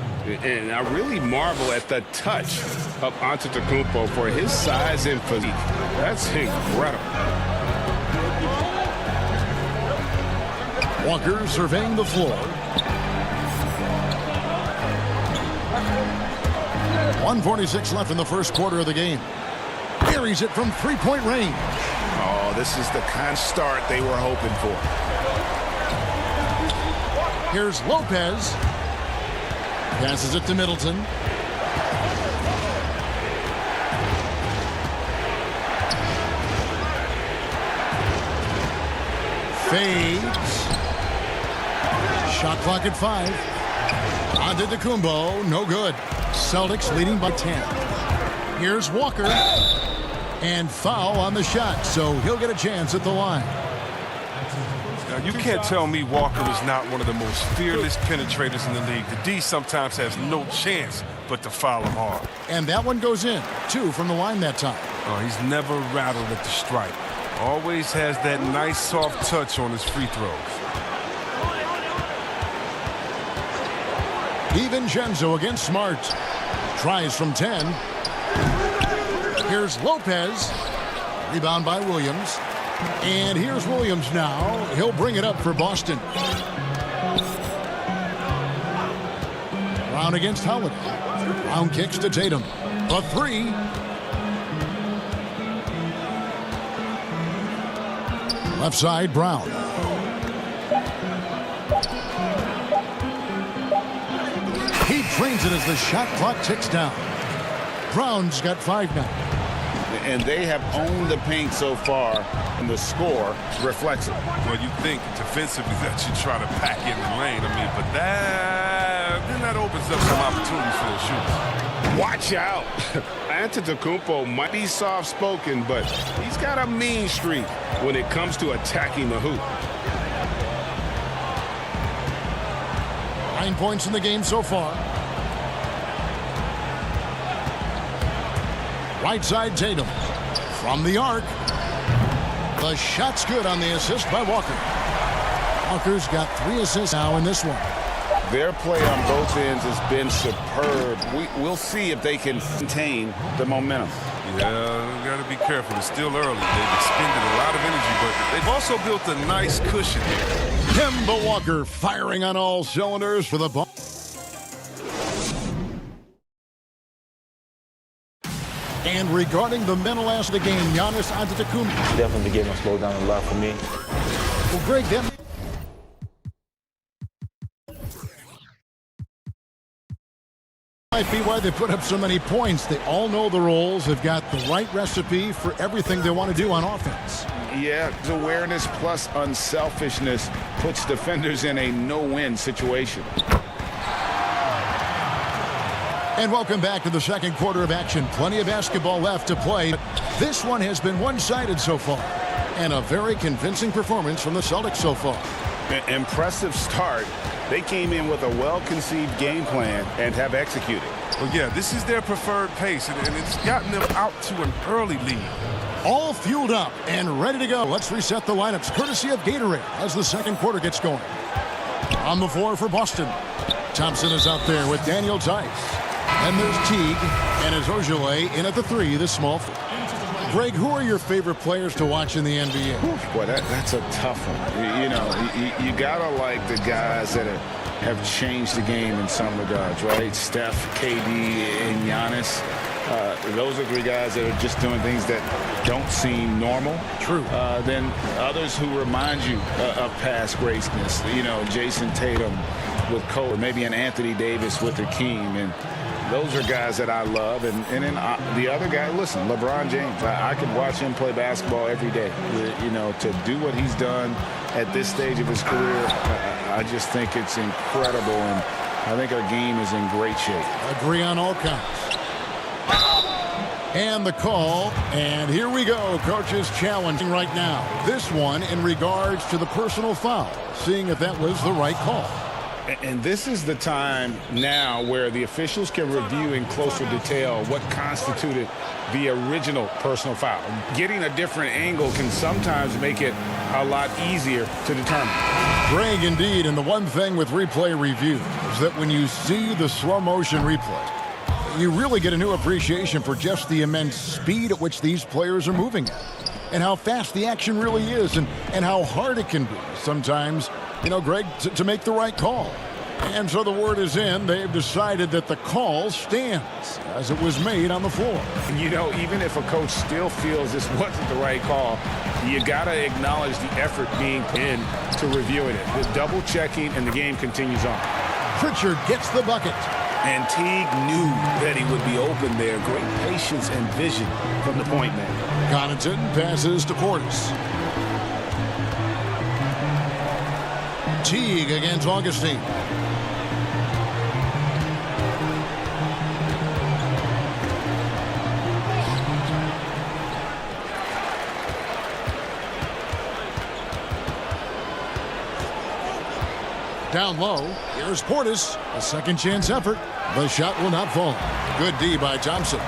And I really marvel at the touch of Antetokounmpo for his size and physique. That's incredible. Walker surveying the floor. 1:46 left in the first quarter of the game. Carries it from three-point range. Oh, this is the kind of start they were hoping for. Here's Lopez. Passes it to Middleton. Fades. Shot clock at 5. Antetokounmpo, no good. Celtics leading by 10. Here's Walker. And foul on the shot, so he'll get a chance at the line. Now, you can't tell me Walker is not one of the most fearless penetrators in the league. The D sometimes has no chance but to foul him hard. And that one goes in. 2 from the line that time. Oh, he's never rattled at the stripe. Always has that nice soft touch on his free throws. DiVincenzo against Smart. Tries from 10. Here's Lopez. Rebound by Williams. And here's Williams now. He'll bring it up for Boston. Brown against Holiday. Brown kicks to Tatum. A 3. Left side, Brown. He drains it as the shot clock ticks down. Brown's got 5 now. And they have owned the paint so far, and the score reflects it. Well, you think defensively that you try to pack in the lane. I mean, but that opens up some opportunities for the shooters. Watch out. Antetokounmpo might be soft-spoken, but he's got a mean streak when it comes to attacking the hoop. 9 points in the game so far. Right side, Tatum. From the arc. The shot's good on the assist by Walker. Walker's got 3 assists now in this one. Their play on both ends has been superb. We'll see if they can maintain the momentum. Yeah, got to be careful. It's still early. They've expended a lot of energy, but they've also built a nice cushion here. Kemba Walker firing on all cylinders for the ball. And regarding the mental aspect of the game, Giannis Antetokounmpo. Definitely the game will slow down a lot for me. Well, Greg, that might be why they put up so many points. They all know the roles. They've got the right recipe for everything they want to do on offense. Yeah, awareness plus unselfishness puts defenders in a no-win situation. And welcome back to the second quarter of action. Plenty of basketball left to play. This one has been one-sided so far. And a very convincing performance from the Celtics so far. Impressive start. They came in with a well-conceived game plan and have executed. Well, yeah, this is their preferred pace, and it's gotten them out to an early lead. All fueled up and ready to go. Let's reset the lineups courtesy of Gatorade as the second quarter gets going. On the floor for Boston. Thompson is out there with Daniel Tice. And there's Teague, and it's Ojale in at the 3, the small. Greg, who are your favorite players to watch in the NBA? Boy, that's a tough one. You gotta like the guys that have changed the game in some regards, right? Steph, KD, and Giannis. Those are 3 guys that are just doing things that don't seem normal. True. Then others who remind you of past greatness. Jason Tatum with Cole, maybe an Anthony Davis with Hakeem, and those are guys that I love. And then the other guy, listen, LeBron James. I could watch him play basketball every day. To do what he's done at this stage of his career, I just think it's incredible, and I think our game is in great shape. Agree on all counts. And the call, and here we go. Coach is challenging right now. This one in regards to the personal foul, seeing if that was the right call. And this is the time now where the officials can review in closer detail what constituted the original personal foul. Getting a different angle can sometimes make it a lot easier to determine. Greg, indeed, and the one thing with replay review is that when you see the slow motion replay, you really get a new appreciation for just the immense speed at which these players are moving at, and how fast the action really is, and how hard it can be sometimes, Greg, to make the right call. And so the word is in. They've decided that the call stands as it was made on the floor. Even if a coach still feels this wasn't the right call, you got to acknowledge the effort being put in to reviewing it. The double checking, and the game continues on. Pritchard gets the bucket. And Teague knew that he would be open there. Great patience and vision from the point man. Connaughton passes to Portis. Teague against Augustine. Down low, here's Portis. A second chance effort. The shot will not fall. Good D by Thompson.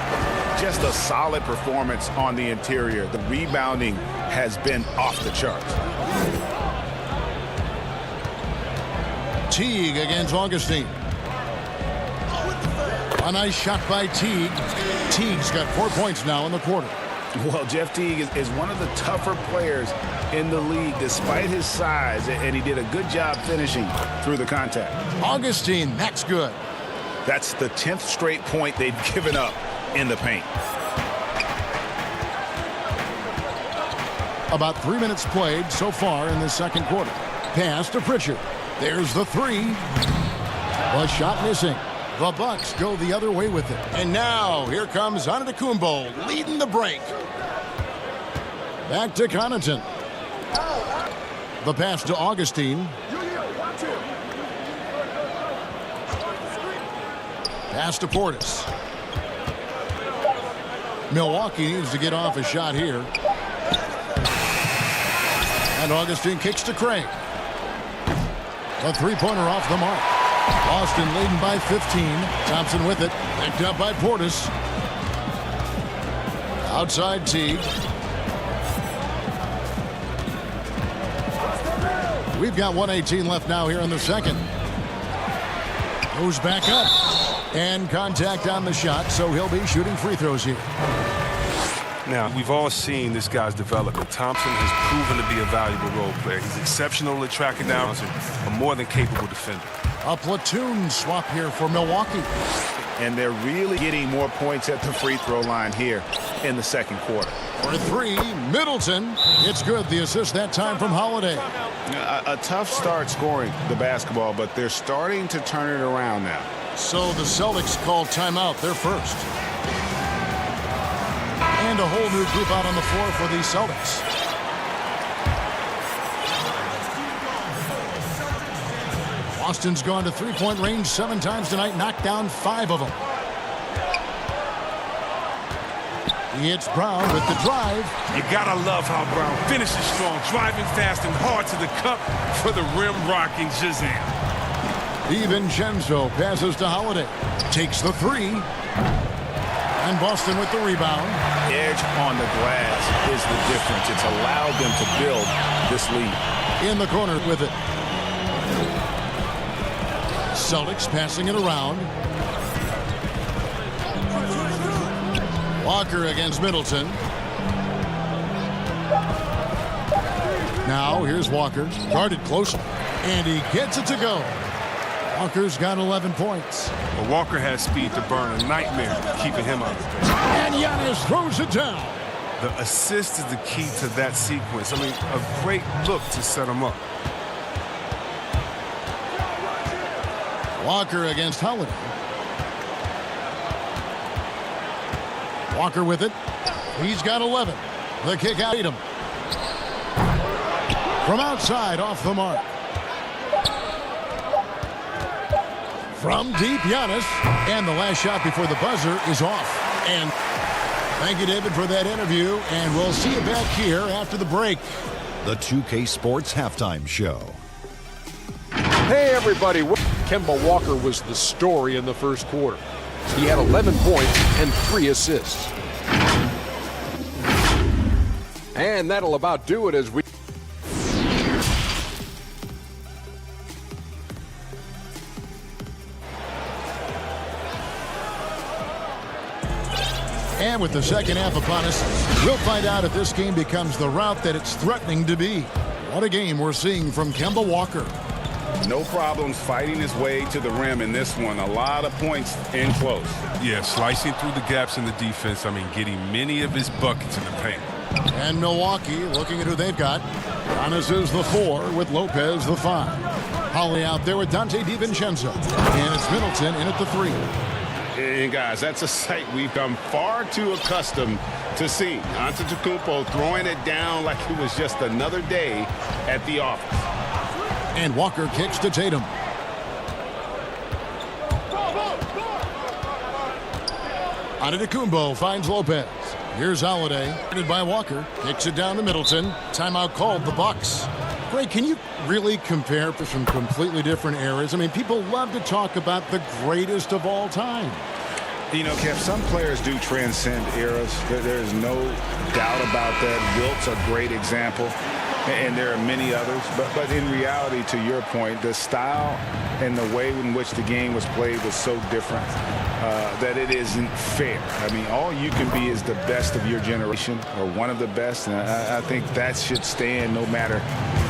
Just a solid performance on the interior. The rebounding has been off the charts. Teague against Augustine. A nice shot by Teague. Teague's got 4 points now in the quarter. Well, Jeff Teague is one of the tougher players in the league despite his size, and he did a good job finishing through the contact. Augustine, that's good. That's the 10th straight point they've given up in the paint. About 3 minutes played so far in the second quarter. Pass to Pritchard. There's the three. The shot missing. The Bucks go the other way with it. And now here comes Antetokounmpo leading the break. Back to Connaughton. The pass to Augustine. Pass to Portis. Milwaukee needs to get off a shot here. And Augustine kicks to Craig. A three-pointer off the mark. Boston leading by 15. Thompson with it. Picked up by Portis. Outside Teague. We've got 1:18 left now here in the second. Goes back up. And contact on the shot, so he'll be shooting free throws here. Now, we've all seen this guy's development. Thompson has proven to be a valuable role player. He's exceptional at tracking down, a more than capable defender. A platoon swap here for Milwaukee. And they're really getting more points at the free throw line here in the second quarter. For three, Middleton. It's good. The assist that time from Holiday. A tough start scoring the basketball, but they're starting to turn it around now. So the Celtics call timeout. They're first. And a whole new group out on the floor for the Celtics. Boston's gone to three-point range 7 times tonight, knocked down 5 of them. It's Brown with the drive. You gotta love how Brown finishes strong, driving fast and hard to the cup for the rim-rocking Shazam. DiVincenzo passes to Holiday. Takes the three. And Boston with the rebound. Edge on the glass is the difference. It's allowed them to build this lead. In the corner with it. Celtics passing it around. Walker against Middleton. Now here's Walker. Guarded close. And he gets it to go. Walker's got 11 points. Well, Walker has speed to burn. A nightmare keeping him out of the paint. And Giannis throws it down. The assist is the key to that sequence. I mean, a great look to set him up. Walker against Holiday. Walker with it. He's got 11. The kick out. Him. From outside, off the mark. From deep, Giannis. And the last shot before the buzzer is off. And thank you, David, for that interview. And we'll see you back here after the break. The 2K Sports Halftime Show. Hey, everybody. Kemba Walker was the story in the first quarter. He had 11 points and 3 assists. And that'll about do it as we... And with the second half upon us, we'll find out if this game becomes the route that it's threatening to be. What a game we're seeing from Kemba Walker. No problems fighting his way to the rim in this one. A lot of points in close. Yeah, slicing through the gaps in the defense. I mean, getting many of his buckets in the paint. And Milwaukee looking at who they've got. Giannis is the 4 with Lopez the 5. Holly out there with Dante DiVincenzo. And it's Middleton in at the 3. And guys, that's a sight we've come far too accustomed to seeing. Antetokounmpo throwing it down like it was just another day at the office. And Walker kicks to Tatum. Antetokounmpo finds Lopez. Here's Holiday. Guarded by Walker. Kicks it down to Middleton. Timeout called the Bucks. Ray, can you really compare from completely different eras? I mean, people love to talk about the greatest of all time. You know, Kev, some players do transcend eras. There's no doubt about that. Wilt's a great example, and there are many others. But in reality, to your point, the style and the way in which the game was played was so different that it isn't fair. I mean, all you can be is the best of your generation or one of the best, and I think that should stand no matter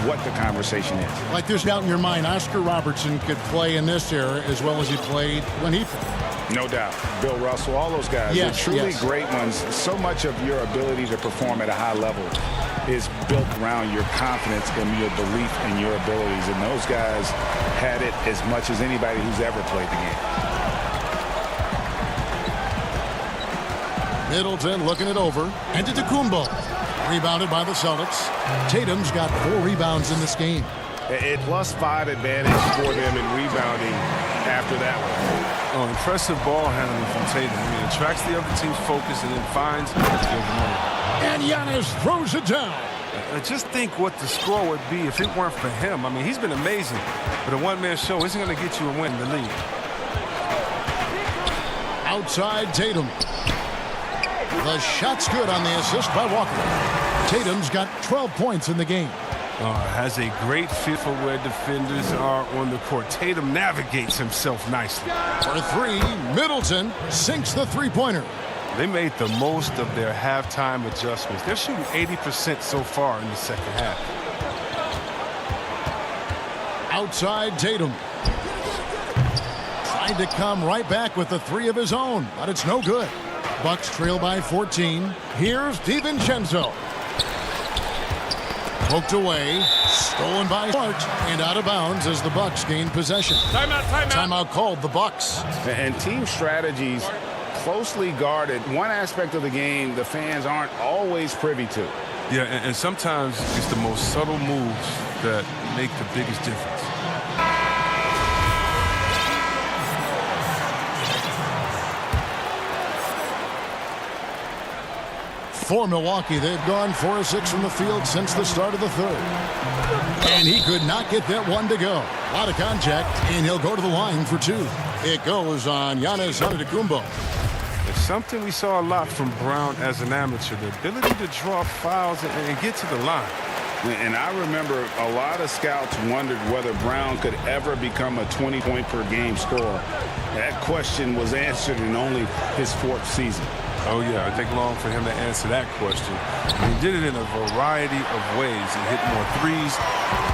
what the conversation is. Like there's doubt in your mind, Oscar Robertson could play in this era as well as he played when he played. No doubt. Bill Russell, all those guys, yes, they're truly yes. great ones. So much of your ability to perform at a high level is built around your confidence and your belief in your abilities. And those guys had it as much as anybody who's ever played the game. Middleton looking it over. And to Tacumbo. Rebounded by the Celtics. Tatum's got 4 rebounds in this game. A +5 advantage for them in rebounding after that one. Oh, impressive ball handling from Tatum. I mean, attracts the other team's focus and then finds the money. And Giannis throws it down. Just think what the score would be if it weren't for him. I mean, he's been amazing, but a one-man show isn't going to get you a win in the league. Outside Tatum. The shot's good on the assist by Walker. Tatum's got 12 points in the game. Has a great feel for where defenders are on the court. Tatum navigates himself nicely. For 3, Middleton sinks the three-pointer. They made the most of their halftime adjustments. They're shooting 80% so far in the second half. Outside Tatum. Tried to come right back with the 3 of his own, but it's no good. Bucks trail by 14. Here's DiVincenzo. Poked away, stolen by Smart, and out of bounds as the Bucks gain possession. Timeout called the Bucks. And team strategies closely guarded. One aspect of the game the fans aren't always privy to. Yeah, and sometimes it's the most subtle moves that make the biggest difference. For Milwaukee, they've gone 4 of 6 from the field since the start of the third. And he could not get that one to go. A lot of contact, and he'll go to the line for 2. It goes on Giannis Antetokounmpo. It's something we saw a lot from Brown as an amateur, the ability to draw fouls and get to the line. And I remember a lot of scouts wondered whether Brown could ever become a 20-point-per-game scorer. That question was answered in only his 4th season. Oh, yeah, it took long for him to answer that question. And he did it in a variety of ways. He hit more threes,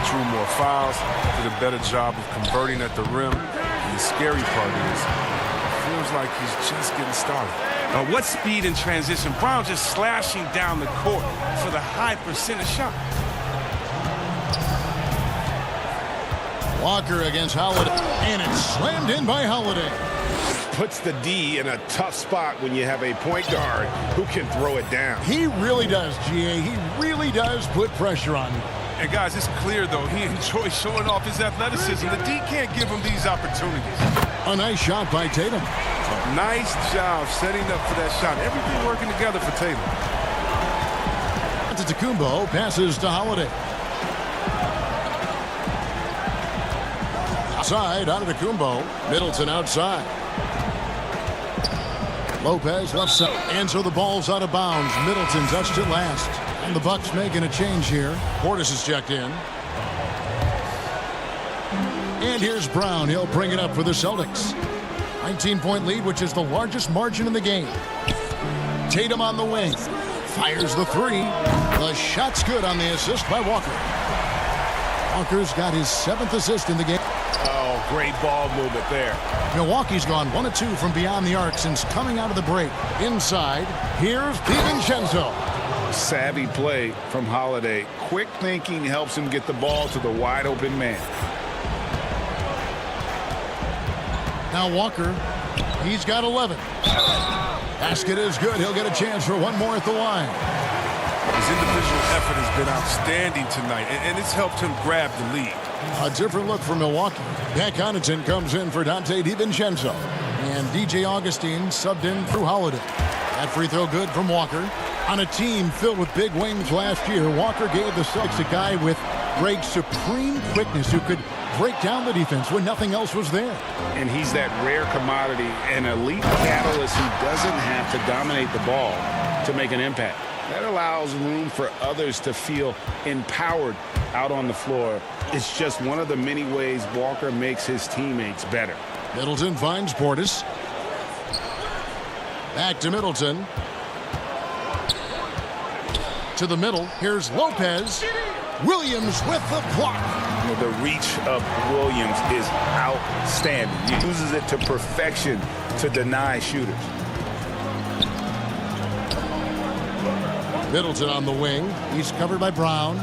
drew more fouls, did a better job of converting at the rim. And the scary part is, it feels like he's just getting started. What speed in transition? Brown just slashing down the court for the high percentage shot. Walker against Holiday, and it's slammed in by Holiday. Puts the D in a tough spot when you have a point guard who can throw it down. He really does, GA. He really does put pressure on you. And guys, it's clear, though, he enjoys showing off his athleticism. The D can't give him these opportunities. A nice shot by Tatum. Nice job setting up for that shot. Everything working together for Tatum. Antetokounmpo passes to Holiday. Outside, Antetokounmpo. Middleton outside. Lopez left side. And so the ball's out of bounds. Middleton touched it last. And the Bucks making a change here. Portis is checked in. And here's Brown. He'll bring it up for the Celtics. 19-point lead, which is the largest margin in the game. Tatum on the wing. Fires the 3. The shot's good on the assist by Walker. Walker's got his 7th assist in the game. Oh, great ball movement there. Milwaukee's gone 1 of 2 from beyond the arc since coming out of the break. Inside, here's DiVincenzo. Savvy play from Holiday. Quick thinking helps him get the ball to the wide open man. Now Walker, he's got 11. Basket is good. He'll get a chance for one more at the line. His individual effort has been outstanding tonight, and it's helped him grab the lead. A different look for Milwaukee. Pat Connaughton comes in for Dante DiVincenzo. And DJ Augustine subbed in through Holiday. That free throw good from Walker. On a team filled with big wings last year, Walker gave the Celtics a guy with displayed supreme quickness who could break down the defense when nothing else was there. And he's that rare commodity, an elite catalyst who doesn't have to dominate the ball to make an impact. That allows room for others to feel empowered out on the floor. It's just one of the many ways Walker makes his teammates better. Middleton finds Portis. Back to Middleton. To the middle. Here's Lopez. Williams with the block. The reach of Williams is outstanding. He uses it to perfection to deny shooters. Middleton on the wing. He's covered by Brown.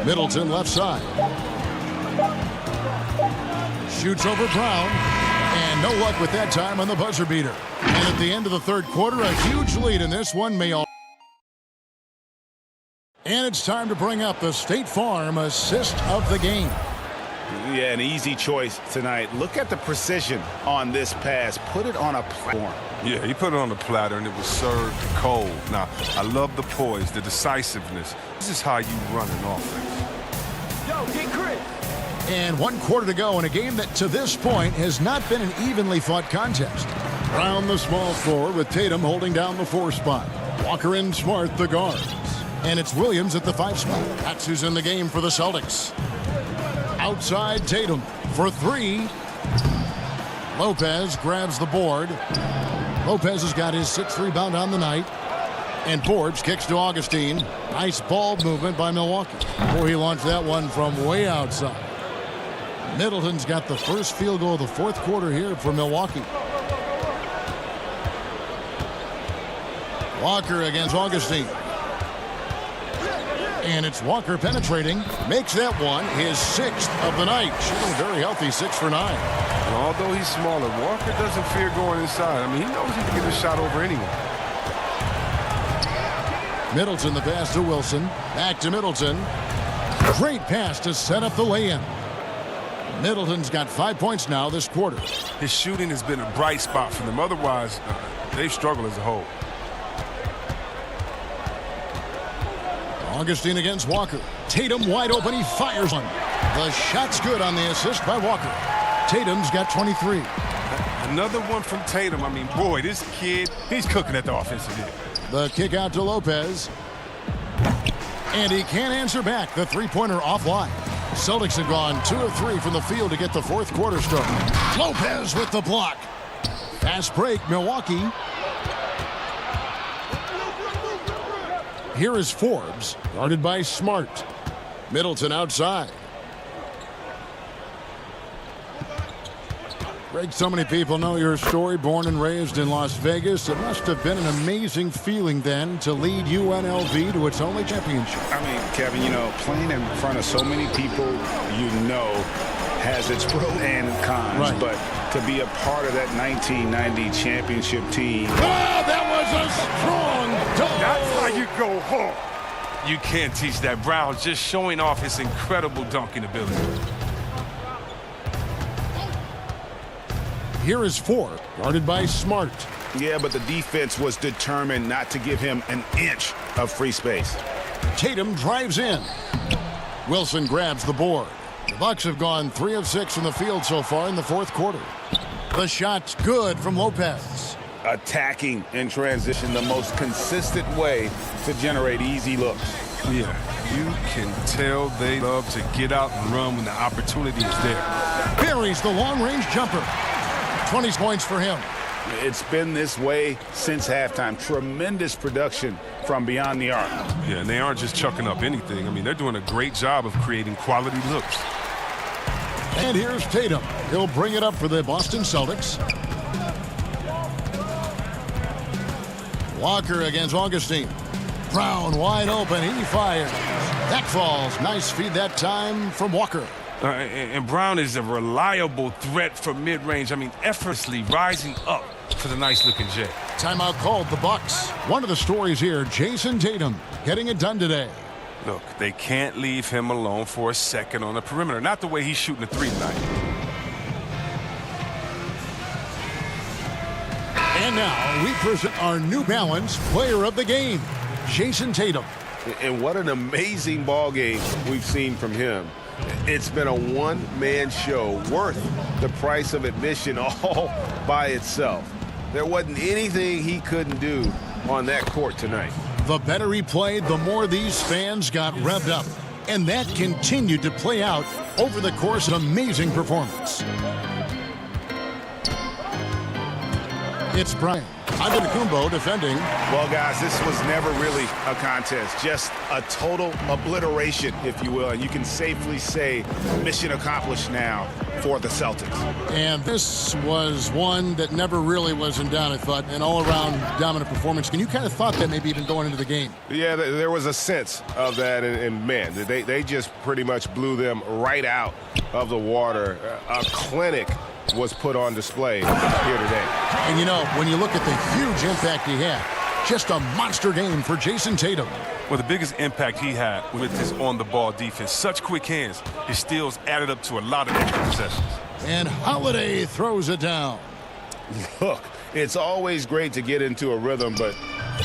Middleton left side. Shoots over Brown. And no luck with that time on the buzzer beater. And at the end of the third quarter, a huge lead in this one. And it's time to bring up the State Farm assist of the game. Yeah, an easy choice tonight. Look at the precision on this pass. Put it on a platform. Yeah, he put it on the platter, and it was served cold. Now, I love the poise, the decisiveness. This is how you run an offense. Yo, get Chris. And 1 quarter to go in a game that, to this point, has not been an evenly fought contest. Brown, the small forward, with Tatum holding down the 4 spot. Walker and Smart, the guards. And it's Williams at the 5 spot. That's who's in the game for the Celtics. Outside Tatum for 3. Lopez grabs the board. Lopez has got his 6th rebound on the night. And Forbes kicks to Augustine. Nice ball movement by Milwaukee. Boy, he launched that one from way outside. Middleton's got the first field goal of the 4th quarter here for Milwaukee. Walker against Augustine. And it's Walker penetrating. Makes that one his 6th of the night. Shooting very healthy, 6 for 9. And although he's smaller, Walker doesn't fear going inside. I mean, he knows he can get a shot over anyone. Middleton, the pass to Wilson. Back to Middleton. Great pass to set up the lay-in. Middleton's got 5 points now this quarter. His shooting has been a bright spot for them. Otherwise, they've struggled as a whole. Augustine against Walker. Tatum wide open. He fires one. The shot's good on the assist by Walker. Tatum's got 23. Another one from Tatum. I mean, boy, this kid, he's cooking at the offensive end. The kick out to Lopez. And he can't answer back. The three-pointer offline. Celtics have gone 2 of 3 from the field to get the 4th quarter started. Lopez with the block. Fast break, Milwaukee. Here is Forbes, guarded by Smart. Middleton outside. Greg, so many people know your story. Born and raised in Las Vegas. It must have been an amazing feeling then to lead UNLV to its only championship. I mean, Kevin, you know, playing in front of so many people you know has its pros and cons. Right. But to be a part of that 1990 championship team. Oh, that was a strong dunk. That's how you go home. You can't teach that. Brown just showing off his incredible dunking ability. Here is Ford, guarded by Smart. Yeah, but the defense was determined not to give him an inch of free space. Tatum drives in. Wilson grabs the board. The Bucks have gone 3 of 6 from the field so far in the 4th quarter. The shot's good from Lopez. Attacking in transition, the most consistent way to generate easy looks. Yeah, you can tell they love to get out and run when the opportunity is there. Buries the long-range jumper. 20 points for him. It's been this way since halftime. Tremendous production from beyond the arc. Yeah, and they aren't just chucking up anything. I mean, they're doing a great job of creating quality looks. And here's Tatum. He'll bring it up for the Boston Celtics. Walker against Augustine. Brown wide open. He fires. That falls. Nice feed that time from Walker. And Brown is a reliable threat from mid-range. I mean, effortlessly rising up for the nice-looking J. Timeout called the Bucks. One of the stories here, Jason Tatum getting it done today. Look, they can't leave him alone for a second on the perimeter. Not the way he's shooting a 3 tonight. And now we present our New Balance Player of the Game, Jason Tatum. And what an amazing ball game we've seen from him. It's been a one-man show worth the price of admission all by itself. There wasn't anything he couldn't do on that court tonight. The better he played, the more these fans got revved up. And that continued to play out over the course of an amazing performance. It's Brian Antetokounmpo defending. Well, guys, this was never really a contest, just a total obliteration, if you will. And you can safely say mission accomplished now for the Celtics. And this was one that never really was in doubt, I thought, an all-around dominant performance. And you kind of thought that maybe even going into the game. Yeah, there was a sense of that, and man, they just pretty much blew them right out of the water. A clinic was put on display here today. And you know, when you look at the huge impact he had, just a monster game for Jason Tatum. Well, the biggest impact he had with his on-the-ball defense. Such quick hands. His steals added up to a lot of extra possessions. And Holiday throws it down. Look, it's always great to get into a rhythm, but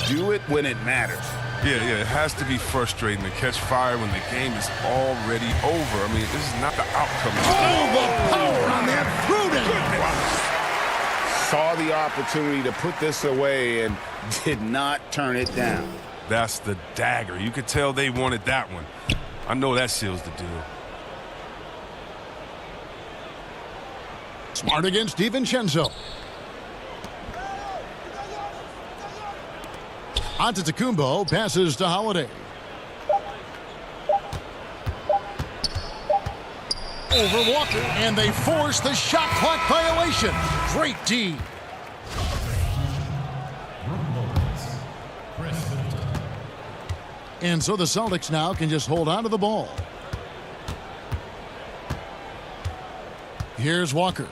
do it when it matters. Yeah, it has to be frustrating to catch fire when the game is already over. I mean, this is not the outcome. Oh, the power on that fruiting! Saw the opportunity to put this away and did not turn it down. That's the dagger. You could tell they wanted that one. I know that seals the deal. Smart against DiVincenzo. Antetokounmpo passes to Holiday. Over Walker, and they force the shot clock violation. Great D. And so the Celtics now can just hold on to the ball. Here's Walker.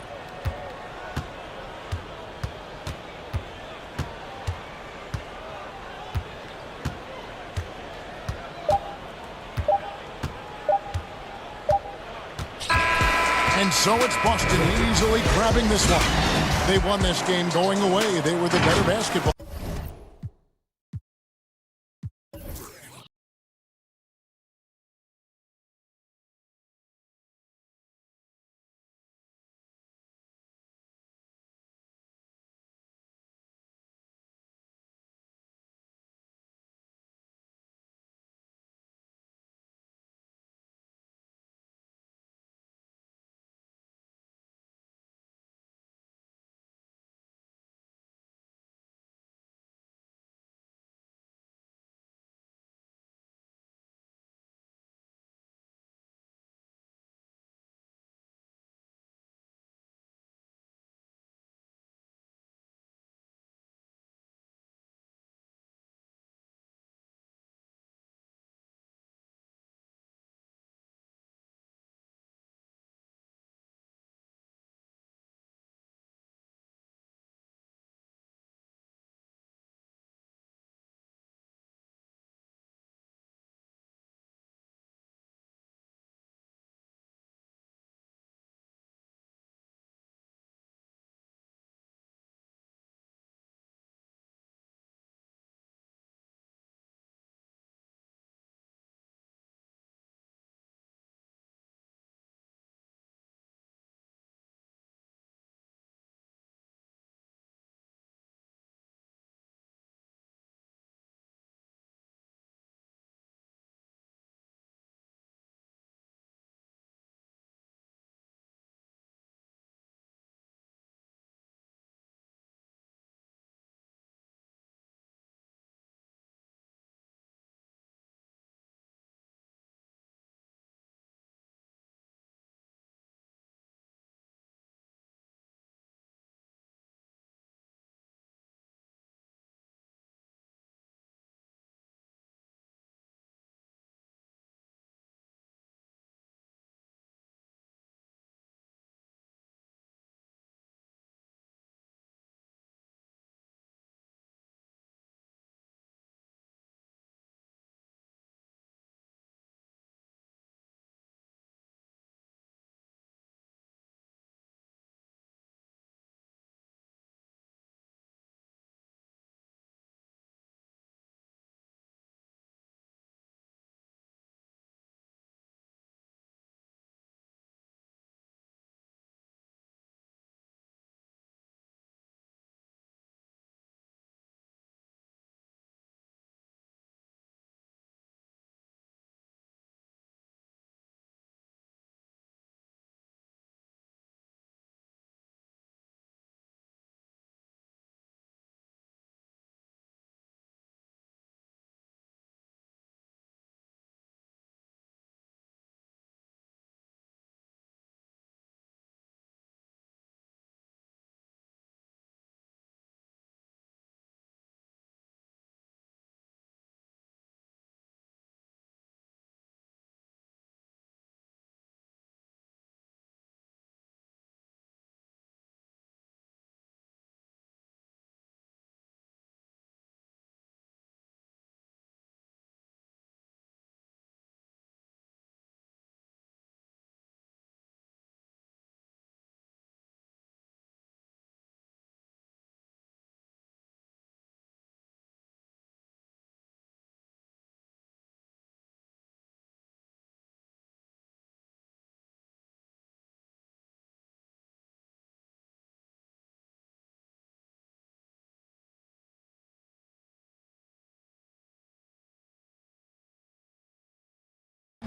And so it's Boston easily grabbing this one. They won this game going away. They were the better basketball.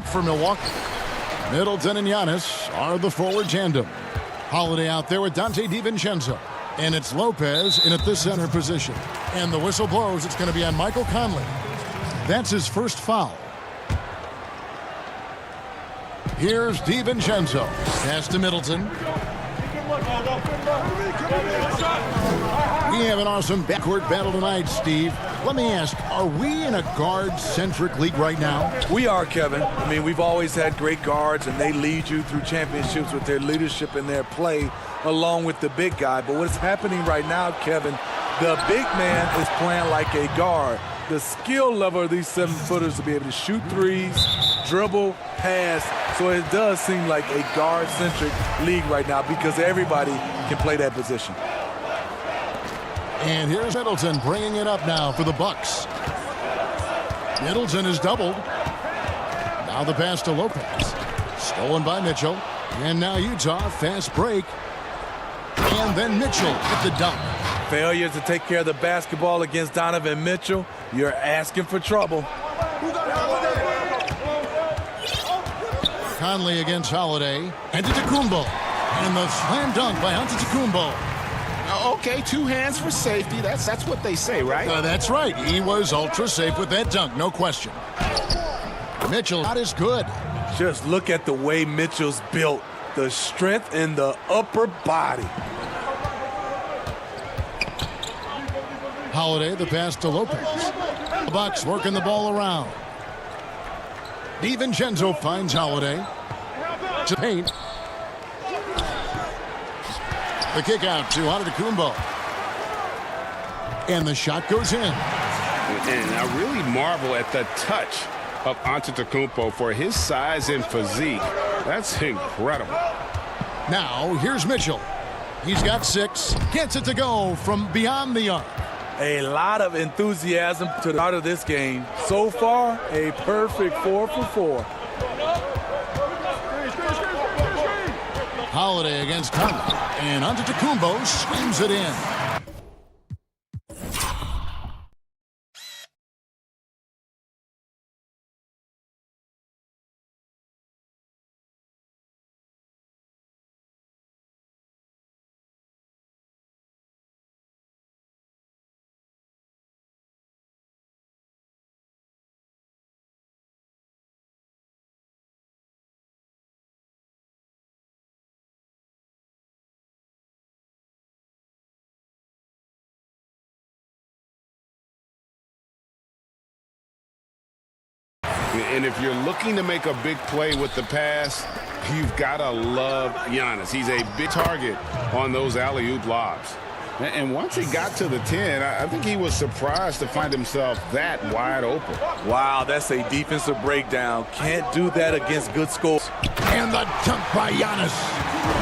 for Milwaukee. Middleton and Giannis are the forward tandem. Holiday out there with Dante DiVincenzo. And it's Lopez in at the center position. And the whistle blows. It's going to be on Michael Conley. That's his first foul. Here's DiVincenzo. Pass to Middleton. We have an awesome backcourt battle tonight, Steve. Let me ask, are we in a guard-centric league right now? We are, Kevin. I mean, we've always had great guards, and they lead you through championships with their leadership and their play, along with the big guy. But what's happening right now, Kevin, the big man is playing like a guard. The skill level of these 7-footers to be able to shoot threes, dribble, pass. So it does seem like a guard-centric league right now because everybody can play that position. And here's Middleton bringing it up now for the Bucks. Middleton is doubled. Now the pass to Lopez. Stolen by Mitchell. And now Utah, fast break. And then Mitchell with the dunk. Failure to take care of the basketball against Donovan Mitchell. You're asking for trouble. Conley against Holiday. Antetokounmpo. And the slam dunk by Antetokounmpo. Okay, 2 hands for safety. That's what they say, right? That's right. He was ultra safe with that dunk, no question. Mitchell not as good. Just look at the way Mitchell's built. The strength in the upper body. Holiday, the pass to Lopez. The Bucks working the ball around. DiVincenzo finds Holiday. To paint. The kick out to Antetokounmpo. And the shot goes in. And I really marvel at the touch of Antetokounmpo for his size and physique. That's incredible. Now, here's Mitchell. He's got 6. Gets it to go from beyond the arc. A lot of enthusiasm to the start of this game. So far, a perfect 4 for 4. Holiday against Conley. And Antetokounmpo swings it in. And if you're looking to make a big play with the pass, you've got to love Giannis. He's a big target on those alley-oop lobs. And once he got to the 10, I think he was surprised to find himself that wide open. Wow, that's a defensive breakdown. Can't do that against good scores. And the dunk by Giannis.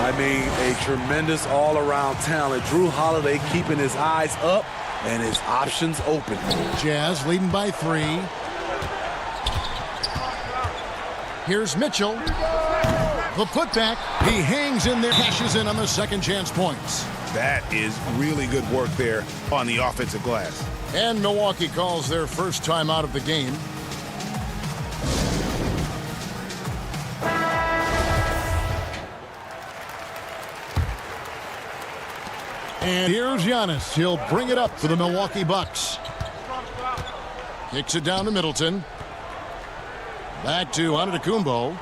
I mean, a tremendous all-around talent. Drew Holiday keeping his eyes up and his options open. Jazz leading by 3. Here's Mitchell. The putback. He hangs in there, cashes in on the second chance points. That is really good work there on the offensive glass. And Milwaukee calls their first time out of the game. And here's Giannis. He'll bring it up for the Milwaukee Bucks. Kicks it down to Middleton. Back to Antetokounmpo.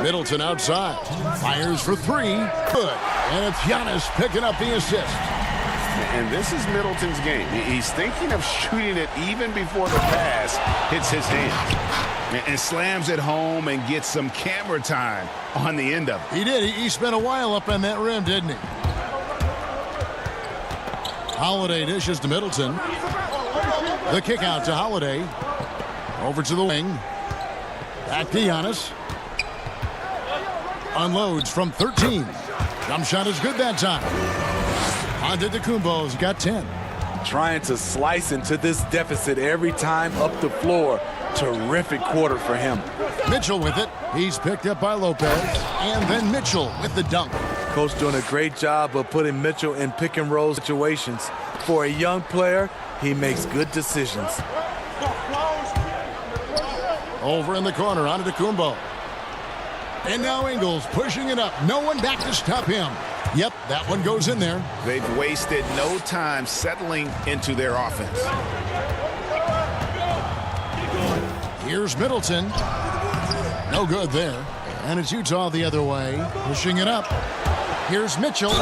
Middleton outside. Fires for 3. Good. And it's Giannis picking up the assist. And this is Middleton's game. He's thinking of shooting it even before the pass hits his hand. And slams it home and gets some camera time on the end of it. He did. He spent a while up on that rim, didn't he? Holiday dishes to Middleton. The kick out to Holiday. Over to the wing. Back to Giannis. Unloads from 13. Jump shot is good that time. Antetokounmpo's got 10. Trying to slice into this deficit every time up the floor. Terrific quarter for him. Mitchell with it. He's picked up by Lopez. And then Mitchell with the dunk. Coach doing a great job of putting Mitchell in pick and roll situations. For a young player, he makes good decisions. Over in the corner, Antetokounmpo. And now Ingles pushing it up. No one back to stop him. Yep, that one goes in there. They've wasted no time settling into their offense. Here's Middleton. No good there. And it's Utah the other way, pushing it up. Here's Mitchell.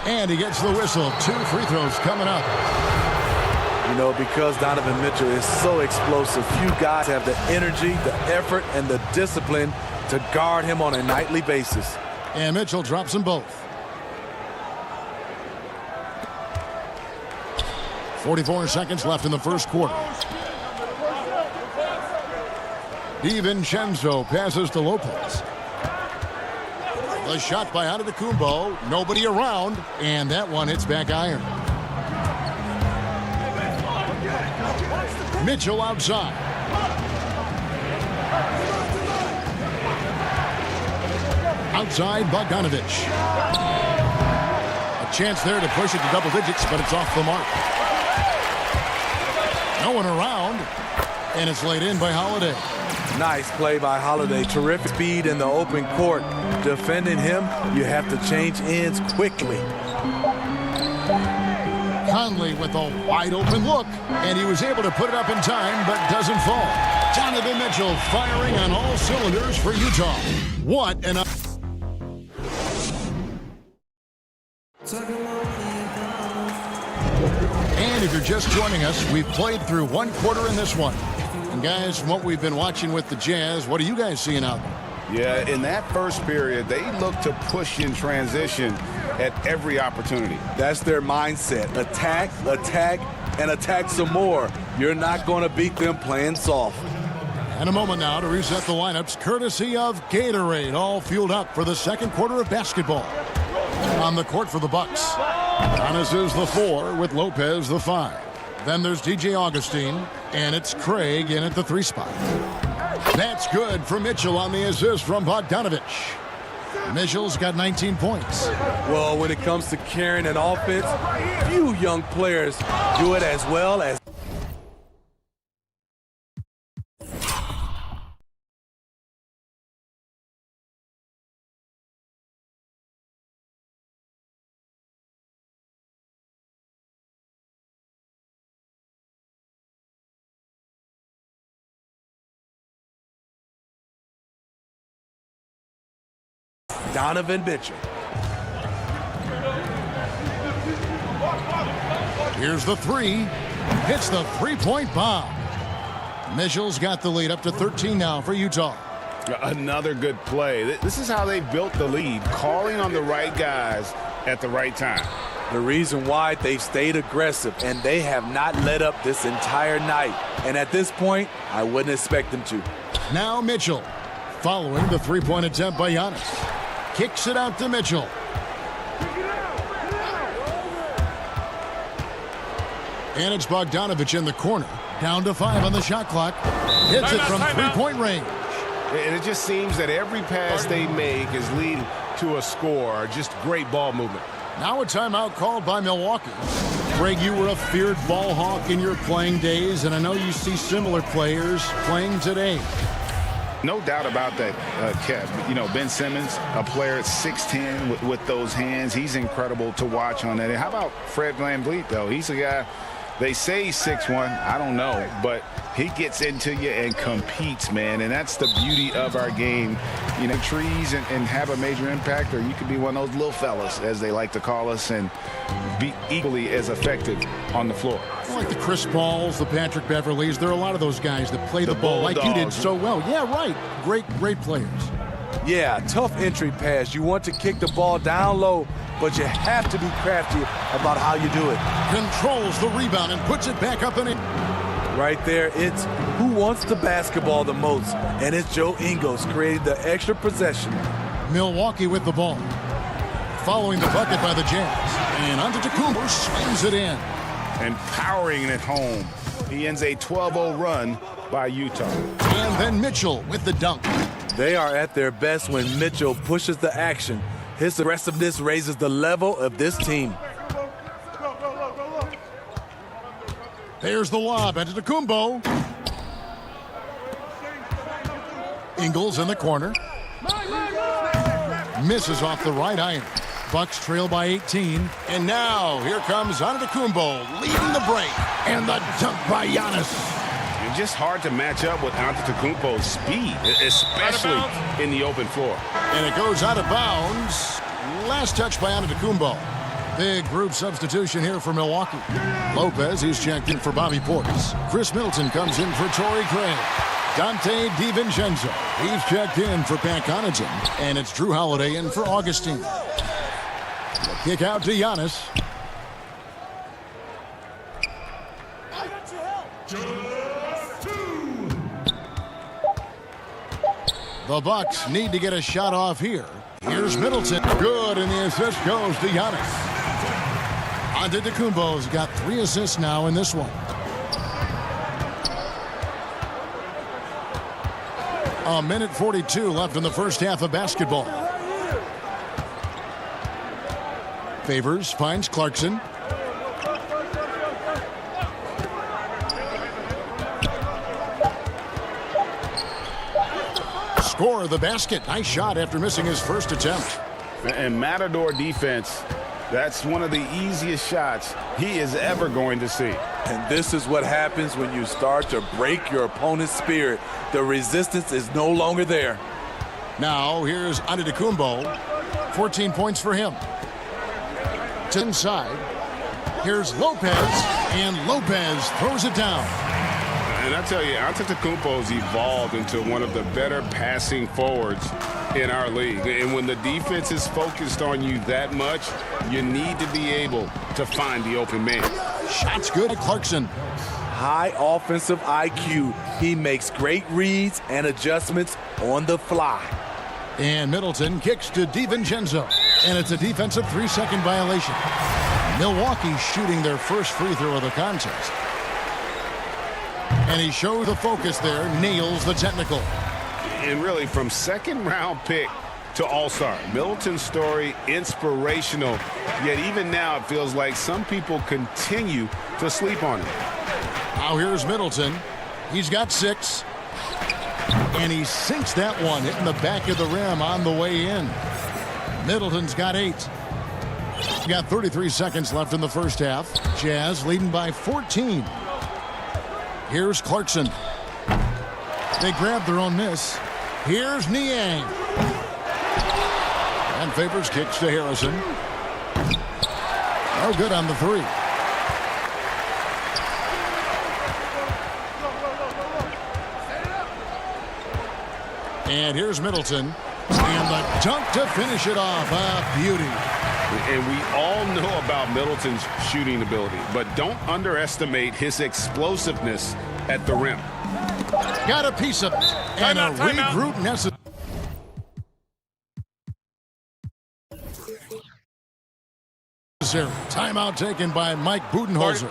And he gets the whistle. 2 free throws coming up. You know, because Donovan Mitchell is so explosive, few guys have the energy, the effort, and the discipline to guard him on a nightly basis. And Mitchell drops them both. 44 seconds left in the first quarter. DiVincenzo passes to Lopez. The shot by Antetokounmpo. Nobody around. And that one hits back iron. Mitchell outside. Outside, Bogdanovich. A chance there to push it to double digits, but it's off the mark. No one around, and it's laid in by Holiday. Nice play by Holiday. Terrific speed in the open court. Defending him, you have to change ends quickly. Conley with a wide open look, and he was able to put it up in time, but doesn't fall. Donovan Mitchell firing on all cylinders for Utah. What an... And if you're just joining us, we've played through one quarter in this one. And guys, from what we've been watching with the Jazz, what are you guys seeing out there? Yeah, in that first period, they look to push in transition at every opportunity. That's their mindset. Attack, attack, and attack some more. You're not going to beat them playing soft. And a moment now to reset the lineups, courtesy of Gatorade, all fueled up for the second quarter of basketball. On the court for the Bucks, Giannis is the 4 with Lopez the 5. Then there's DJ Augustine, and it's Craig in at the 3 spot. That's good for Mitchell on the assist from Bogdanovich. Mitchell's got 19 points. Well, when it comes to carrying an offense, few young players do it as well as... Donovan Mitchell. Here's the 3. Hits the three-point bomb. Mitchell's got the lead up to 13 now for Utah. Another good play. This is how they built the lead, calling on the right guys at the right time. The reason why they've stayed aggressive, and they have not let up this entire night. And at this point, I wouldn't expect them to. Now Mitchell, following the three-point attempt by Giannis. Kicks it out to Mitchell. And it's Bogdanovich in the corner. Down to 5 on the shot clock. Hits it from three-point range. And it just seems that every pass they make is leading to a score. Just great ball movement. Now a timeout called by Milwaukee. Greg, you were a feared ball hawk in your playing days, and I know you see similar players playing today. No doubt about that, Kev. You know, Ben Simmons, a player at 6'10" with those hands. He's incredible to watch on that. And how about Fred VanVleet, though? He's a guy, they say he's 6'1". I don't know. But he gets into you and competes, man. And that's the beauty of our game. You know, trees and have a major impact, or you could be one of those little fellas, as they like to call us, and be equally as effective on the floor. Like the Chris Pauls, the Patrick Beverleys, there are a lot of those guys that play the ball like you did so well. Yeah, right. Great players. Yeah, tough entry pass. You want to kick the ball down low, but you have to be crafty about how you do it. Controls the rebound and puts it back up and in. Right there, it's who wants the basketball the most, and it's Joe Ingles creating the extra possession. Milwaukee with the ball. Following the bucket by the Jazz. And Antetokounmpo swings it in. And powering it home. He ends a 12-0 run by Utah. And then Mitchell with the dunk. They are at their best when Mitchell pushes the action. His aggressiveness raises the level of this team. There's the lob into Kumbo. Ingles in the corner. Misses off the right iron. Bucks trail by 18. And now here comes Antetokounmpo leading the break. And the dunk by Giannis. It's just hard to match up with Antetokounmpo's speed, especially in the open floor. And it goes out of bounds. Last touch by Antetokounmpo. Big group substitution here for Milwaukee. Lopez, he's checked in for Bobby Portis. Chris Middleton comes in for Torrey Craig. Dante DiVincenzo, he's checked in for Pat Connaughton. And it's Drew Holiday in for Augustine. The kick out to Giannis. The Bucks need to get a shot off here. Here's Middleton. Good, and the assist goes to Giannis. Antetokounmpo's got 3 assists now in this one. A minute 42 left in the first half of basketball. Favors finds Clarkson. Score the basket. Nice shot after missing his first attempt. And Matador defense, that's one of the easiest shots he is ever going to see. And this is what happens when you start to break your opponent's spirit. The resistance is no longer there. Now here's Antetokounmpo. 14 points for him. To inside. Here's Lopez. And Lopez throws it down. And I tell you, Antetokounmpo's evolved into one of the better passing forwards in our league. And when the defense is focused on you that much, you need to be able to find the open man. Shots good at Clarkson. High offensive IQ. He makes great reads and adjustments on the fly. And Middleton kicks to DiVincenzo. And it's a defensive 3-second violation. Milwaukee shooting their first free throw of the contest. And he shows the focus there, nails the technical. And really, from second-round pick to all-star, Middleton's story inspirational. Yet even now, it feels like some people continue to sleep on him. Now here's Middleton. He's got 6. And he sinks that one, hitting the back of the rim on the way in. Middleton's got 8. Got 33 seconds left in the first half. Jazz leading by 14. Here's Clarkson. They grab their own miss. Here's Niang. And Favors kicks to Harrison. No good on the 3. And here's Middleton. And the dunk to finish it off. A beauty. And we all know about Middleton's shooting ability, but don't underestimate his explosiveness at the rim. Got a piece of it. And a regroup necessary. Timeout taken by Mike Budenholzer.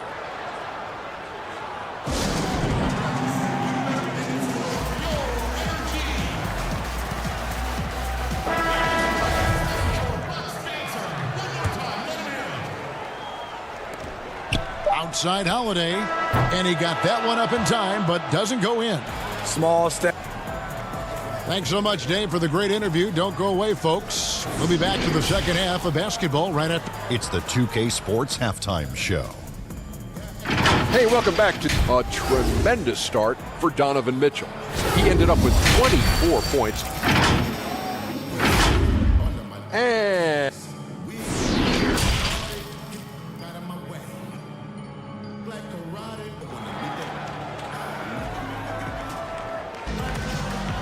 Outside Holiday, and he got that one up in time, but doesn't go in. Small step. Thanks so much, Dave, for the great interview. Don't go away, folks. We'll be back to the second half of basketball right after. It's the 2K Sports Halftime Show. Hey, welcome back to a tremendous start for Donovan Mitchell. He ended up with 24 points. And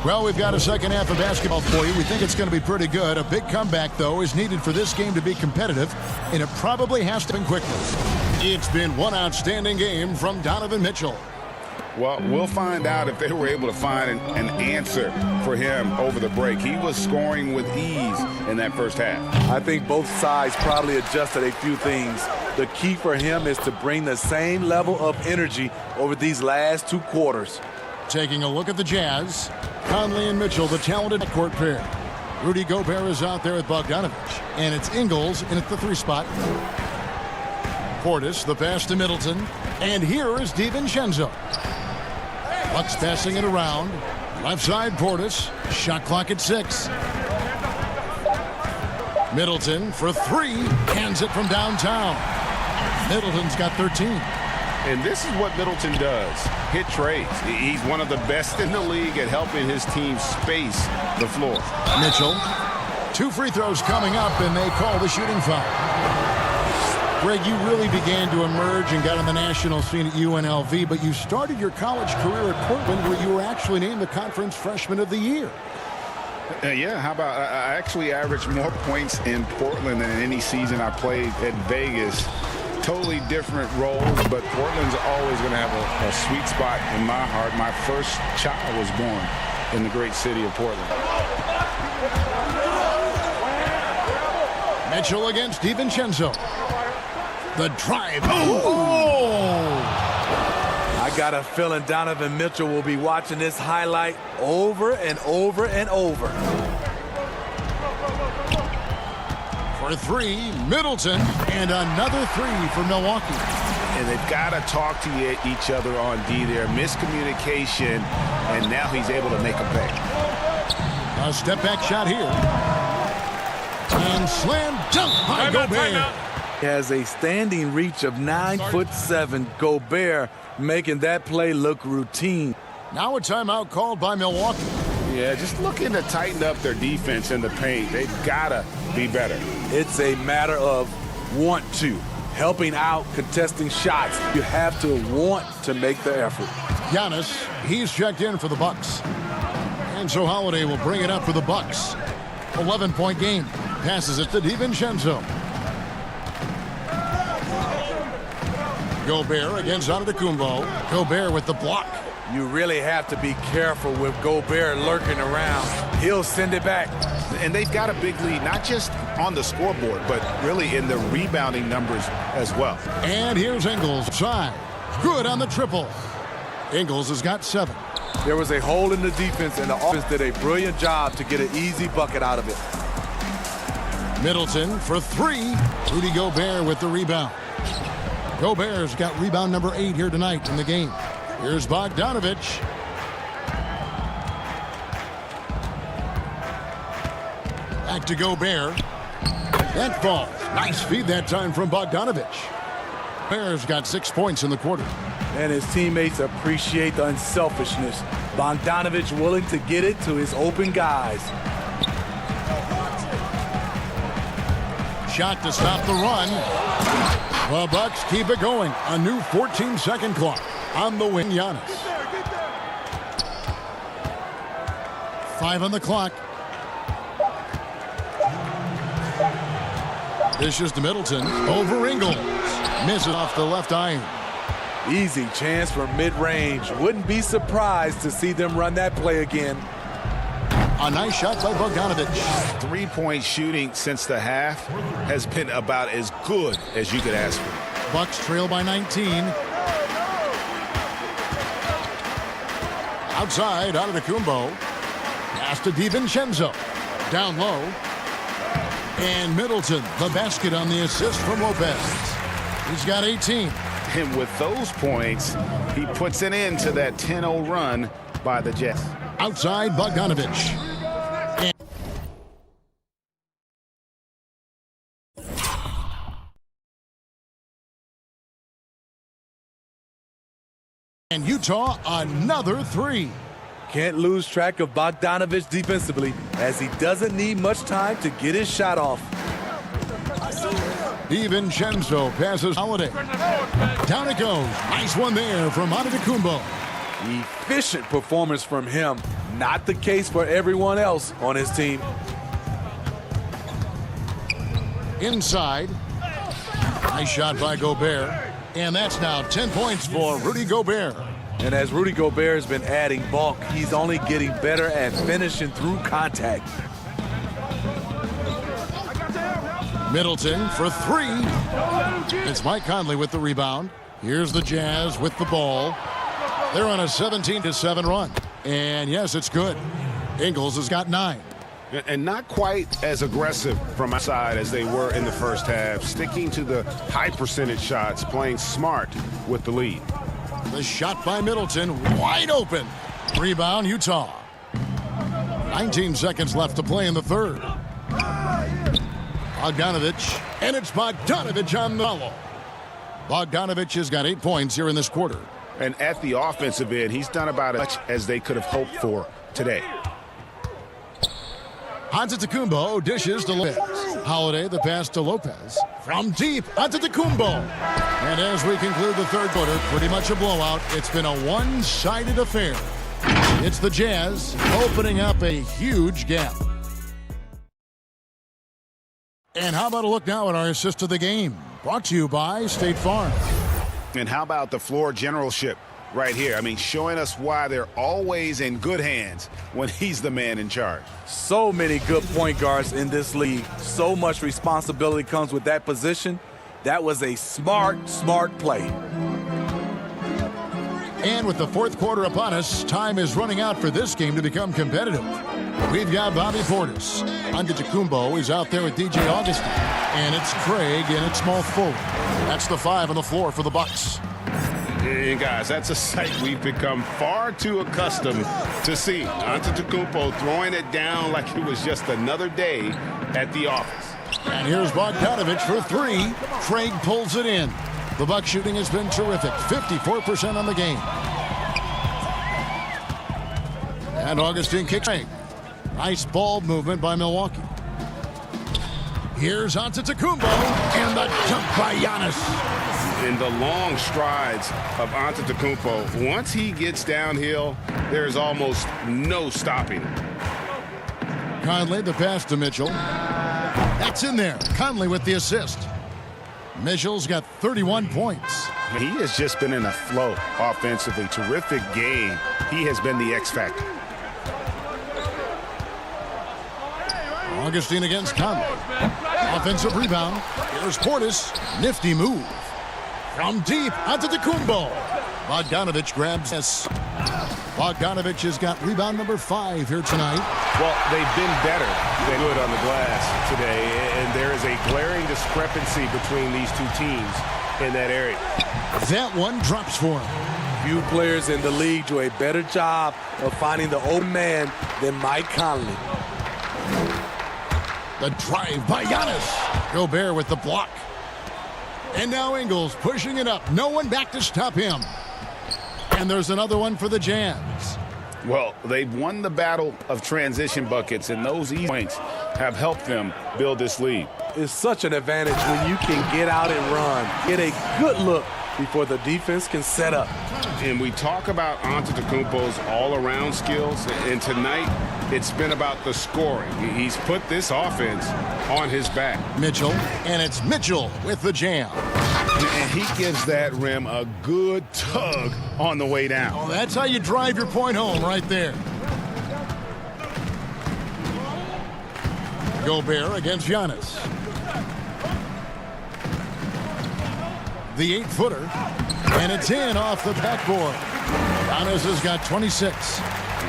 well, we've got a second half of basketball for you. We think it's going to be pretty good. A big comeback, though, is needed for this game to be competitive, and it probably has to be quickly. It's been one outstanding game from Donovan Mitchell. Well, we'll find out if they were able to find an answer for him over the break. He was scoring with ease in that first half. I think both sides probably adjusted a few things. The key for him is to bring the same level of energy over these last 2 quarters. Taking a look at the Jazz, Conley and Mitchell, the talented court pair. Rudy Gobert is out there with Bogdanovich, and it's Ingles in at the 3 spot. Portis, the pass to Middleton. And here is DiVincenzo. Bucks passing it around. Left side, Portis. Shot clock at 6. Middleton for 3. Hands it from downtown. Middleton's got 13. And this is what Middleton does. Hit trades. He's one of the best in the league at helping his team space the floor. Mitchell. 2 free throws coming up, and they call the shooting foul. Greg, you really began to emerge and got on the national scene at UNLV, but you started your college career at Portland, where you were actually named the Conference Freshman of the Year. Yeah, how about I actually averaged more points in Portland than in any season I played at Vegas. Totally different roles, but Portland's always going to have a sweet spot in my heart. My first child was born in the great city of Portland. Mitchell against DiVincenzo. The drive. Oh! I got a feeling Donovan Mitchell will be watching this highlight over and over and over. For 3, Middleton, and another 3 for Milwaukee. And they've got to talk to each other on D there. Miscommunication, and now he's able to make a pay. A step-back shot here. And slam dunk by Gobert. He has a standing reach of 9'7". Gobert making that play look routine. Now a timeout called by Milwaukee. Yeah, just looking to tighten up their defense in the paint. They've got to be better. It's a matter of want to. Helping out, contesting shots. You have to want to make the effort. Giannis, he's checked in for the Bucks. And so Holiday will bring it up for the Bucks. 11-point game. Passes it to DiVincenzo. Gobert against Antetokounmpo. Gobert with the block. You really have to be careful with Gobert lurking around. He'll send it back. And they've got a big lead, not just on the scoreboard, but really in the rebounding numbers as well. And here's Ingles. Side. Good on the triple. Ingles has got 7. There was a hole in the defense, and the offense did a brilliant job to get an easy bucket out of it. Middleton for 3. Rudy Gobert with the rebound. Gobert's got rebound number 8 here tonight in the game. Here's Bogdanovich. Back to Gobert. That falls. Nice feed that time from Bogdanovich. Gobert's got 6 points in the quarter. And his teammates appreciate the unselfishness. Bogdanovich willing to get it to his open guys. Shot to stop the run. The Bucks keep it going. A new 14-second clock on the wing. Giannis. 5 on the clock. Dishes to Middleton. Over Ingles. Misses off the left iron. Easy chance for mid-range. Wouldn't be surprised to see them run that play again. A nice shot by Bogdanovich. 3-point shooting since the half has been about as good as you could ask for. Bucks trail by 19. Outside, Antetokounmpo. Pass to DiVincenzo. Down low. And Middleton, the basket on the assist from Lopez. He's got 18. And with those points, he puts an end to that 10-0 run by the Jets. Outside, Bogdanovich. And Utah, another 3. Can't lose track of Bogdanovich defensively, as he doesn't need much time to get his shot off. DiVincenzo passes Holiday. Down it goes. Nice one there from Antetokounmpo. Efficient performance from him. Not the case for everyone else on his team. Inside. Nice shot by Gobert. And that's now 10 points for Rudy Gobert. And as Rudy Gobert has been adding bulk, he's only getting better at finishing through contact. Middleton for 3. It's Mike Conley with the rebound. Here's the Jazz with the ball. They're on a 17-7 run. And yes, it's good. Ingles has got 9. And not quite as aggressive from outside as they were in the first half, sticking to the high percentage shots, playing smart with the lead. The shot by Middleton, wide open. Rebound, Utah. 19 seconds left to play in the third. Bogdanovich, and it's Bogdanovich on the follow. Bogdanovich has got 8 points here in this quarter. And at the offensive end, he's done about as much as they could have hoped for today. Antetokounmpo dishes to Lopez. Holiday the pass to Lopez. From deep, Antetokounmpo. And as we conclude the third quarter, pretty much a blowout. It's been a one-sided affair. It's the Jazz opening up a huge gap. And how about a look now at our assist of the game? Brought to you by State Farm. And how about the floor generalship right here? I mean, showing us why they're always in good hands when he's the man in charge. So many good point guards in this league. So much responsibility comes with that position. That was a smart play. And with the fourth quarter upon us, time is running out for this game to become competitive. We've got Bobby Portis. Antetokounmpo is out there with DJ Augustin. And it's Craig and it's small forward. That's the 5 on the floor for the Bucks. And guys, that's a sight we've become far too accustomed to see. Antetokounmpo throwing it down like it was just another day at the office. And here's Bogdanovich for 3. Craig pulls it in. The Bucks shooting has been terrific, 54% on the game. And Augustin kicks. Nice ball movement by Milwaukee. Here's Antetokounmpo, and the jump by Giannis. In the long strides of Antetokounmpo, once he gets downhill, there's almost no stopping. Conley, the pass to Mitchell. That's in there. Conley with the assist. Mitchell's got 31 points. He has just been in a flow offensively. Terrific game. He has been the X factor. Augustin against Conley. Offensive rebound. Here's Portis. Nifty move. From deep, Antetokounmpo. Bogdanovich grabs this. Bogdanovich has got rebound number 5 here tonight. Well, they've been better than good on the glass today, and there is a glaring discrepancy between these two teams in that area. That one drops for him. Few players in the league do a better job of finding the open man than Mike Conley. The drive by Giannis. Gobert with the block. And now Ingles pushing it up. No one back to stop him. And there's another one for the Jazz. Well, they've won the battle of transition buckets, and those easy points have helped them build this lead. It's such an advantage when you can get out and run. Get a good look before the defense can set up. And we talk about Antetokounmpo's all-around skills, and tonight it's been about the scoring. He's put this offense on his back. Mitchell, and it's Mitchell with the jam. And he gives that rim a good tug on the way down. Oh, that's how you drive your point home right there. Gobert against Giannis. The 8-footer, and it's in off the backboard. Giannis has got 26.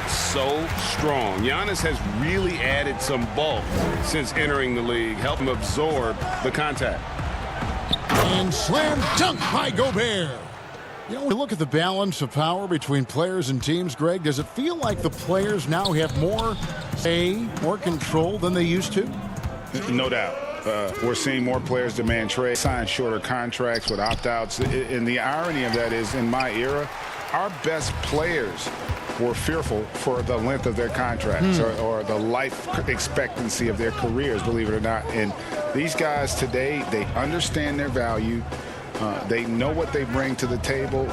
So strong. Giannis has really added some bulk since entering the league, helping him absorb the contact. And slam dunk by Gobert. You know, we look at the balance of power between players and teams, Greg. Does it feel like the players now have more say, more control than they used to? No doubt. We're seeing more players demand trades, sign shorter contracts with opt-outs. And the irony of that is, in my era, our best players were fearful for the length of their contracts or the life expectancy of their careers, believe it or not. And these guys today, they understand their value. They know what they bring to the table,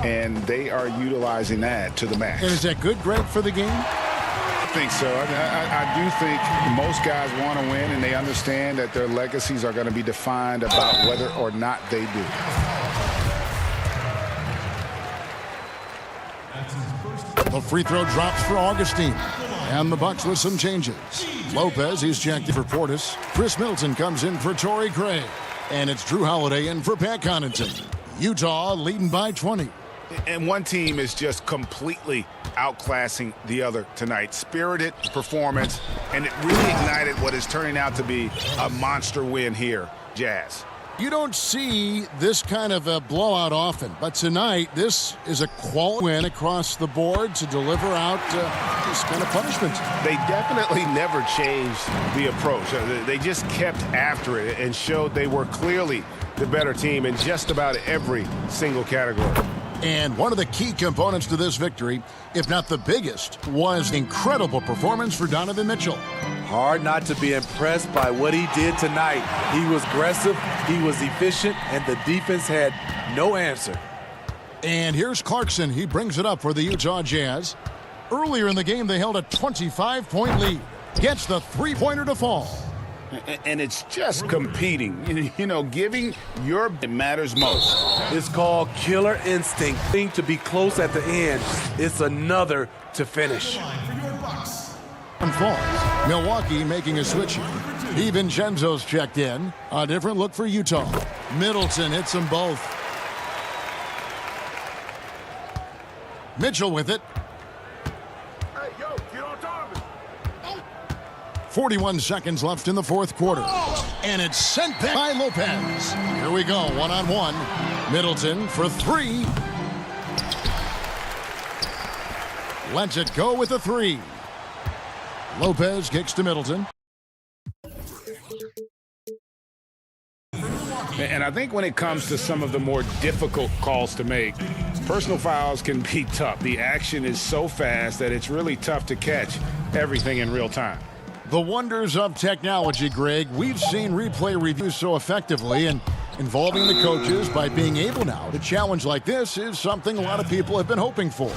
and they are utilizing that to the max. And is that good, Greg, for the game? I think so. I do think most guys want to win, and they understand that their legacies are going to be defined about whether or not they do. The free throw drops for Augustin. And the Bucks with some changes. Lopez, he's checked for Portis. Chris Middleton comes in for Torrey Craig. And it's Drew Holiday in for Pat Connaughton. Utah leading by 20. And one team is just completely outclassing the other tonight. Spirited performance, and it really ignited what is turning out to be a monster win here, Jazz. You don't see this kind of a blowout often, but tonight this is a quality win across the board to deliver out this kind of punishment. They definitely never changed the approach. They just kept after it and showed they were clearly the better team in just about every single category. And one of the key components to this victory, if not the biggest, was incredible performance for Donovan Mitchell. Hard not to be impressed by what he did tonight. He was aggressive, he was efficient, and the defense had no answer. And here's Clarkson. He brings it up for the Utah Jazz. Earlier in the game, they held a 25-point lead. Gets the three-pointer to fall. And it's just competing, you know, giving your matters most. It's called killer instinct. Thing to be close at the end. It's another to finish. And falls. Milwaukee making a switch here. DiVincenzo's checked in. A different look for Utah. Middleton hits them both. Mitchell with it. 41 seconds left in the fourth quarter. And it's sent back by Lopez. Here we go, one-on-one. Middleton for three. Lets it go with a three. Lopez kicks to Middleton. And I think when it comes to some of the more difficult calls to make, personal fouls can be tough. The action is so fast that it's really tough to catch everything in real time. The wonders of technology, Greg. We've seen replay reviews so effectively, and involving the coaches by being able now to challenge like this is something a lot of people have been hoping for.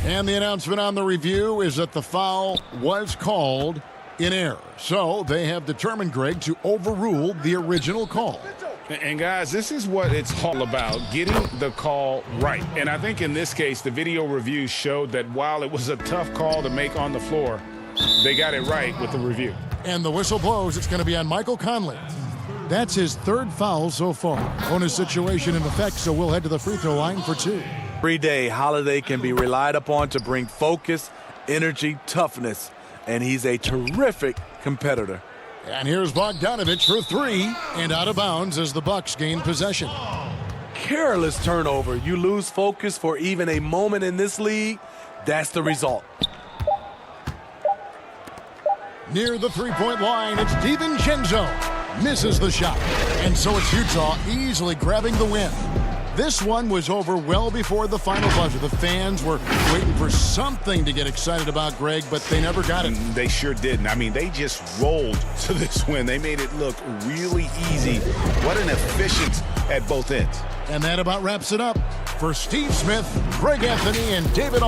And the announcement on the review is that the foul was called in error. So they have determined, Greg, to overrule the original call. And guys, this is what it's all about, getting the call right. And I think in this case, the video review showed that while it was a tough call to make on the floor, they got it right with the review. And the whistle blows. It's going to be on Michael Conley. That's his third foul so far. Bonus situation in effect, so we'll head to the free throw line for two. Every day, Holiday can be relied upon to bring focus, energy, toughness, and he's a terrific competitor. And here's Bogdanovich for three, and out of bounds as the Bucks gain possession. Careless turnover. You lose focus for even a moment in this league. That's the result. Near the three-point line, it's DiVincenzo. Misses the shot. And so it's Utah easily grabbing the win. This one was over well before the final buzzer. The fans were waiting for something to get excited about, Greg, but they never got it. They sure didn't. I mean, they just rolled to this win. They made it look really easy. What an efficiency at both ends. And that about wraps it up. For Steve Smith, Greg Anthony, and David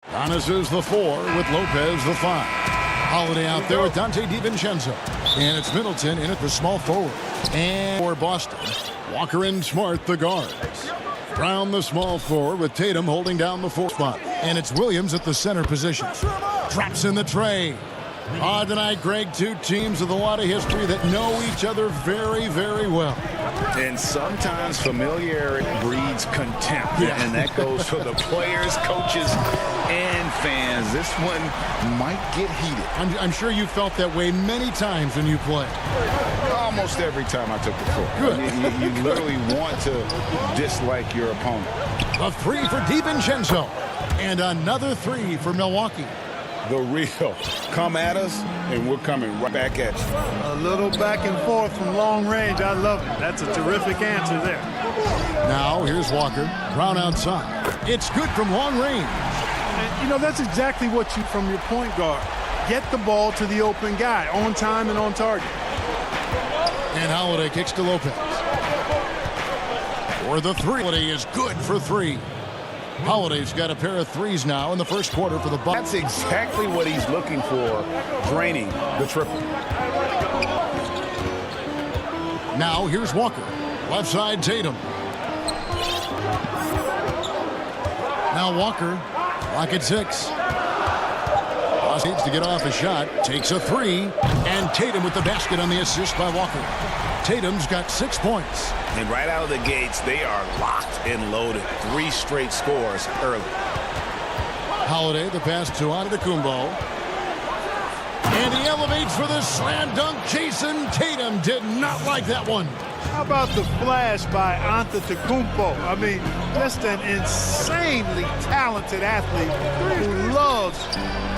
Giannis is the 4 with Lopez the 5. Holiday out there with Dante DiVincenzo. And it's Middleton in at the small forward. And for Boston, Walker and Smart the guards. Brown the small forward with Tatum holding down the 4 spot. And it's Williams at the center position. Drops in the tray. Tonight, Greg, two teams with a lot of history that know each other very, very well. And sometimes familiarity breeds contempt. Yeah. And that goes for the players, coaches, and fans. This one might get heated. I'm sure you felt that way many times when you played. Almost every time I took the floor. Good. You literally want to dislike your opponent. A 3 for DiVincenzo. And another 3 for Milwaukee. The real. Come at us, and we're coming right back at you. A little back and forth from long range. I love it. That's a terrific answer there. Now, here's Walker. Brown outside. It's good from long range. And, you know, that's exactly what you from your point guard. Get the ball to the open guy on time and on target. And Holiday kicks to Lopez. For the 3. Holiday is good for 3. Holiday's got a pair of 3s now in the first quarter for the Bucks. That's exactly what he's looking for, draining the triple. Now here's Walker. Left side Tatum. Now Walker. Clock at 6. Ross needs to get off a shot. Takes a 3. And Tatum with the basket on the assist by Walker. Tatum's got 6 points. And right out of the gates, they are locked and loaded. 3 straight scores early. Holiday, the pass to Antetokounmpo. And he elevates for the slam dunk. Jason Tatum did not like that one. How about the flash by Antetokounmpo? I mean, just an insanely talented athlete who loves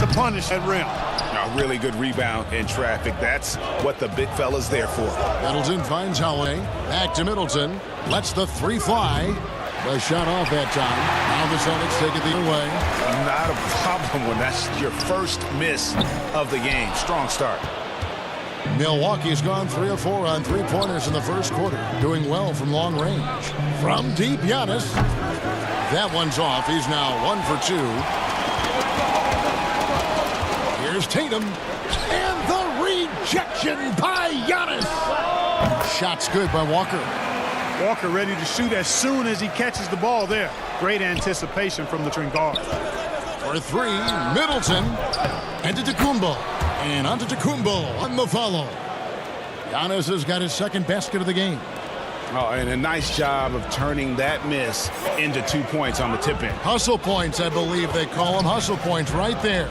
to punish at rim. A really good rebound in traffic. That's what the big fella's there for. Middleton finds Holiday. Back to Middleton. Lets the 3 fly. The shot off that time. Now the Celtics take it the other way. Not a problem when that's your first miss of the game. Strong start. Milwaukee's gone 3 of 4 on 3-pointers in the first quarter. Doing well from long range. From deep, Giannis. That one's off. He's now 1 for 2. Here's Tatum. And the rejection by Giannis. Shot's good by Walker. Walker ready to shoot as soon as he catches the ball there. Great anticipation from the guard. For 3, Middleton. Antetokounmpo. And Antetokounmpo on the follow. Giannis has got his second basket of the game. Oh, and a nice job of turning that miss into 2 points on the tip-in. Hustle points, I believe they call them. Hustle points right there.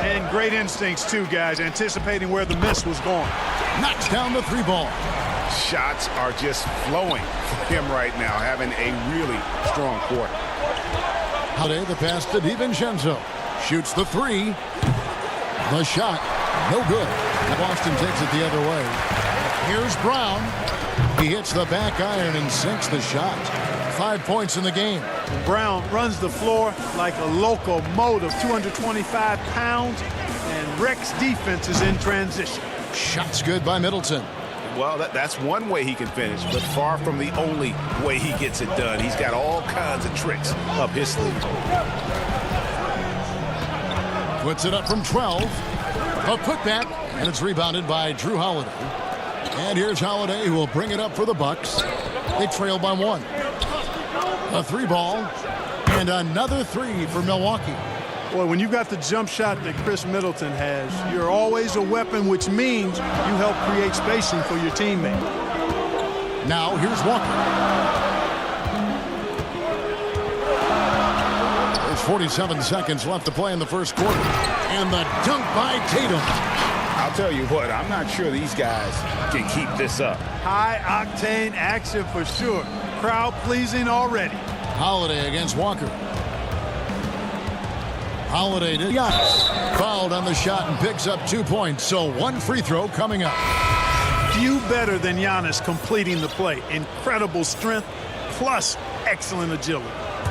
And great instincts, too, guys, anticipating where the miss was going. Knocks down the 3 ball. Shots are just flowing for him right now, having a really strong quarter. Holiday, the pass to DiVincenzo. Shoots the 3. The shot, no good. Boston takes it the other way. Here's Brown. He hits the back iron and sinks the shot. 5 points in the game. Brown runs the floor like a locomotive, 225 pounds, and wrecks defenses in transition. Shot's good by Middleton. Well, that's one way he can finish, but far from the only way he gets it done. He's got all kinds of tricks up his sleeve. Puts it up from 12. A putback, and it's rebounded by Drew Holiday. And here's Holiday, who will bring it up for the Bucks. They trail by 1. A 3 ball, and another 3 for Milwaukee. Boy, when you've got the jump shot that Chris Middleton has, you're always a weapon, which means you help create spacing for your teammate. Now, here's Walker. There's 47 seconds left to play in the first quarter. And the dunk by Tatum. I'll tell you what, I'm not sure these guys can keep this up. High-octane action for sure. Crowd-pleasing already. Holiday against Walker. Holiday to Giannis. Fouled on the shot and picks up 2 points. So 1 free throw coming up. Few better than Giannis completing the play. Incredible strength plus excellent agility.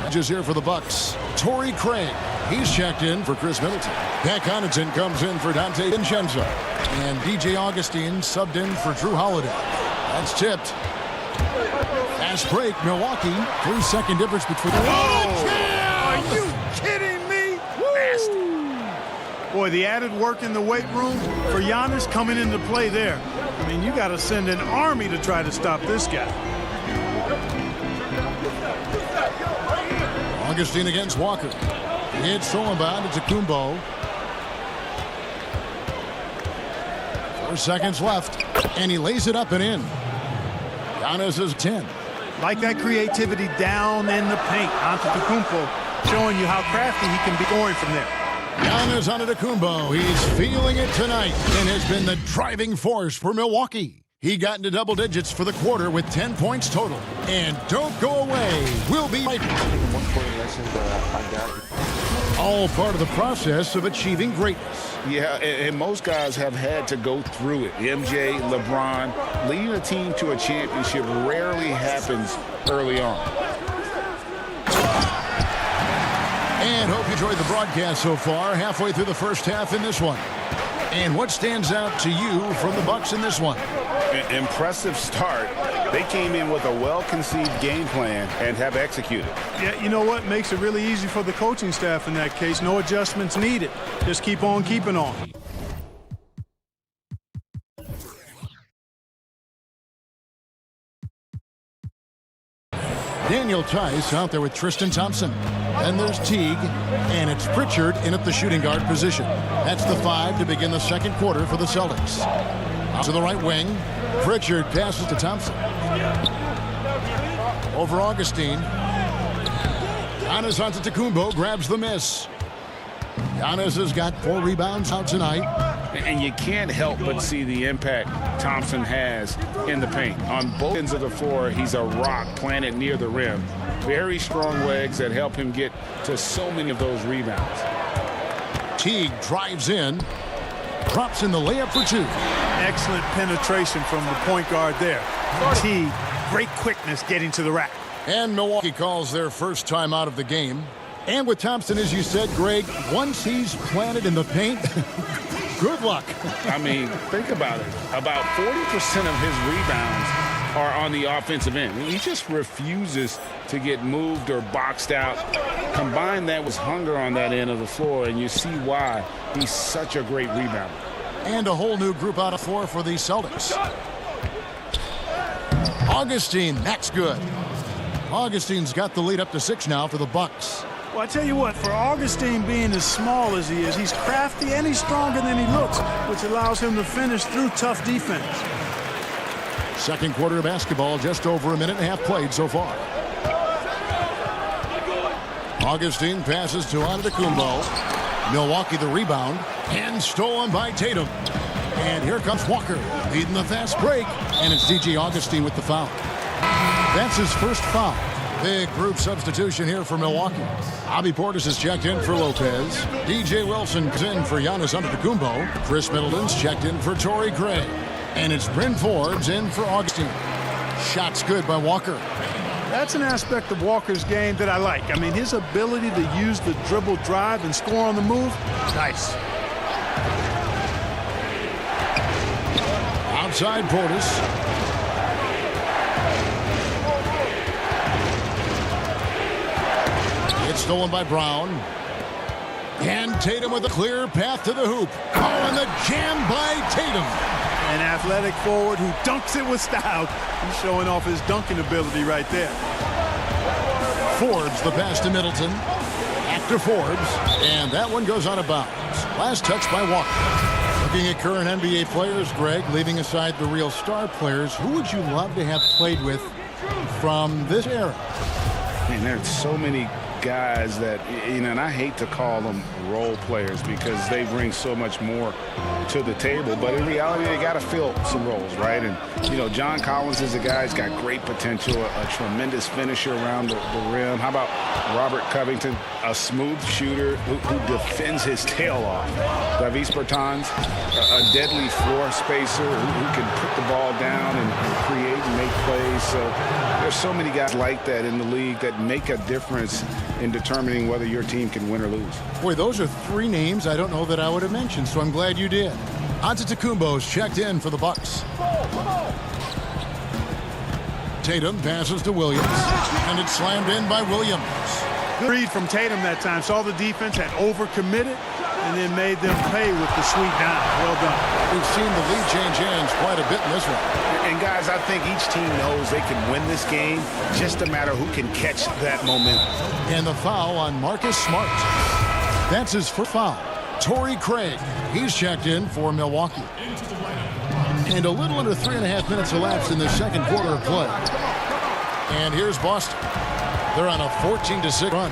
Just here for the Bucks. Torrey Craig. He's checked in for Chris Middleton. Pat Connaughton comes in for Dante DiVincenzo. And DJ Augustine subbed in for Drew Holiday. That's tipped. Fast break, Milwaukee. 3-second difference between. Oh! Are you kidding me? Boy, the added work in the weight room for Giannis coming into play there. I mean, you got to send an army to try to stop this guy. Augustine against Walker. It's stolen by Antetokounmpo. 4 seconds left, and he lays it up and in. Giannis is 10. Like that creativity down in the paint. Antetokounmpo showing you how crafty he can be going from there. Giannis Antetokounmpo, he's feeling it tonight and has been the driving force for Milwaukee. He got into double digits for the quarter with 10 points total. And don't go away. We'll be right back. All part of the process of achieving greatness. Yeah, and most guys have had to go through it. MJ, LeBron, leading a team to a championship rarely happens early on. And hope you enjoyed the broadcast so far. Halfway through the first half in this one. And what stands out to you from the Bucks in this one? Impressive start. They came in with a well-conceived game plan and have executed. Yeah, you know what? Makes it really easy for the coaching staff in that case. No adjustments needed. Just keep on keeping on. Daniel Tice out there with Tristan Thompson. Then there's Teague, and it's Pritchard in at the shooting guard position. That's the 5 to begin the second quarter for the Celtics. Out to the right wing, Pritchard passes to Thompson. Over Augustine. Giannis Antetokounmpo grabs the miss. Giannis has got 4 rebounds out tonight. And you can't help but see the impact Thompson has in the paint. On both ends of the floor, he's a rock planted near the rim. Very strong legs that help him get to so many of those rebounds. Teague drives in, drops in the layup for 2. Excellent penetration from the point guard there. Teague, great quickness getting to the rack. And Milwaukee calls their first time out of the game. And with Thompson, as you said, Greg, once he's planted in the paint, good luck. I mean, think about it. About 40% of his rebounds are on the offensive end. He just refuses to get moved or boxed out. Combine that with hunger on that end of the floor, and you see why he's such a great rebounder. And a whole new group out of 4 for the Celtics. Augustine, that's good. Augustine's got the lead up to 6 now for the Bucks. Well, I tell you what, for Augustine being as small as he is, he's crafty and he's stronger than he looks, which allows him to finish through tough defense. Second quarter of basketball, just over a minute and a half played so far. Augustine passes to Antetokounmpo. Milwaukee the rebound, and stolen by Tatum. And here comes Walker, leading the fast break, and it's DJ Augustine with the foul. That's his first foul. Big group substitution here for Milwaukee. Bobby Portis is checked in for Lopez. DJ Wilson is in for Giannis Antetokounmpo. Chris Middleton's checked in for Torrey Craig. And it's Bryn Forbes in for Augustine. Shots good by Walker. That's an aspect of Walker's game that I like. I mean, his ability to use the dribble drive and score on the move, nice. Outside Portis. It's stolen by Brown. And Tatum with a clear path to the hoop. Oh, and the jam by Tatum. An athletic forward who dunks it with style. He's showing off his dunking ability right there. Forbes the pass to Middleton. Back to Forbes. And that one goes out of bounds. Last touch by Walker. Looking at current NBA players, Greg, leaving aside the real star players, who would you love to have played with from this era? Man, there's so many guys that, you know, and I hate to call them role players because they bring so much more to the table, but in reality they got to fill some roles, right? And you know, John Collins is a guy who's got great potential, a tremendous finisher around the rim. How about Robert Covington, a smooth shooter who defends his tail off? Davis Bertans, a deadly floor spacer who can put the ball down and create and make plays. So there's so many guys like that in the league that make a difference in determining whether your team can win or lose. Boy, those are 3 names I don't know that I would have mentioned, so I'm glad you did. Antetokounmpo's checked in for the Bucks. Tatum passes to Williams, and it's slammed in by Williams. good read from Tatum that time. Saw the defense, had overcommitted, and then made them pay with the sweet dime. Well done. We've seen the lead change hands quite a bit in this one. And guys, I think each team knows they can win this game. Just a matter who can catch that momentum. And the foul on Marcus Smart. That's his first foul. Torrey Craig, he's checked in for Milwaukee. And a little under 3.5 minutes elapsed in the second quarter of play. And here's Boston. They're on a 14-6 run.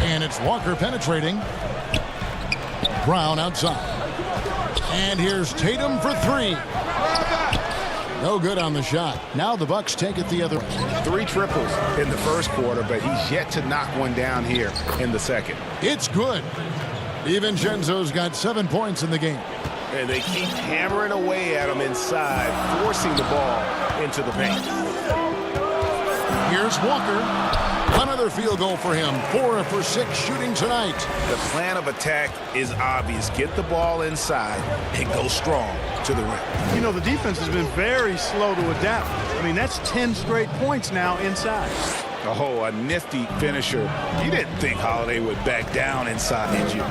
And it's Walker penetrating. Brown outside. And here's Tatum for three. No good on the shot. Now the Bucks take it the other way. 3 triples in the first quarter, but he's yet to knock one down here in the second. It's good. DiVincenzo's got 7 points in the game. And they keep hammering away at him inside, forcing the ball into the paint. Here's Walker. Another field goal for him. 4 for 6 shooting tonight. The plan of attack is obvious. Get the ball inside and go strong to the rim. You know, the defense has been very slow to adapt. I mean, that's 10 straight points now inside. Oh, a nifty finisher. You didn't think Holiday would back down inside, did you?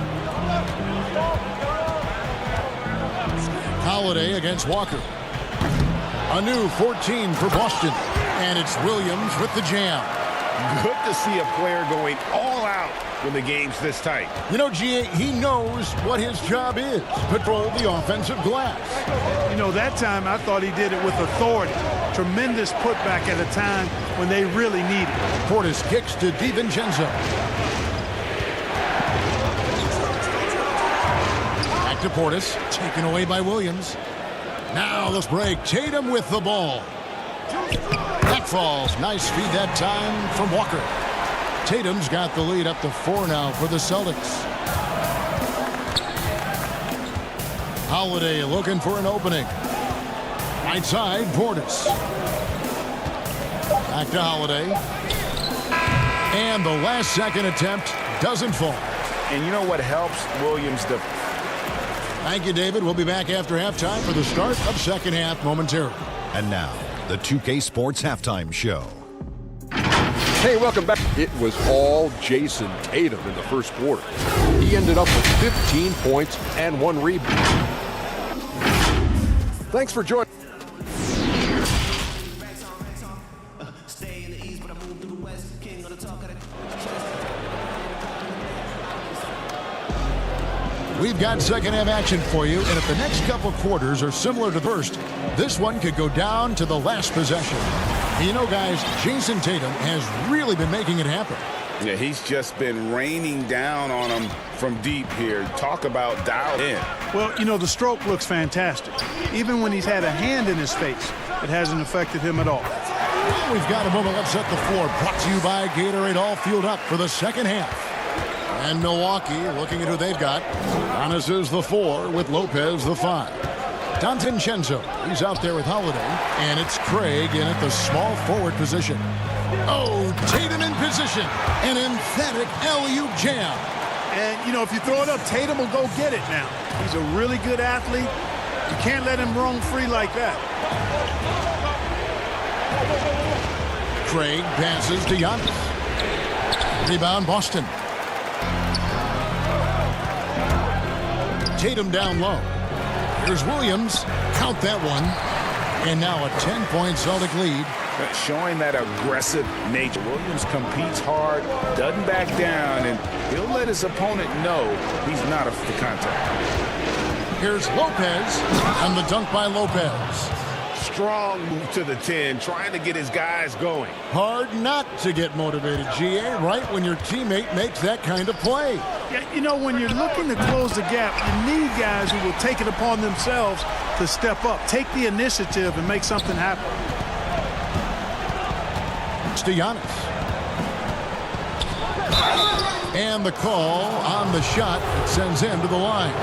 Holiday against Walker. A new 14 for Boston. And it's Williams with the jam. Good to see a player going all out when the game's this tight. You know, GA, he knows what his job is. Patrol the offensive glass. You know, that time I thought he did it with authority. Tremendous putback at a time when they really need it. Portis kicks to DiVincenzo. Back to Portis. Taken away by Williams. Now let's break. Tatum with the ball. Back falls. Nice feed that time from Walker. Tatum's got the lead up to 4 now for the Celtics. Holiday looking for an opening. Right side, Portis. Back to Holiday. And the last second attempt doesn't fall. And you know what helps Williams? Thank you, David. We'll be back after halftime for the start of second half momentarily. And now, the 2K Sports Halftime Show. Hey, welcome back. It was all Jason Tatum in the first quarter. He ended up with 15 points and 1 rebound. Thanks for joining. We've got second half action for you, and if the next couple quarters are similar to the first, this one could go down to the last possession. And you know, guys, Jason Tatum has really been making it happen. Yeah, he's just been raining down on him from deep here. Talk about dialed in. Well, you know, the stroke looks fantastic. Even when he's had a hand in his face, it hasn't affected him at all. Well, we've got a moment left set the floor. Brought to you by Gatorade, all fueled up for the second half. And Milwaukee looking at who they've got. Giannis is the 4 with Lopez the 5. DiVincenzo, he's out there with Holiday. And it's Craig in at the small forward position. Oh, Tatum in position. An emphatic alley-oop jam. And, you know, if you throw it up, Tatum will go get it now. He's a really good athlete. You can't let him roam free like that. Craig passes to Giannis. Rebound, Boston. Tatum down low. Here's Williams. Count that one. And now a 10-point Celtic lead. Showing that aggressive nature. Williams competes hard, doesn't back down, and he'll let his opponent know he's not up for contact. Here's Lopez, and the dunk by Lopez. Strong move to the 10, trying to get his guys going. Hard not to get motivated, GA, right when your teammate makes that kind of play. Yeah, you know, when you're looking to close the gap, you need guys who will take it upon themselves to step up, take the initiative, and make something happen. To Giannis. And the call on the shot that sends him to the line.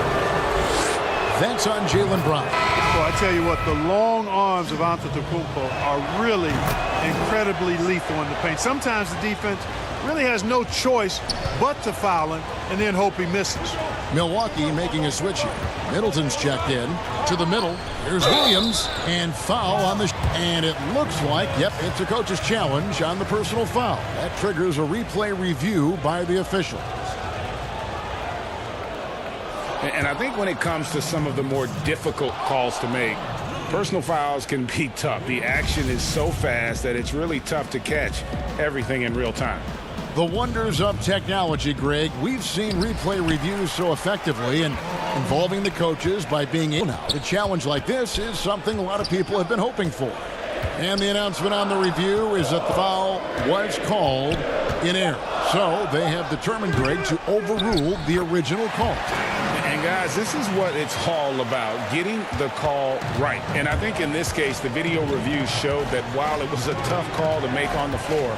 That's on Jaylen Brown. Well, I tell you what, the long arms of Antetokounmpo are really incredibly lethal in the paint. Sometimes the defense really has no choice but to foul him and then hope he misses. Milwaukee making a switch here. Middleton's checked in to the middle. Here's Williams, and foul on the and it looks like, yep, it's a coach's challenge on the personal foul. That triggers a replay review by the officials. And I think when it comes to some of the more difficult calls to make, personal fouls can be tough. The action is so fast that it's really tough to catch everything in real time. The wonders of technology, Greg. We've seen replay reviews so effectively and involving the coaches by being able to. A challenge like this is something a lot of people have been hoping for. And the announcement on the review is that the foul was called in error. So they have determined, Greg, to overrule the original call. And guys, this is what it's all about, getting the call right. And I think in this case, the video review showed that while it was a tough call to make on the floor,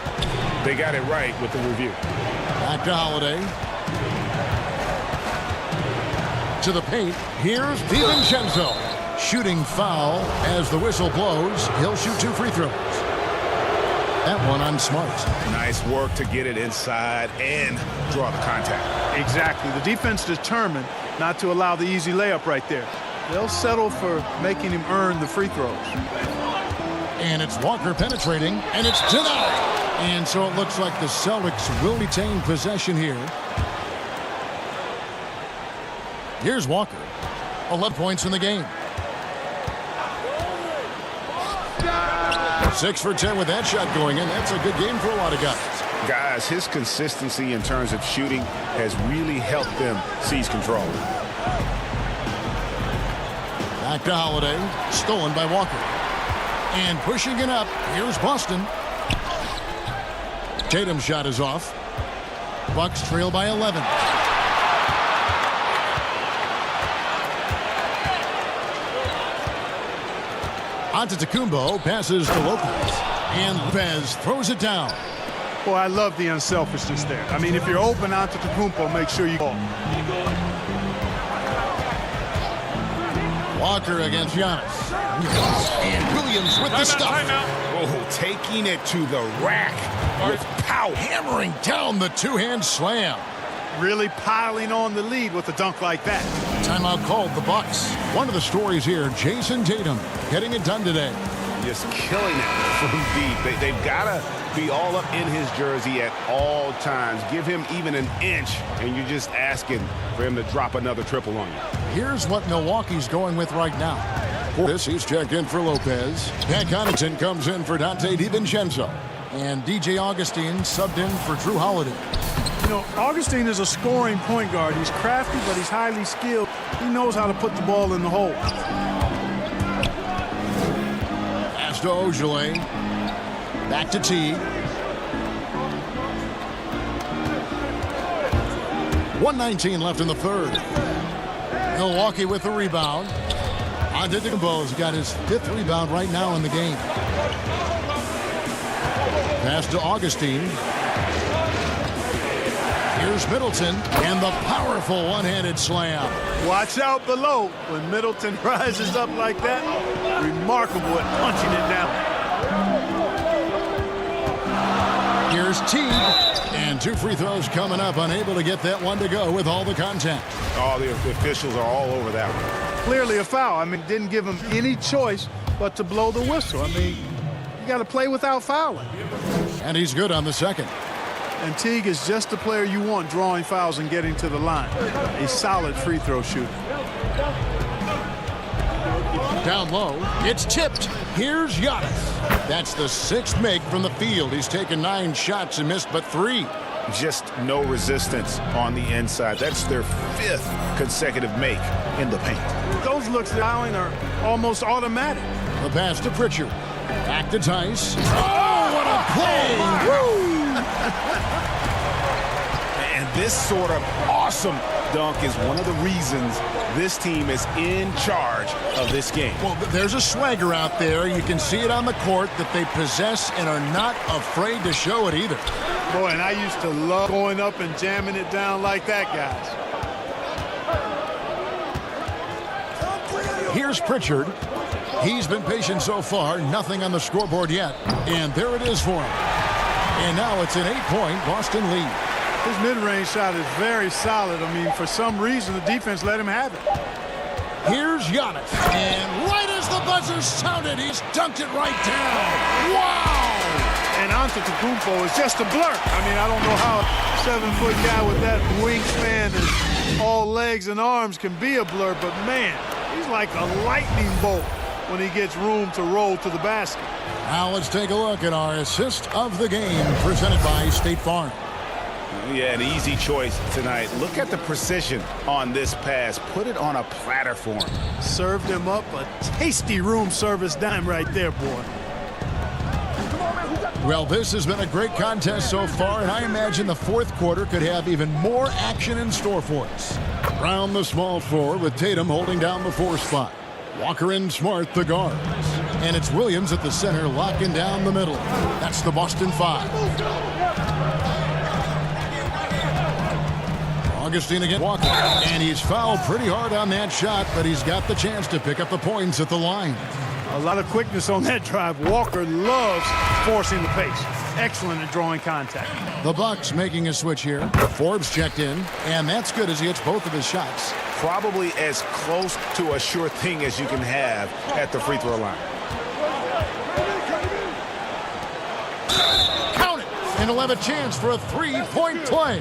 they got it right with the review. Back to Holiday. To the paint. Here's DiVincenzo. Shooting foul as the whistle blows. He'll shoot 2 free throws. That one on Smart. Nice work to get it inside and draw the contact. Exactly. The defense determined not to allow the easy layup right there. They'll settle for making him earn the free throws. And it's Walker penetrating, and it's denied. And so it looks like the Celtics will retain possession here. Here's Walker. 11 points in the game. 6 for 10 with that shot going in. That's a good game for a lot of guys. Guys, his consistency in terms of shooting has really helped them seize control. Back to Holiday. Stolen by Walker. And pushing it up. Here's Boston. Tatum's shot is off. Bucks trail by 11. Antetokounmpo passes to Lopez. And Lopez throws it down. Boy, I love the unselfishness there. I mean, if you're open Antetokounmpo, make sure you call. Walker against Giannis. And Williams with the stuff. Oh, taking it to the rack with power. Hammering down the two-hand slam. Really piling on the lead with a dunk like that. Timeout called the Bucks. One of the stories here, Jason Tatum getting it done today. Just killing it from deep. They've got to be all up in his jersey at all times. Give him even an inch, and you're just asking for him to drop another triple on you. Here's what Milwaukee's going with right now. For this, he's checked in for Lopez. Pat Connaughton comes in for Dante DiVincenzo. And DJ Augustine subbed in for Drew Holiday. You know, Augustine is a scoring point guard. He's crafty, but he's highly skilled. He knows how to put the ball in the hole. Pass to Ojale. Back to Teague. 1:19 left in the third. Milwaukee with the rebound. Antetokounmpo's got his 5th rebound right now in the game. Pass to Augustine. Here's Middleton, and the powerful one-handed slam. Watch out below when Middleton rises up like that. Remarkable at punching it down. Here's Teague, and 2 free throws coming up, unable to get that one to go with all the contact. Oh, the officials are all over that one. Clearly a foul. I mean, didn't give him any choice but to blow the whistle. I mean, you got to play without fouling. And he's good on the second. And Teague is just the player you want drawing fouls and getting to the line. A solid free throw shooter. Down low, it's tipped. Here's Giannis. That's the 6th make from the field. He's taken 9 shots and missed but 3. Just no resistance on the inside. That's their 5th consecutive make in the paint. Those looks allowing are almost automatic. The pass to Pritchard. Back to Tice. Oh, what a play! Woo! And this sort of awesome dunk is one of the reasons this team is in charge of this game. Well, there's a swagger out there. You can see it on the court that they possess and are not afraid to show it either. Boy, and I used to love going up and jamming it down like that, guys. Here's Pritchard. He's been patient so far. Nothing on the scoreboard yet. And there it is for him. And now it's an 8-point Boston lead. His mid-range shot is very solid. I mean, for some reason, the defense let him have it. Here's Giannis. And right as the buzzer sounded, he's dunked it right down. Wow! And Antetokounmpo is just a blur. I mean, I don't know how a 7-foot guy with that wingspan and all legs and arms can be a blur, but man, he's like a lightning bolt when he gets room to roll to the basket. Now let's take a look at our assist of the game presented by State Farm. Yeah, an easy choice tonight. Look at the precision on this pass. Put it on a platter for him. Served him up a tasty room service dime right there, boy. Well, this has been a great contest so far, and I imagine the fourth quarter could have even more action in store for us. Brown, the small forward, with Tatum holding down the 4 spot. Walker and Smart, the guards. And it's Williams at the center, locking down the middle. That's the Boston 5. Augustine against Walker. And he's fouled pretty hard on that shot, but he's got the chance to pick up the points at the line. A lot of quickness on that drive. Walker loves forcing the pace. Excellent at drawing contact. The Bucks making a switch here. Forbes checked in, and that's good as he hits both of his shots. Probably as close to a sure thing as you can have at the free throw line. Count it! And he'll have a chance for a 3-point play.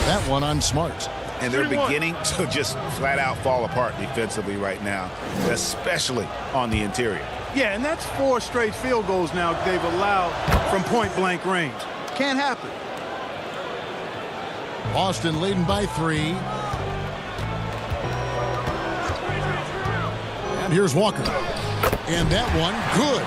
That one on Smart. And they're beginning to just flat out fall apart defensively right now, especially on the interior. Yeah, and that's 4 straight field goals now they've allowed from point-blank range. Can't happen. Boston leading by 3. And here's Walker. And that one, good.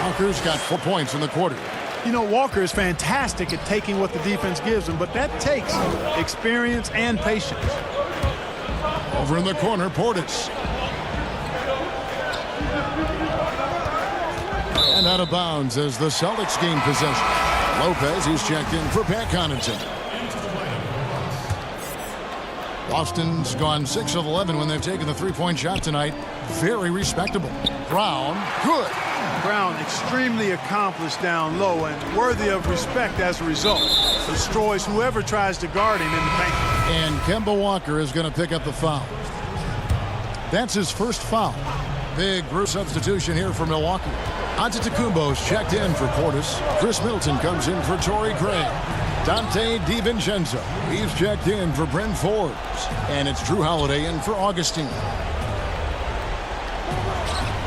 Walker's got 4 points in the quarter. You know, Walker is fantastic at taking what the defense gives him, but that takes experience and patience. Over in the corner, Portis. And out of bounds as the Celtics gain possession. Lopez, he's checked in for Pat Connaughton. Boston's gone 6 of 11 when they've taken the 3-point shot tonight. Very respectable. Brown, good. Brown extremely accomplished down low and worthy of respect as a result. Destroys whoever tries to guard him in the paint. And Kemba Walker is going to pick up the foul. That's his first foul. Big group substitution here for Milwaukee. Antetokounmpo's checked in for Portis. Chris Middleton comes in for Torrey Craig. Dante DiVincenzo, he's checked in for Bryn Forbes. And it's Drew Holiday in for Augustine.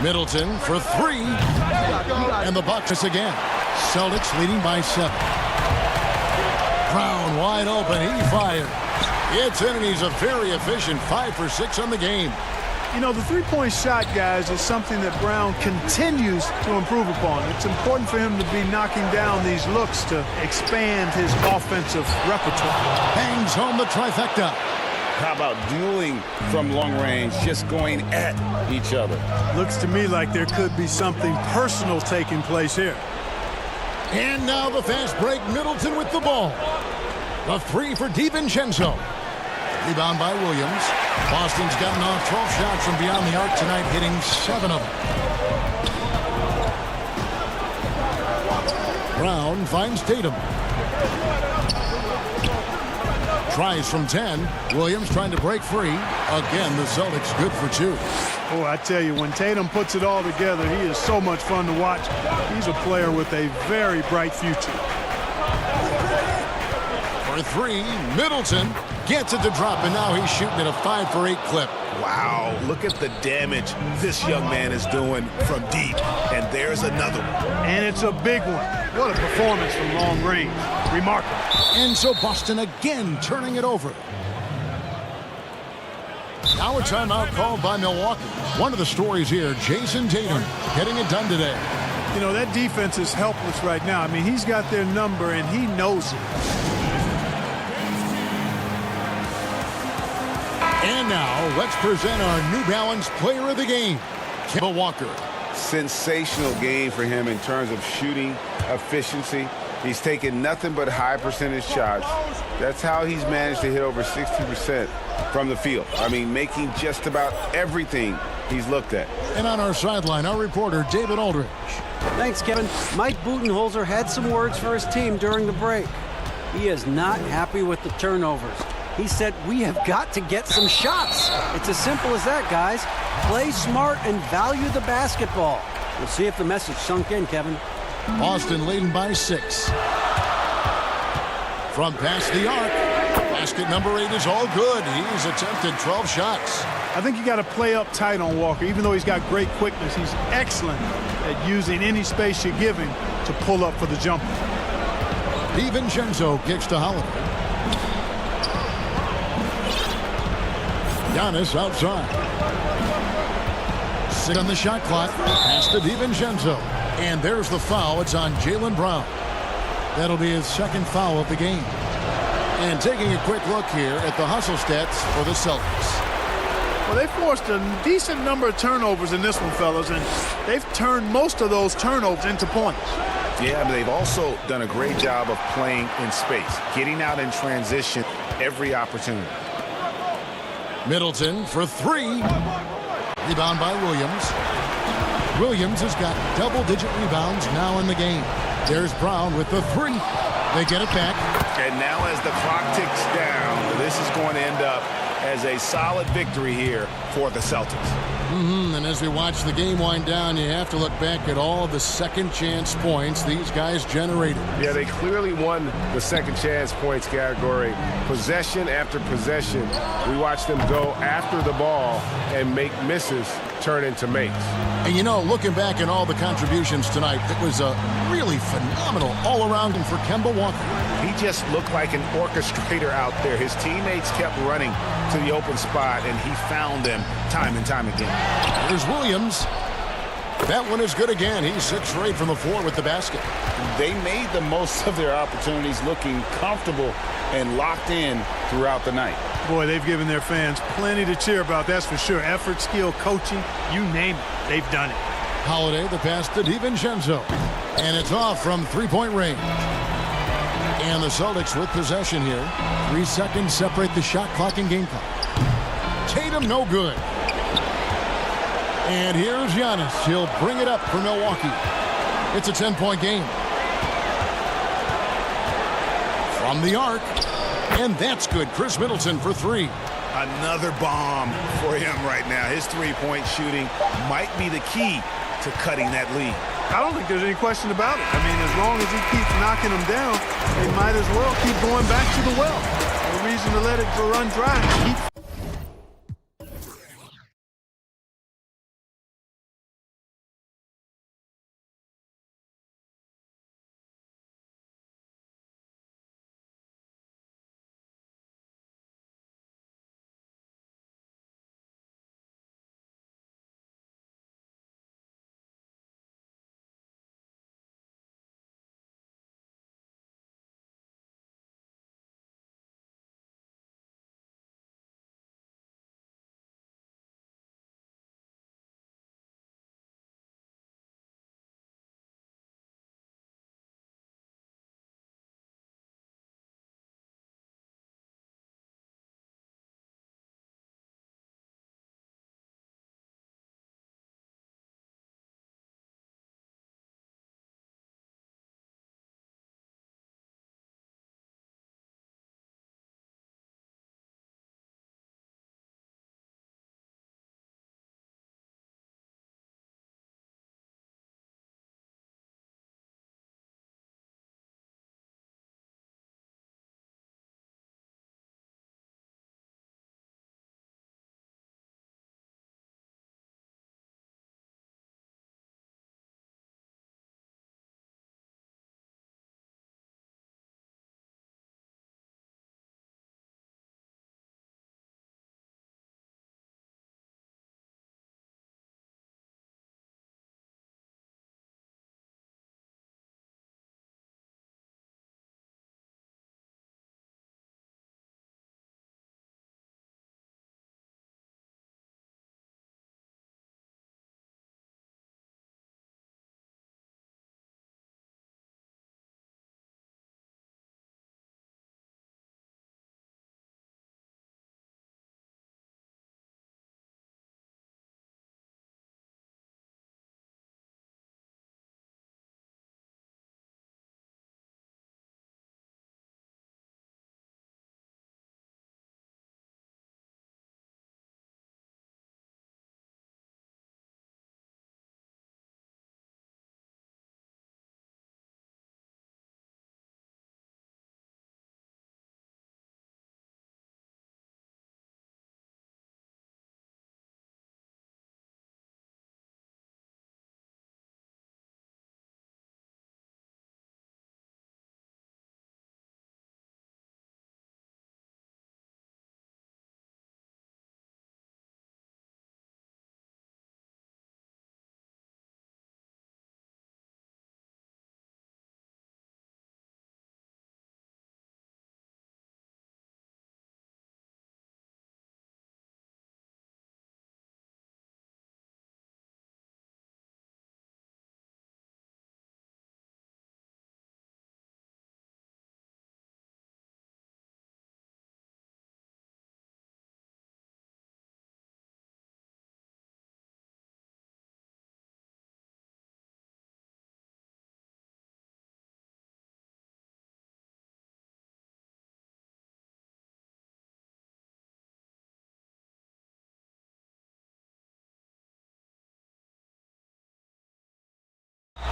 Middleton for 3. And the Bucks again. Celtics leading by 7. Brown wide open. He fires. It's in, and he's a very efficient 5 for 6 on the game. You know, the 3-point shot, guys, is something that Brown continues to improve upon. It's important for him to be knocking down these looks to expand his offensive repertoire. Bangs home the trifecta. How about dueling from long range, just going at each other? Looks to me like there could be something personal taking place here. And now the fast break. Middleton with the ball. A 3 for DiVincenzo. Rebound by Williams. Boston's gotten off 12 shots from beyond the arc tonight, hitting 7 of them. Brown finds Tatum. Tries from 10. Williams trying to break free. Again, the Celtics good for 2. Oh, I tell you, when Tatum puts it all together, he is so much fun to watch. He's a player with a very bright future. For 3, Middleton gets it to drop, and now he's shooting at a 5 for 8 clip. Wow, look at the damage this young man is doing from deep. And there's another one. And it's a big one. What a performance from long range. Remarkable. And so Boston again turning it over. Now a timeout called by Milwaukee. One of the stories here, Jason Tatum getting it done today. You know, that defense is helpless right now. I mean, he's got their number, and he knows it. And now, let's present our New Balance Player of the Game, Kemba Walker. Sensational game for him in terms of shooting efficiency. He's taken nothing but high percentage shots. That's how he's managed to hit over 60% from the field. I mean, making just about everything he's looked at. And on our sideline, our reporter, David Aldridge. Thanks, Kevin. Mike Budenholzer had some words for his team during the break. He is not happy with the turnovers. He said, we have got to get some shots. It's as simple as that, guys. Play smart and value the basketball. We'll see if the message sunk in, Kevin. Boston leading by 6. From past the arc, basket number 8 is all good. He's attempted 12 shots. I think you got to play up tight on Walker. Even though he's got great quickness, he's excellent at using any space you give him to pull up for the jumper. DiVincenzo kicks to Holiday. Giannis outside. 6 on the shot clock. Pass to DiVincenzo. And there's the foul. It's on Jaylen Brown. That'll be his second foul of the game. And taking a quick look here at the hustle stats for the Celtics. Well, they forced a decent number of turnovers in this one, fellas, and they've turned most of those turnovers into points. Yeah, but they've also done a great job of playing in space, getting out in transition every opportunity. Middleton for 3. Rebound by Williams. Williams has got double-digit rebounds now in the game. There's Brown with the 3. They get it back. And now as the clock ticks down, this is going to end up as a solid victory here for the Celtics. And as we watch the game wind down, you have to look back at all the second chance points these guys generated. Yeah, they clearly won the second chance points category. Possession after possession, we watched them go after the ball and make misses turn into makes. And you know, looking back at all the contributions tonight, it was a really phenomenal all-around for Kemba Walker. He just looked like an orchestrator out there. His teammates kept running to the open spot, and he found them time and time again. Here's Williams. That one is good again. He's 6 for 8 from the floor with the basket. They made the most of their opportunities, looking comfortable and locked in throughout the night. Boy, they've given their fans plenty to cheer about, that's for sure. Effort, skill, coaching, you name it, they've done it. Holiday, the pass to DiVincenzo. And it's off from three-point range. And the Celtics with possession here. 3 seconds separate the shot clock and game clock. Tatum, no good. And here's Giannis. He'll bring it up for Milwaukee. It's a 10-point game. From the arc. And that's good. Chris Middleton for 3. Another bomb for him right now. His three-point shooting might be the key to cutting that lead. I don't think there's any question about it. I mean, as long as he keeps knocking them down, they might as well keep going back to the well. No reason to let it run dry. Keep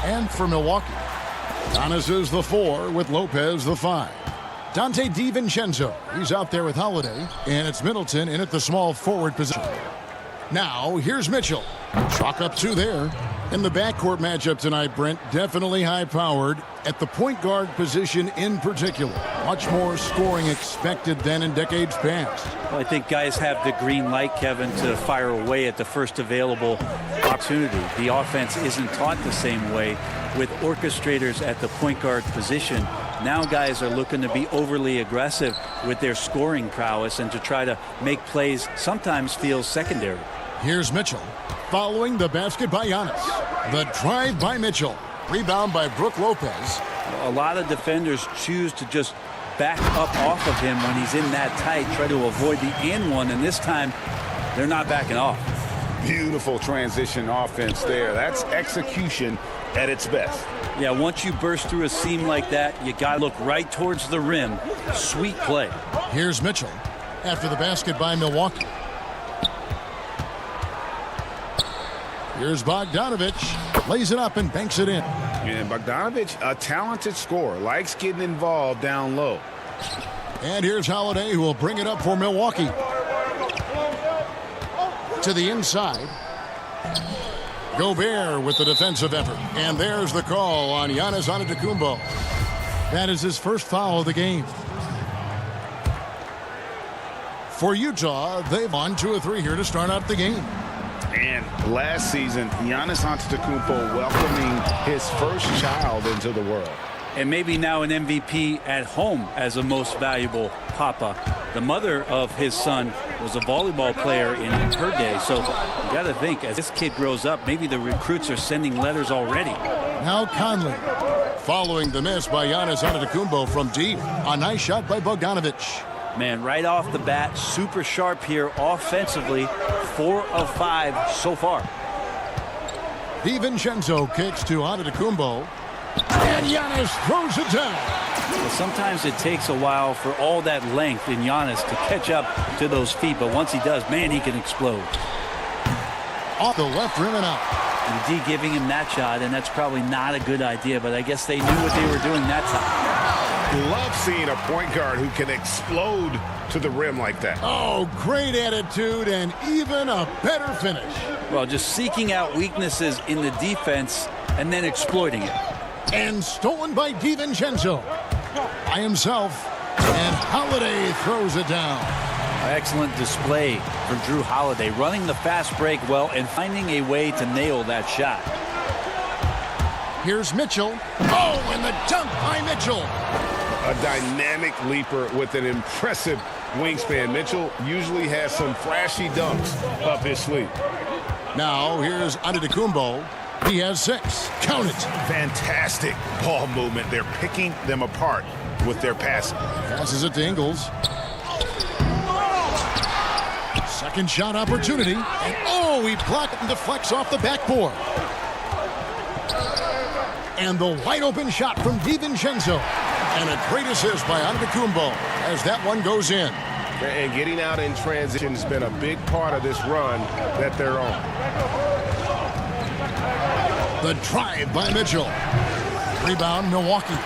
And for Milwaukee, Giannis is the 4 with Lopez the 5. Dante DiVincenzo, he's out there with Holiday, and it's Middleton in at the small forward position. Now, here's Mitchell. Chalk up 2 there. In the backcourt matchup tonight, Brent, definitely high-powered. At the point guard position in particular, much more scoring expected than in decades past. Well, I think guys have the green light, Kevin, to fire away at the first available opportunity. The offense isn't taught the same way with orchestrators at the point guard position. Now guys are looking to be overly aggressive with their scoring prowess and to try to make plays sometimes feels secondary. Here's Mitchell following the basket by Giannis. The drive by Mitchell. Rebound by Brook Lopez. A lot of defenders choose to just back up off of him when he's in that tight, try to avoid the and one, and this time they're not backing off. Beautiful transition offense there. That's execution at its best. Yeah, once you burst through a seam like that, you got to look right towards the rim. Sweet play. Here's Mitchell after the basket by Milwaukee. Here's Bogdanovich. Lays it up and banks it in. And Bogdanovich, a talented scorer, likes getting involved down low. And here's Holiday, who will bring it up for Milwaukee. To the inside. Gobert with the defensive effort. And there's the call on Giannis Antetokounmpo. That is his first foul of the game. For Utah, they've won 2 of 3 here to start out the game. And last season, Giannis Antetokounmpo welcoming his first child into the world. And maybe now an MVP at home as a most valuable papa. The mother of his son was a volleyball player in her day. So you got to think, as this kid grows up, maybe the recruits are sending letters already. Now Conley. Following the miss by Giannis Antetokounmpo from deep. A nice shot by Bogdanovich. Man, right off the bat, super sharp here offensively. 4 of 5 so far. DiVincenzo kicks to Antetokounmpo. And Giannis throws it down. Well, sometimes it takes a while for all that length in Giannis to catch up to those feet. But once he does, man, he can explode. Off the left rim and out. And D giving him that shot, and that's probably not a good idea. But I guess they knew what they were doing that time. Love seeing a point guard who can explode to the rim like that. Oh, great attitude and even a better finish. Well, just seeking out weaknesses in the defense and then exploiting it. And stolen by DiVincenzo. By himself. And Holiday throws it down. Excellent display from Drew Holiday. Running the fast break well and finding a way to nail that shot. Here's Mitchell. Oh, and the dunk by Mitchell. A dynamic leaper with an impressive wingspan. Mitchell usually has some flashy dunks up his sleeve. Now here's Antetokounmpo. He has 6. Count it. Fantastic ball movement. They're picking them apart with their passing. Passes it to Ingles. Second shot opportunity. And oh, he blocked and deflects off the backboard. And the wide open shot from DiVincenzo. And a great assist by Antetokounmpo as that one goes in. And getting out in transition has been a big part of this run that they're on. The drive by Mitchell. Rebound, Milwaukee.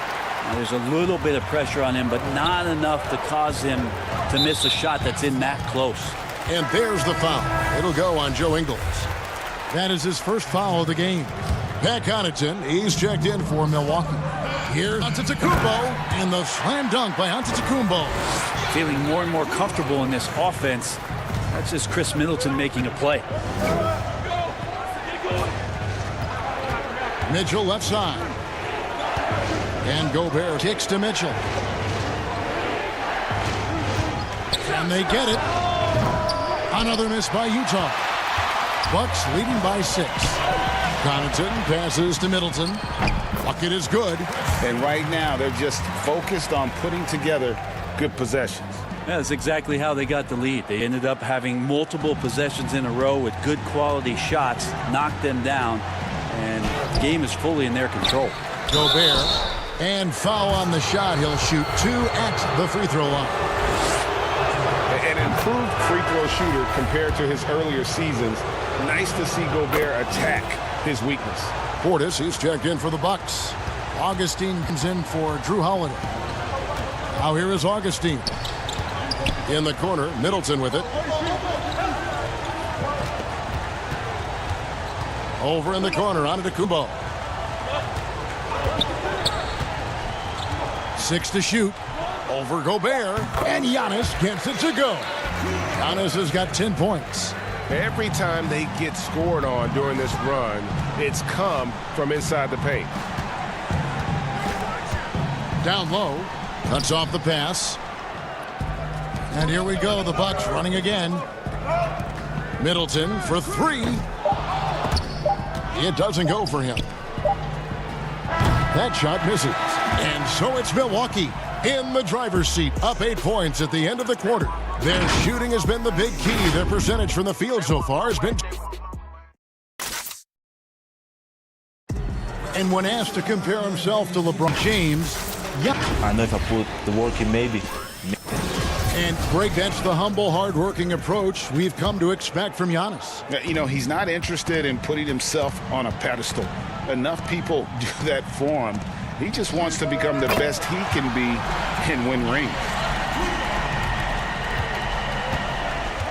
There's a little bit of pressure on him, but not enough to cause him to miss a shot that's in that close. And there's the foul. It'll go on Joe Ingles. That is his first foul of the game. Pat Connaughton, he's checked in for Milwaukee. Here's Antetokounmpo, and the slam dunk by Antetokounmpo. Feeling more and more comfortable in this offense. That's just Chris Middleton making a play. Mitchell left side. And Gobert kicks to Mitchell. And they get it. Another miss by Utah. Bucks leading by 6. Connaughton passes to Middleton. Bucket is good. And right now, they're just focused on putting together good possessions. Yeah, that's exactly how they got the lead. They ended up having multiple possessions in a row with good quality shots, knocked them down, and the game is fully in their control. Gobert, and foul on the shot. He'll shoot 2 at the free throw line. An improved free throw shooter compared to his earlier seasons. Nice to see Gobert attack his weakness. Portis, he's checked in for the Bucks. Augustine comes in for Drew Holiday. Now here is Augustine. In the corner, Middleton with it. Over in the corner, Antetokounmpo. 6 to shoot. Over Gobert. And Giannis gets it to go. Giannis has got 10 points. Every time they get scored on during this run, it's come from inside the paint. Down low. Cuts off the pass. And here we go. The Bucks running again. Middleton for 3. It doesn't go for him. That shot misses. And so it's Milwaukee in the driver's seat, up 8 points at the end of the quarter. Their shooting has been the big key. Their percentage from the field so far has been... And when asked to compare himself to LeBron James, yep. I know if I put the work in, maybe. And Greg, that's the humble, hard-working approach we've come to expect from Giannis. You know, he's not interested in putting himself on a pedestal. Enough people do that for him. He just wants to become the best he can be and win rings.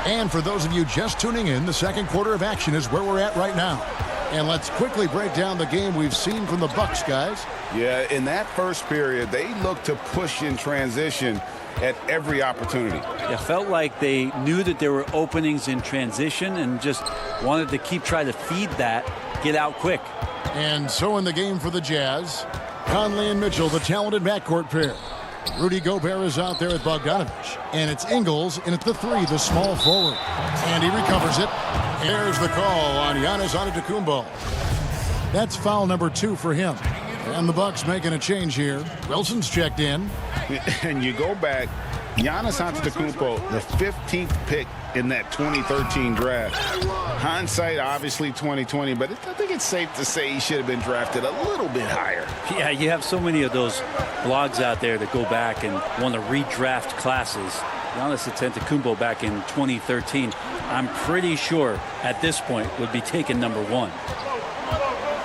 And for those of you just tuning in, the second quarter of action is where we're at right now. And let's quickly break down the game we've seen from the Bucks, guys. Yeah, in that first period, they looked to push in transition at every opportunity. It felt like they knew that there were openings in transition and just wanted to keep trying to feed that, get out quick. And so in the game for the Jazz, Conley and Mitchell, the talented backcourt pair. Rudy Gobert is out there with Bogdanovich. And it's Ingles in at the 3, the small forward. And he recovers it. There's the call on Giannis Antetokounmpo. That's foul number 2 for him. And the Bucks making a change here. Wilson's checked in. And you go back, Giannis Antetokounmpo, the 15th pick in that 2013 draft. Hindsight, obviously 2020, but I think it's safe to say he should have been drafted a little bit higher. Yeah, you have so many of those blogs out there that go back and want to redraft classes. Giannis Antetokounmpo back in 2013, I'm pretty sure at this point would be taken number 1.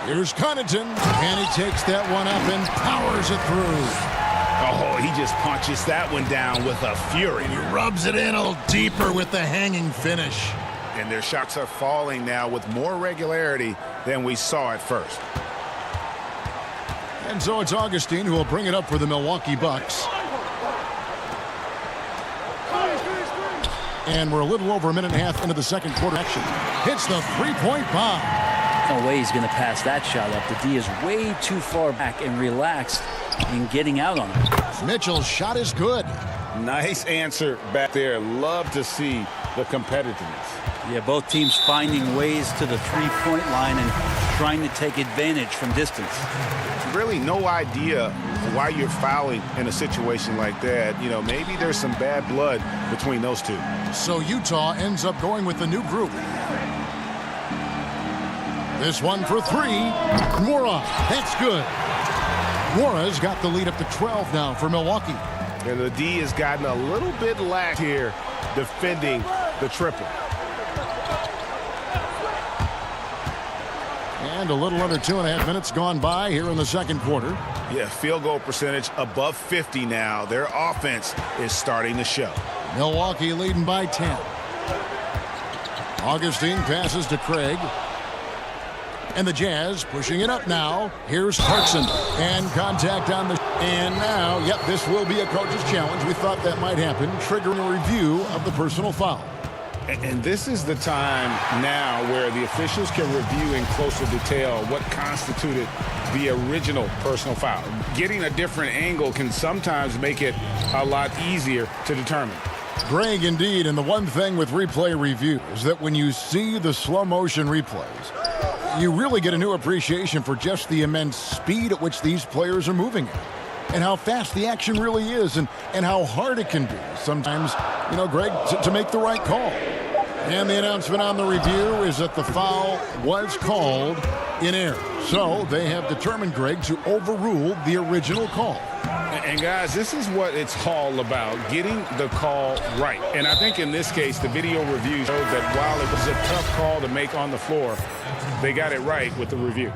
Here's Connaughton, and he takes that one up and powers it through. Oh, he just punches that one down with a fury. He rubs it in a little deeper with the hanging finish. And their shots are falling now with more regularity than we saw at first. And so it's Augustine who will bring it up for the Milwaukee Bucks. And we're a little over a minute and a half into the second quarter action. Hits the three-point bomb. No way he's going to pass that shot up. The D is way too far back and relaxed in getting out on him. Mitchell's shot is good. Nice answer back there. Love to see the competitiveness. Yeah, both teams finding ways to the three-point line and trying to take advantage from distance. Really no idea why you're fouling in a situation like that. You know, maybe there's some bad blood between those two. So Utah ends up going with the new group. This one for 3. Nwora, that's good. Nwora's got the lead up to 12 now for Milwaukee. And the D has gotten a little bit lax here defending the triple. And a little under 2.5 minutes gone by here in the second quarter. Yeah, field goal percentage above 50 now. Their offense is starting to show. Milwaukee leading by 10. Augustine passes to Craig. And the Jazz pushing it up now. Here's Clarkson. And contact on the... And now, yep, this will be a coach's challenge. We thought that might happen, triggering a review of the personal foul. And this is the time now where the officials can review in closer detail what constituted the original personal foul. Getting a different angle can sometimes make it a lot easier to determine. Greg, indeed, and the one thing with replay review is that when you see the slow motion replays, you really get a new appreciation for just the immense speed at which these players are moving at, and how fast the action really is, and how hard it can be sometimes, you know, Greg, to make the right call. And the announcement on the review is that the foul was called in error. So they have determined, Greg, to overrule the original call. And guys, this is what it's all about, getting the call right. And I think in this case, the video review showed that while it was a tough call to make on the floor, they got it right with the review.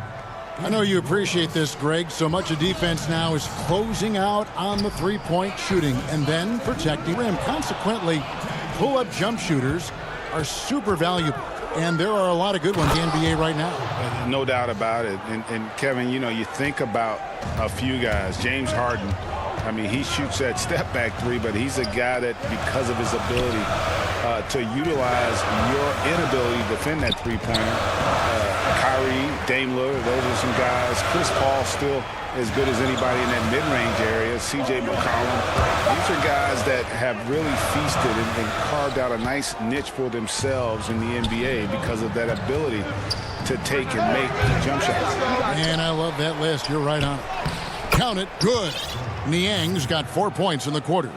I know you appreciate this, Greg. So much of defense now is closing out on the three-point shooting and then protecting the rim. Consequently, pull-up jump shooters are super valuable. And there are a lot of good ones in the NBA right now. No doubt about it. And Kevin, you know, you think about a few guys. James Harden, I mean, he shoots that step-back three, but he's a guy that, because of his ability to utilize your inability to defend that three-pointer, Kyrie, Dame Lillard, those are some guys. Chris Paul still as good as anybody in that mid-range area. C.J. McCollum. These are guys that have really feasted and carved out a nice niche for themselves in the NBA because of that ability to take and make jump shots. And I love that list. You're right on. Count it. Good. Niang's got 4 points in the quarter.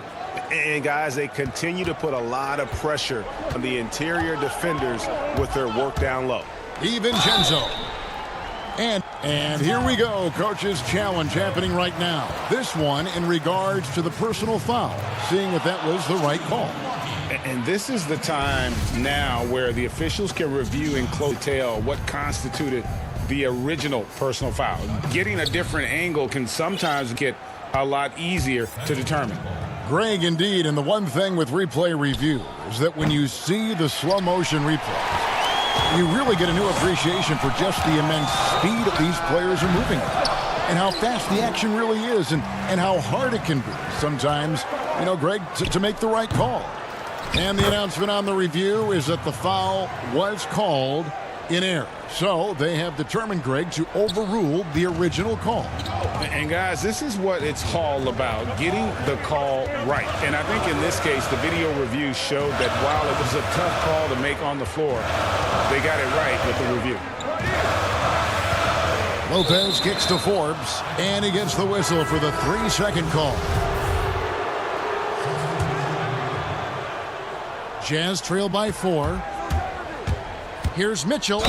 And guys, they continue to put a lot of pressure on the interior defenders with their work down low. DiVincenzo. And here we go. Coach's challenge happening right now. This one in regards to the personal foul. Seeing if that was the right call. And this is the time now where the officials can review in close detail what constituted the original personal foul. Getting a different angle can sometimes get a lot easier to determine. Greg, indeed, and the one thing with replay review is that when you see the slow motion replay, you really get a new appreciation for just the immense speed that these players are moving and how fast the action really is and how hard it can be sometimes, you know, Greg, to make the right call. And the announcement on the review is that the foul was called in error. So they have determined, Greg, to overrule the original call. And guys, this is what it's all about, getting the call right. And I think in this case, the video review showed that while it was a tough call to make on the floor, they got it right with the review. Lopez kicks to Forbes, and he gets the whistle for the 3-second call. Jazz trail by 4. Here's Mitchell.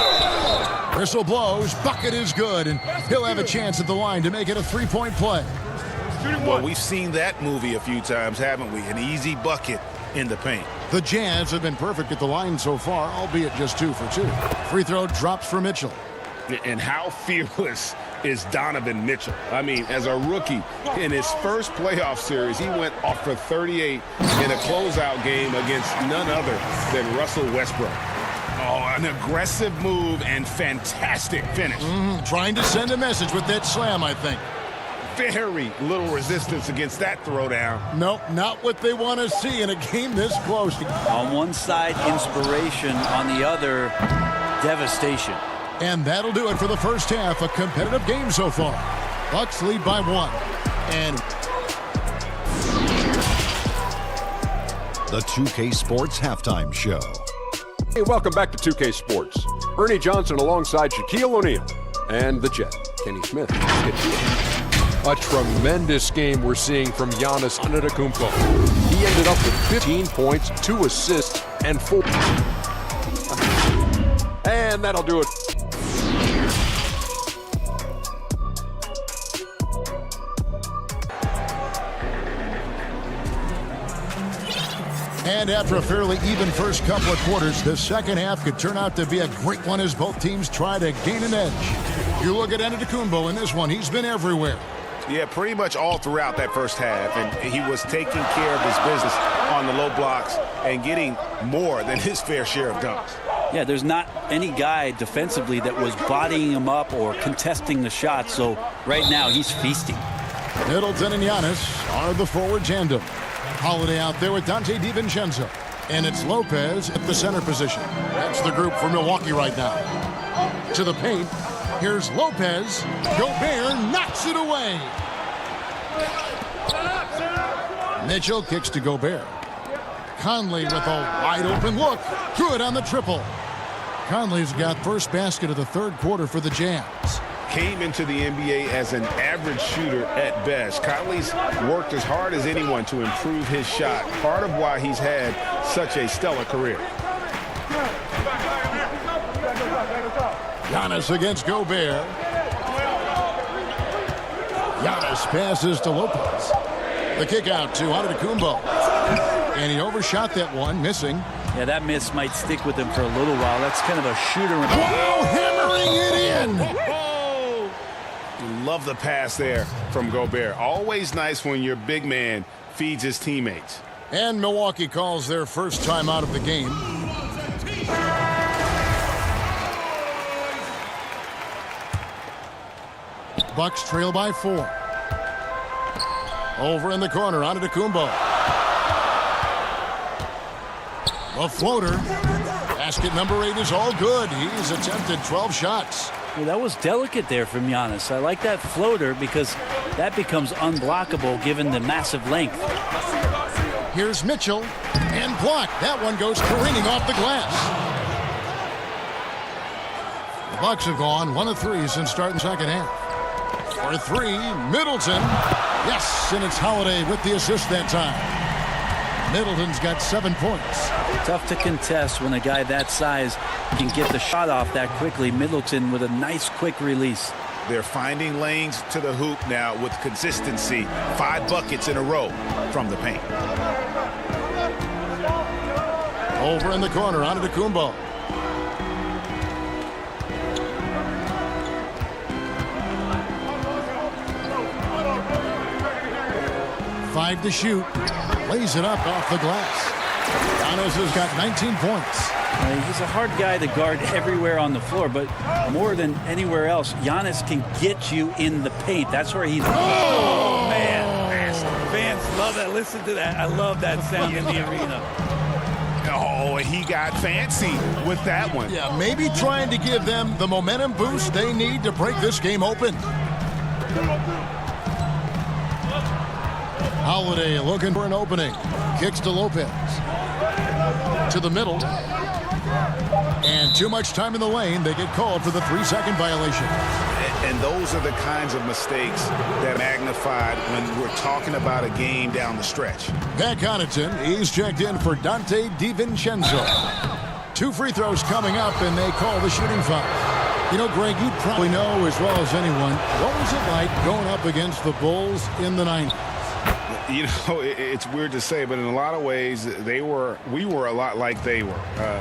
Whistle blows. Bucket is good, and he'll have a chance at the line to make it a 3-point play. Well, we've seen that movie a few times, haven't we? An easy bucket in the paint. The Jazz have been perfect at the line so far, albeit just 2 for 2. Free throw drops for Mitchell. And how fearless is Donovan Mitchell? I mean, as a rookie, in his first playoff series, he went off for 38 in a closeout game against none other than Russell Westbrook. Oh, an aggressive move and fantastic finish. Trying to send a message with that slam, I think. Very little resistance against that throwdown. Nope, not what they want to see in a game this close. On one side, inspiration. On the other, devastation. And that'll do it for the first half. A competitive game so far. Bucks lead by 1. And the 2K Sports Halftime Show. Hey, welcome back to 2K Sports. Ernie Johnson alongside Shaquille O'Neal and the Jet, Kenny Smith. A tremendous game we're seeing from Giannis Antetokounmpo. He ended up with 15 points, 2 assists, and 4. And that'll do it. And after a fairly even first couple of quarters, the second half could turn out to be a great one as both teams try to gain an edge. You look at Antetokounmpo in this one, he's been everywhere. Yeah, pretty much all throughout that first half. And he was taking care of his business on the low blocks and getting more than his fair share of dunks. Yeah, there's not any guy defensively that was bodying him up or contesting the shot. So right now he's feasting. Middleton and Giannis are the forward tandem. Holiday out there with Dante DiVincenzo. And it's Lopez at the center position. That's the group for Milwaukee right now. To the paint. Here's Lopez. Gobert knocks it away. Mitchell kicks to Gobert. Conley with a wide open look. Threw it on the triple. Conley's got first basket of the third quarter for the Jazz. Came into the NBA as an average shooter at best. Conley's worked as hard as anyone to improve his shot. Part of why he's had such a stellar career. Giannis against Gobert. Giannis passes to Lopez. The kick out to Antetokounmpo. And he overshot that one, missing. Yeah, that miss might stick with him for a little while. That's kind of a shooter. Wow, hammering it in. Love the pass there from Gobert. Always nice when your big man feeds his teammates. And Milwaukee calls their first time out of the game. Bucks trail by 4. Over in the corner, Antetokounmpo. A floater. Basket number 8 is all good. He's attempted 12 shots. Well, that was delicate there from Giannis. I like that floater because that becomes unblockable given the massive length. Here's Mitchell, and blocked. That one goes careening off the glass. The Bucks have gone 1 of 3 since starting second half. For 3, Middleton. Yes, and it's Holiday with the assist that time. Middleton's got 7 points. Tough to contest when a guy that size can get the shot off that quickly. Middleton with a nice quick release. They're finding lanes to the hoop now with consistency. 5 buckets in a row from the paint. Over in the corner, Antetokounmpo. Five to shoot. Lays it up off the glass. Giannis has got 19 points. He's a hard guy to guard everywhere on the floor, but more than anywhere else, Giannis can get you in the paint. That's where he's... Oh, man. Fans love that. Listen to that. I love that sound in the arena. Oh, he got fancy with that one. Yeah, maybe trying to give them the momentum boost they need to break this game open. Holiday looking for an opening. Kicks to Lopez. To the middle. And too much time in the lane. They get called for the 3-second violation. And those are the kinds of mistakes that are magnified when we're talking about a game down the stretch. Pat Connaughton, he's checked in for Dante DiVincenzo. 2 free throws coming up, and they call the shooting foul. You know, Greg, you probably know as well as anyone, what was it like going up against the Bulls in the 90s? You know, it's weird to say, but in a lot of ways, we were a lot like they were.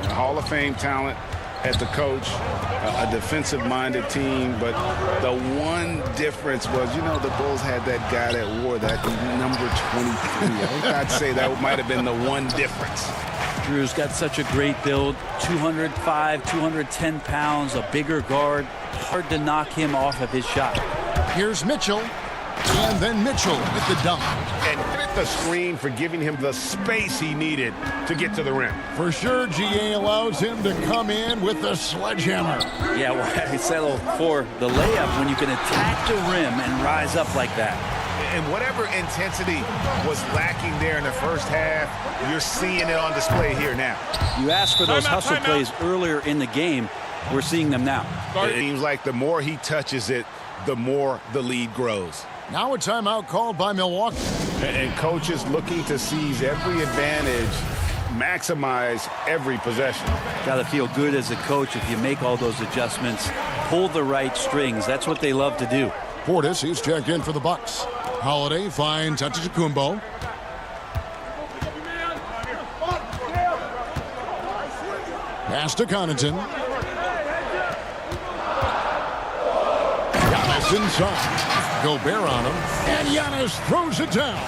Hall of Fame talent at the coach, a defensive-minded team, but the one difference was, you know, the Bulls had that guy that wore that number 23. I think I'd say that might have been the one difference. Drew's got such a great build, 205, 210 pounds, a bigger guard. Hard to knock him off of his shot. Here's Mitchell, and then Mitchell with the dunk. And the screen for giving him the space he needed to get to the rim. For sure, GA allows him to come in with the sledgehammer. Yeah, well, I settled for the layup when you can attack the rim and rise up like that. And whatever intensity was lacking there in the first half, you're seeing it on display here now. You asked for those hustle plays earlier in the game. We're seeing them now. It seems like the more he touches it, the more the lead grows. Now a timeout called by Milwaukee. And coaches looking to seize every advantage, maximize every possession. Got to feel good as a coach if you make all those adjustments, pull the right strings. That's what they love to do. Portis, he's checked in for the Bucks. Holiday finds Antetokounmpo. Pass to Connaughton. Giannis inside. Gobert on him, and Giannis throws it down.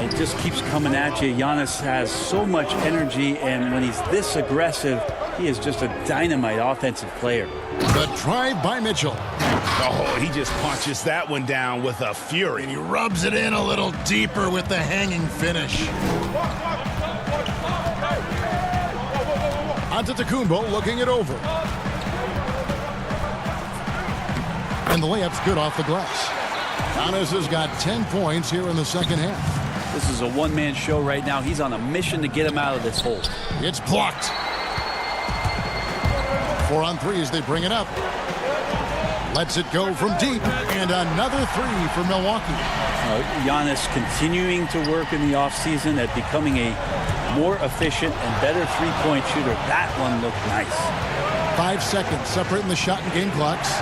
It just keeps coming at you. Giannis has so much energy, and when he's this aggressive, he is just a dynamite offensive player. The drive by Mitchell. Oh, he just punches that one down with a fury. And he rubs it in a little deeper with the hanging finish. Antetokounmpo looking it over. And the layup's good off the glass. Giannis has got 10 points here in the second half. This is a one-man show right now. He's on a mission to get him out of this hole. It's blocked. 4 on 3 as they bring it up. Lets it go from deep, and another 3 for Milwaukee. Giannis continuing to work in the offseason at becoming a more efficient and better three-point shooter. That one looked nice. 5 seconds separating the shot and game clocks.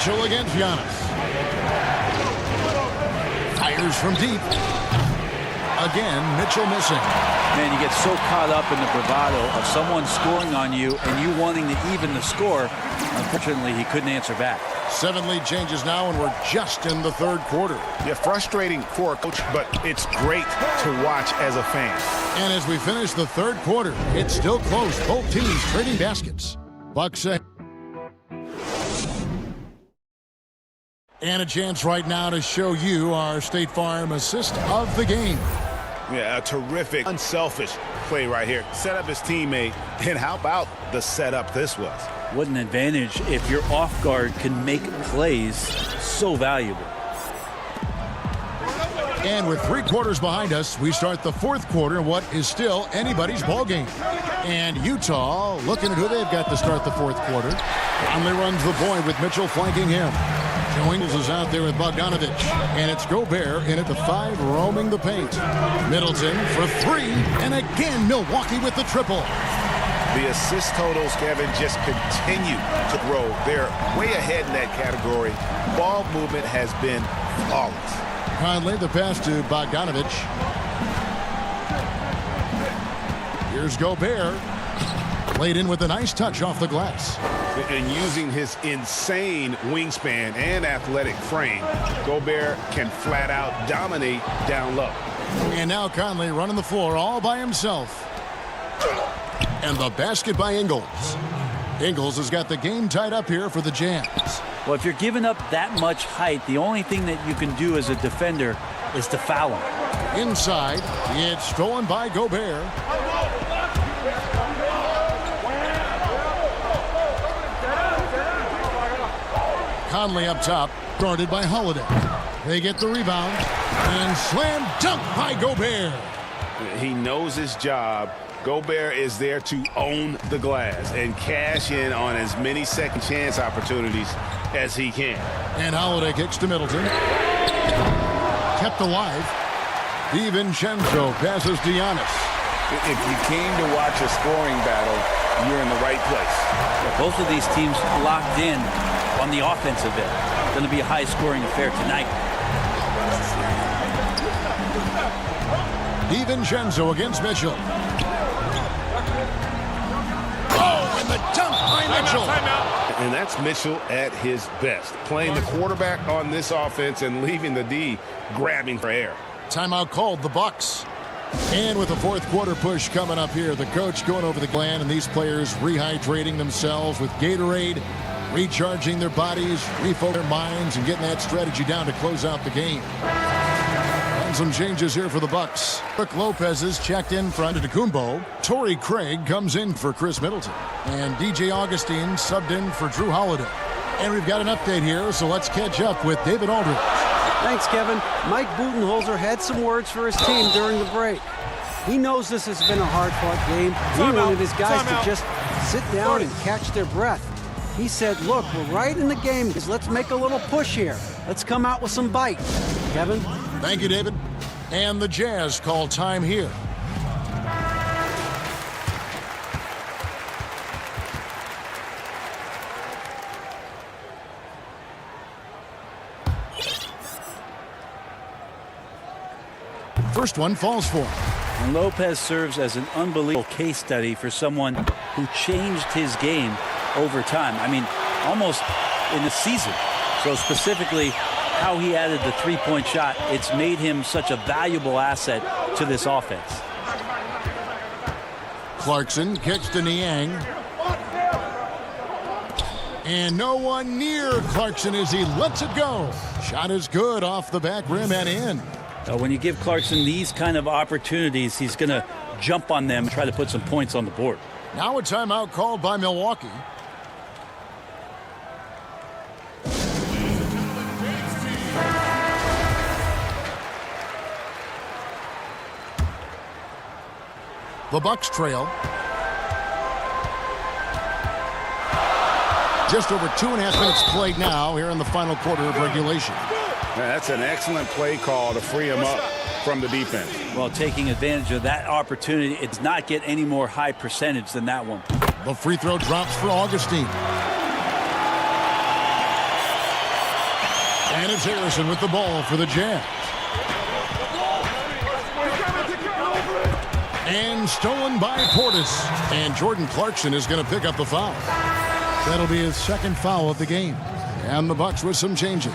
Mitchell against Giannis. Fires from deep. Again, Mitchell missing. Man, you get so caught up in the bravado of someone scoring on you and you wanting to even the score. Unfortunately, he couldn't answer back. 7 lead changes now, and we're just in the third quarter. Yeah, frustrating for a coach, but it's great to watch as a fan. And as we finish the third quarter, it's still close. Both teams trading baskets. Bucks ahead. And a chance right now to show you our State Farm assist of the game. Yeah, a terrific, unselfish play right here. Set up his teammate, and how about the setup this was? What an advantage if your off guard can make plays so valuable. And with 3 quarters behind us, we start the fourth quarter in what is still anybody's ball game. And Utah looking at who they've got to start the fourth quarter. Conley runs the point with Mitchell flanking him. Jones is out there with Bogdanovich. And it's Gobert in at the 5, roaming the paint. Middleton for 3. And again, Milwaukee with the triple. The assist totals, Kevin, just continue to grow. They're way ahead in that category. Ball movement has been flawless. Conley, the pass to Bogdanovich. Here's Gobert. Laid in with a nice touch off the glass. And using his insane wingspan and athletic frame, Gobert can flat out dominate down low. And now Conley running the floor all by himself. And the basket by Ingles. Ingles has got the game tied up here for the Jazz. Well, if you're giving up that much height, the only thing that you can do as a defender is to foul him. Inside, it's stolen by Gobert. Conley up top, guarded by Holiday. They get the rebound, and slam dunk by Gobert. He knows his job. Gobert is there to own the glass and cash in on as many second chance opportunities as he can. And Holiday kicks to Middleton. Kept alive. DiVincenzo passes to Giannis. If you came to watch a scoring battle, you're in the right place. Both of these teams locked in on the offensive end. It's going to be a high-scoring affair tonight. DiVincenzo against Mitchell. Oh, and the dunk by Mitchell. And that's Mitchell at his best, playing the quarterback on this offense and leaving the D grabbing for air. Timeout called, the Bucks. And with the fourth quarter push coming up here, the coach going over the gland, and these players rehydrating themselves with Gatorade, recharging their bodies, refocusing their minds, and getting that strategy down to close out the game. And some changes here for the Bucks. Brook Lopez is checked in front of Antetokounmpo. Torrey Craig comes in for Chris Middleton. And DJ Augustine subbed in for Drew Holiday. And we've got an update here, so let's catch up with David Aldridge. Thanks, Kevin. Mike Budenholzer had some words for his team during the break. He knows this has been a hard-fought game. He wanted his guys to just sit down and catch their breath. He said, look, we're right in the game. Let's make a little push here. Let's come out with some bite. Kevin? Thank you, David. And the Jazz call time here. First one falls for him. And Lopez serves as an unbelievable case study for someone who changed his game over time. I mean, almost in the season. So specifically, how he added the three-point shot, it's made him such a valuable asset to this offense. Clarkson kicks to Niang. And no one near Clarkson as he lets it go. Shot is good off the back rim and in. When you give Clarkson these kind of opportunities, he's going to jump on them and try to put some points on the board. Now a timeout called by Milwaukee. The Bucks trail. Just over 2.5 minutes played now here in the final quarter of regulation. That's an excellent play call to free him up from the defense. Well, taking advantage of that opportunity, it does not get any more high percentage than that one. The free throw drops for Augustine. And it's Harrison with the ball for the Jazz. And stolen by Portis. And Jordan Clarkson is going to pick up the foul. That'll be his second foul of the game. And the Bucks with some changes.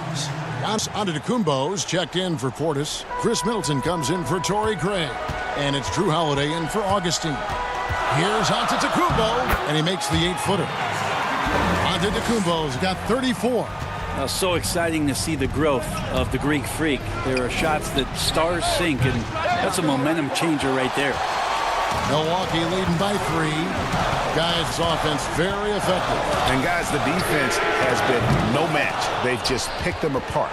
Antetokounmpo's checked in for Portis. Chris Middleton comes in for Torrey Craig. And it's Drew Holiday in for Augustine. Here's Antetokounmpo, and he makes the 8-footer. Antetokounmpo's got 34. So exciting to see the growth of the Greek Freak. There are shots that stars sink, and that's a momentum changer right there. Milwaukee leading by 3. Guys, this offense very effective. And guys, the defense has been no match. They've just picked them apart.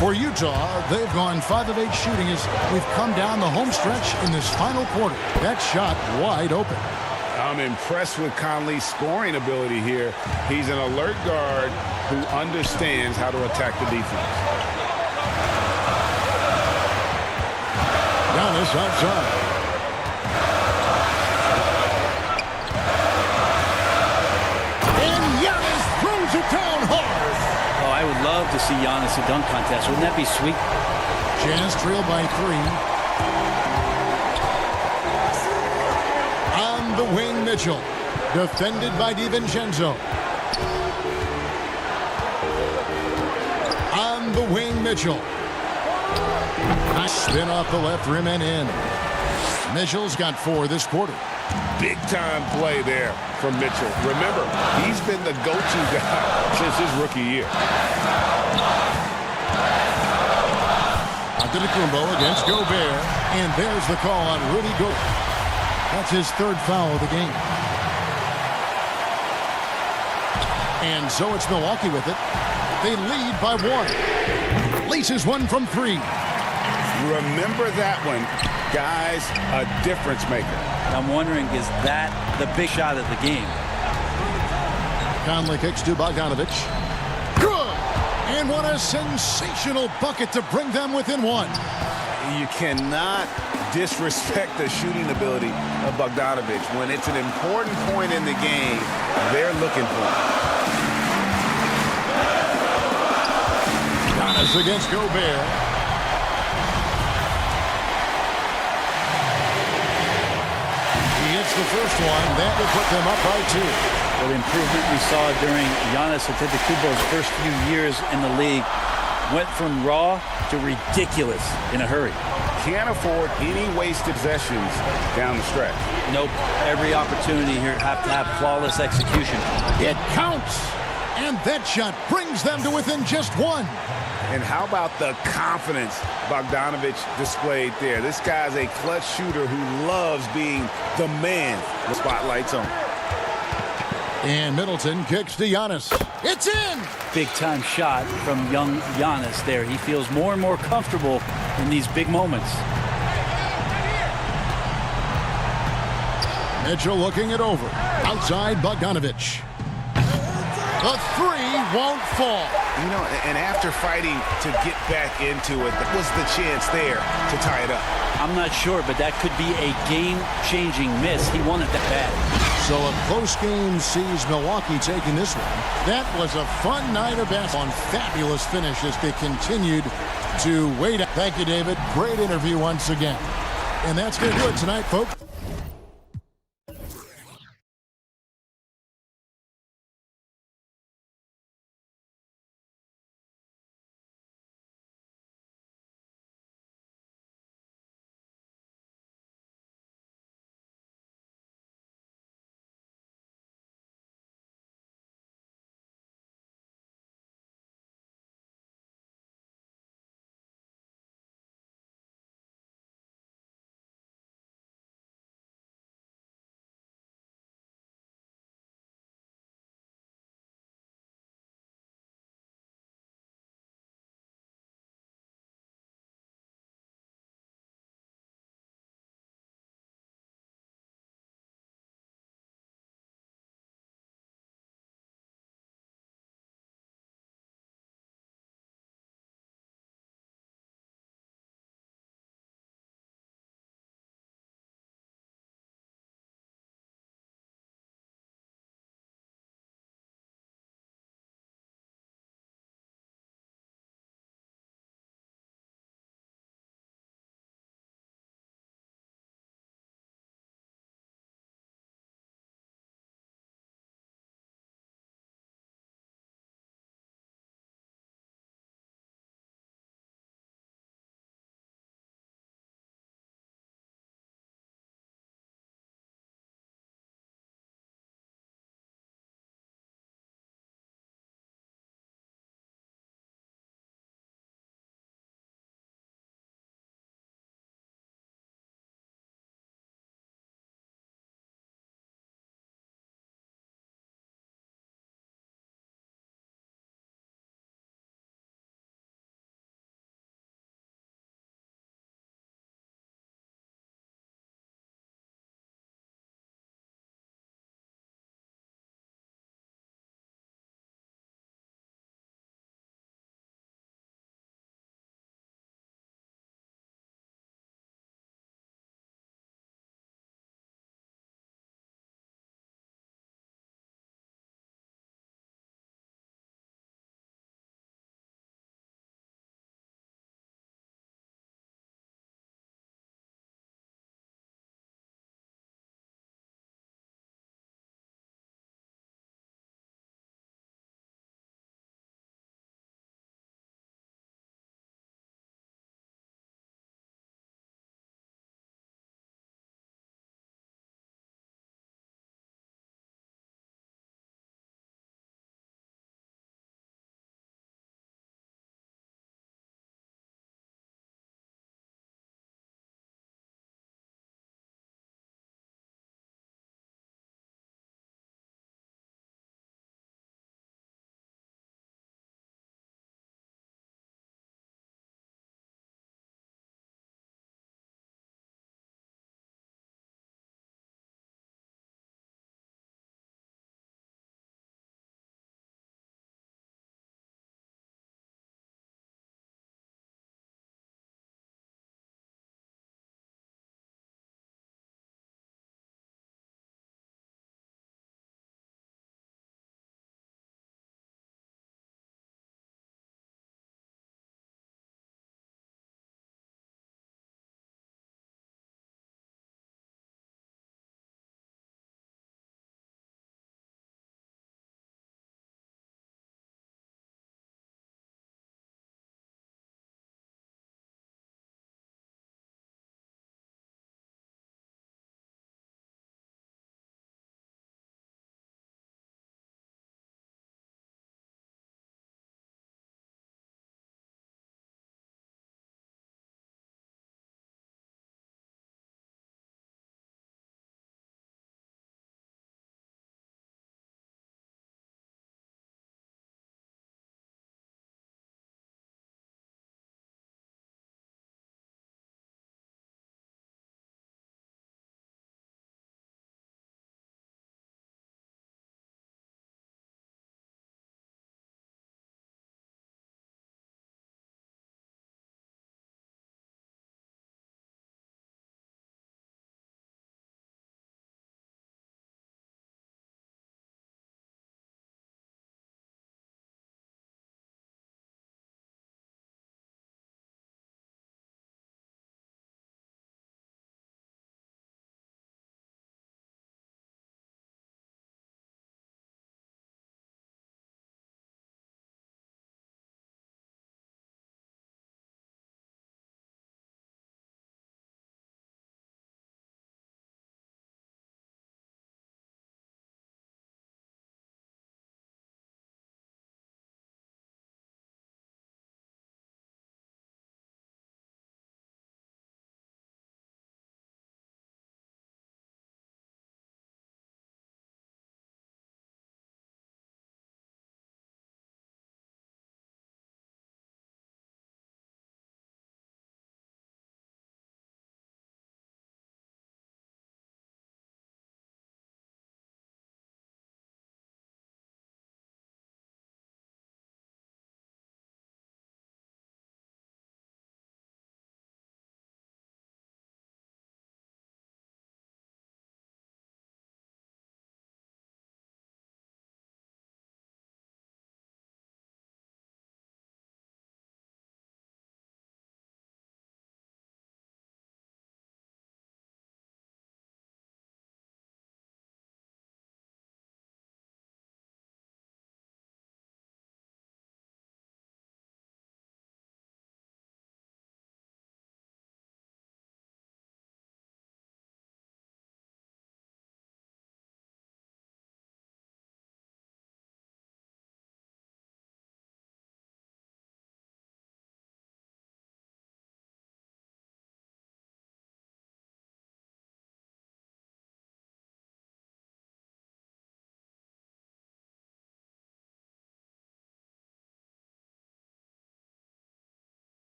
For Utah, they've gone 5 of 8 shooting as we've come down the home stretch in this final quarter. That shot wide open. I'm impressed with Conley's scoring ability here. He's an alert guard who understands how to attack the defense. Giannis outside. And Giannis throws it down hard. Oh, I would love to see Giannis a dunk contest. Wouldn't that be sweet? Jazz trail by 3. On the wing, Mitchell. Defended by DiVincenzo. On the wing, Mitchell. Nice spin off the left rim and in. Mitchell's got 4 this quarter. Big-time play there from Mitchell. Remember, he's been the go-to guy since his rookie year. Antetokounmpo against Gobert. And there's the call on Rudy Gobert. That's his 3rd foul of the game. And so it's Milwaukee with it. They lead by 1. Laces one from 3. Remember that one. Guys, a difference maker. I'm wondering, is that the big shot of the game? Conley kicks to Bogdanovic. Good! And what a sensational bucket to bring them within 1. You cannot disrespect the shooting ability of Bogdanovic. When it's an important point in the game, they're looking for it. Giannis against Gobert. He hits the first one. That will put them up by 2. Well, the improvement we saw during Giannis Antetokounmpo's first few years in the league went from raw to ridiculous in a hurry. Can't afford any wasted possessions down the stretch. Nope. Every opportunity here have to have flawless execution. It counts. And that shot brings them to within just 1. And how about the confidence Bogdanovic displayed there? This guy's a clutch shooter who loves being the man with spotlights on. And Middleton kicks to Giannis. It's in! Big-time shot from young Giannis there. He feels more and more comfortable in these big moments. Mitchell looking it over. Outside Bogdanovic. The 3 won't fall. You know, and after fighting to get back into it, that was the chance there to tie it up. I'm not sure, but that could be a game-changing miss. He wanted that bad. So a close game sees Milwaukee taking this one. That was a fun night of basketball. Fabulous finish as they continued to wait. Thank you, David. Great interview once again. And that's going to do it tonight, folks.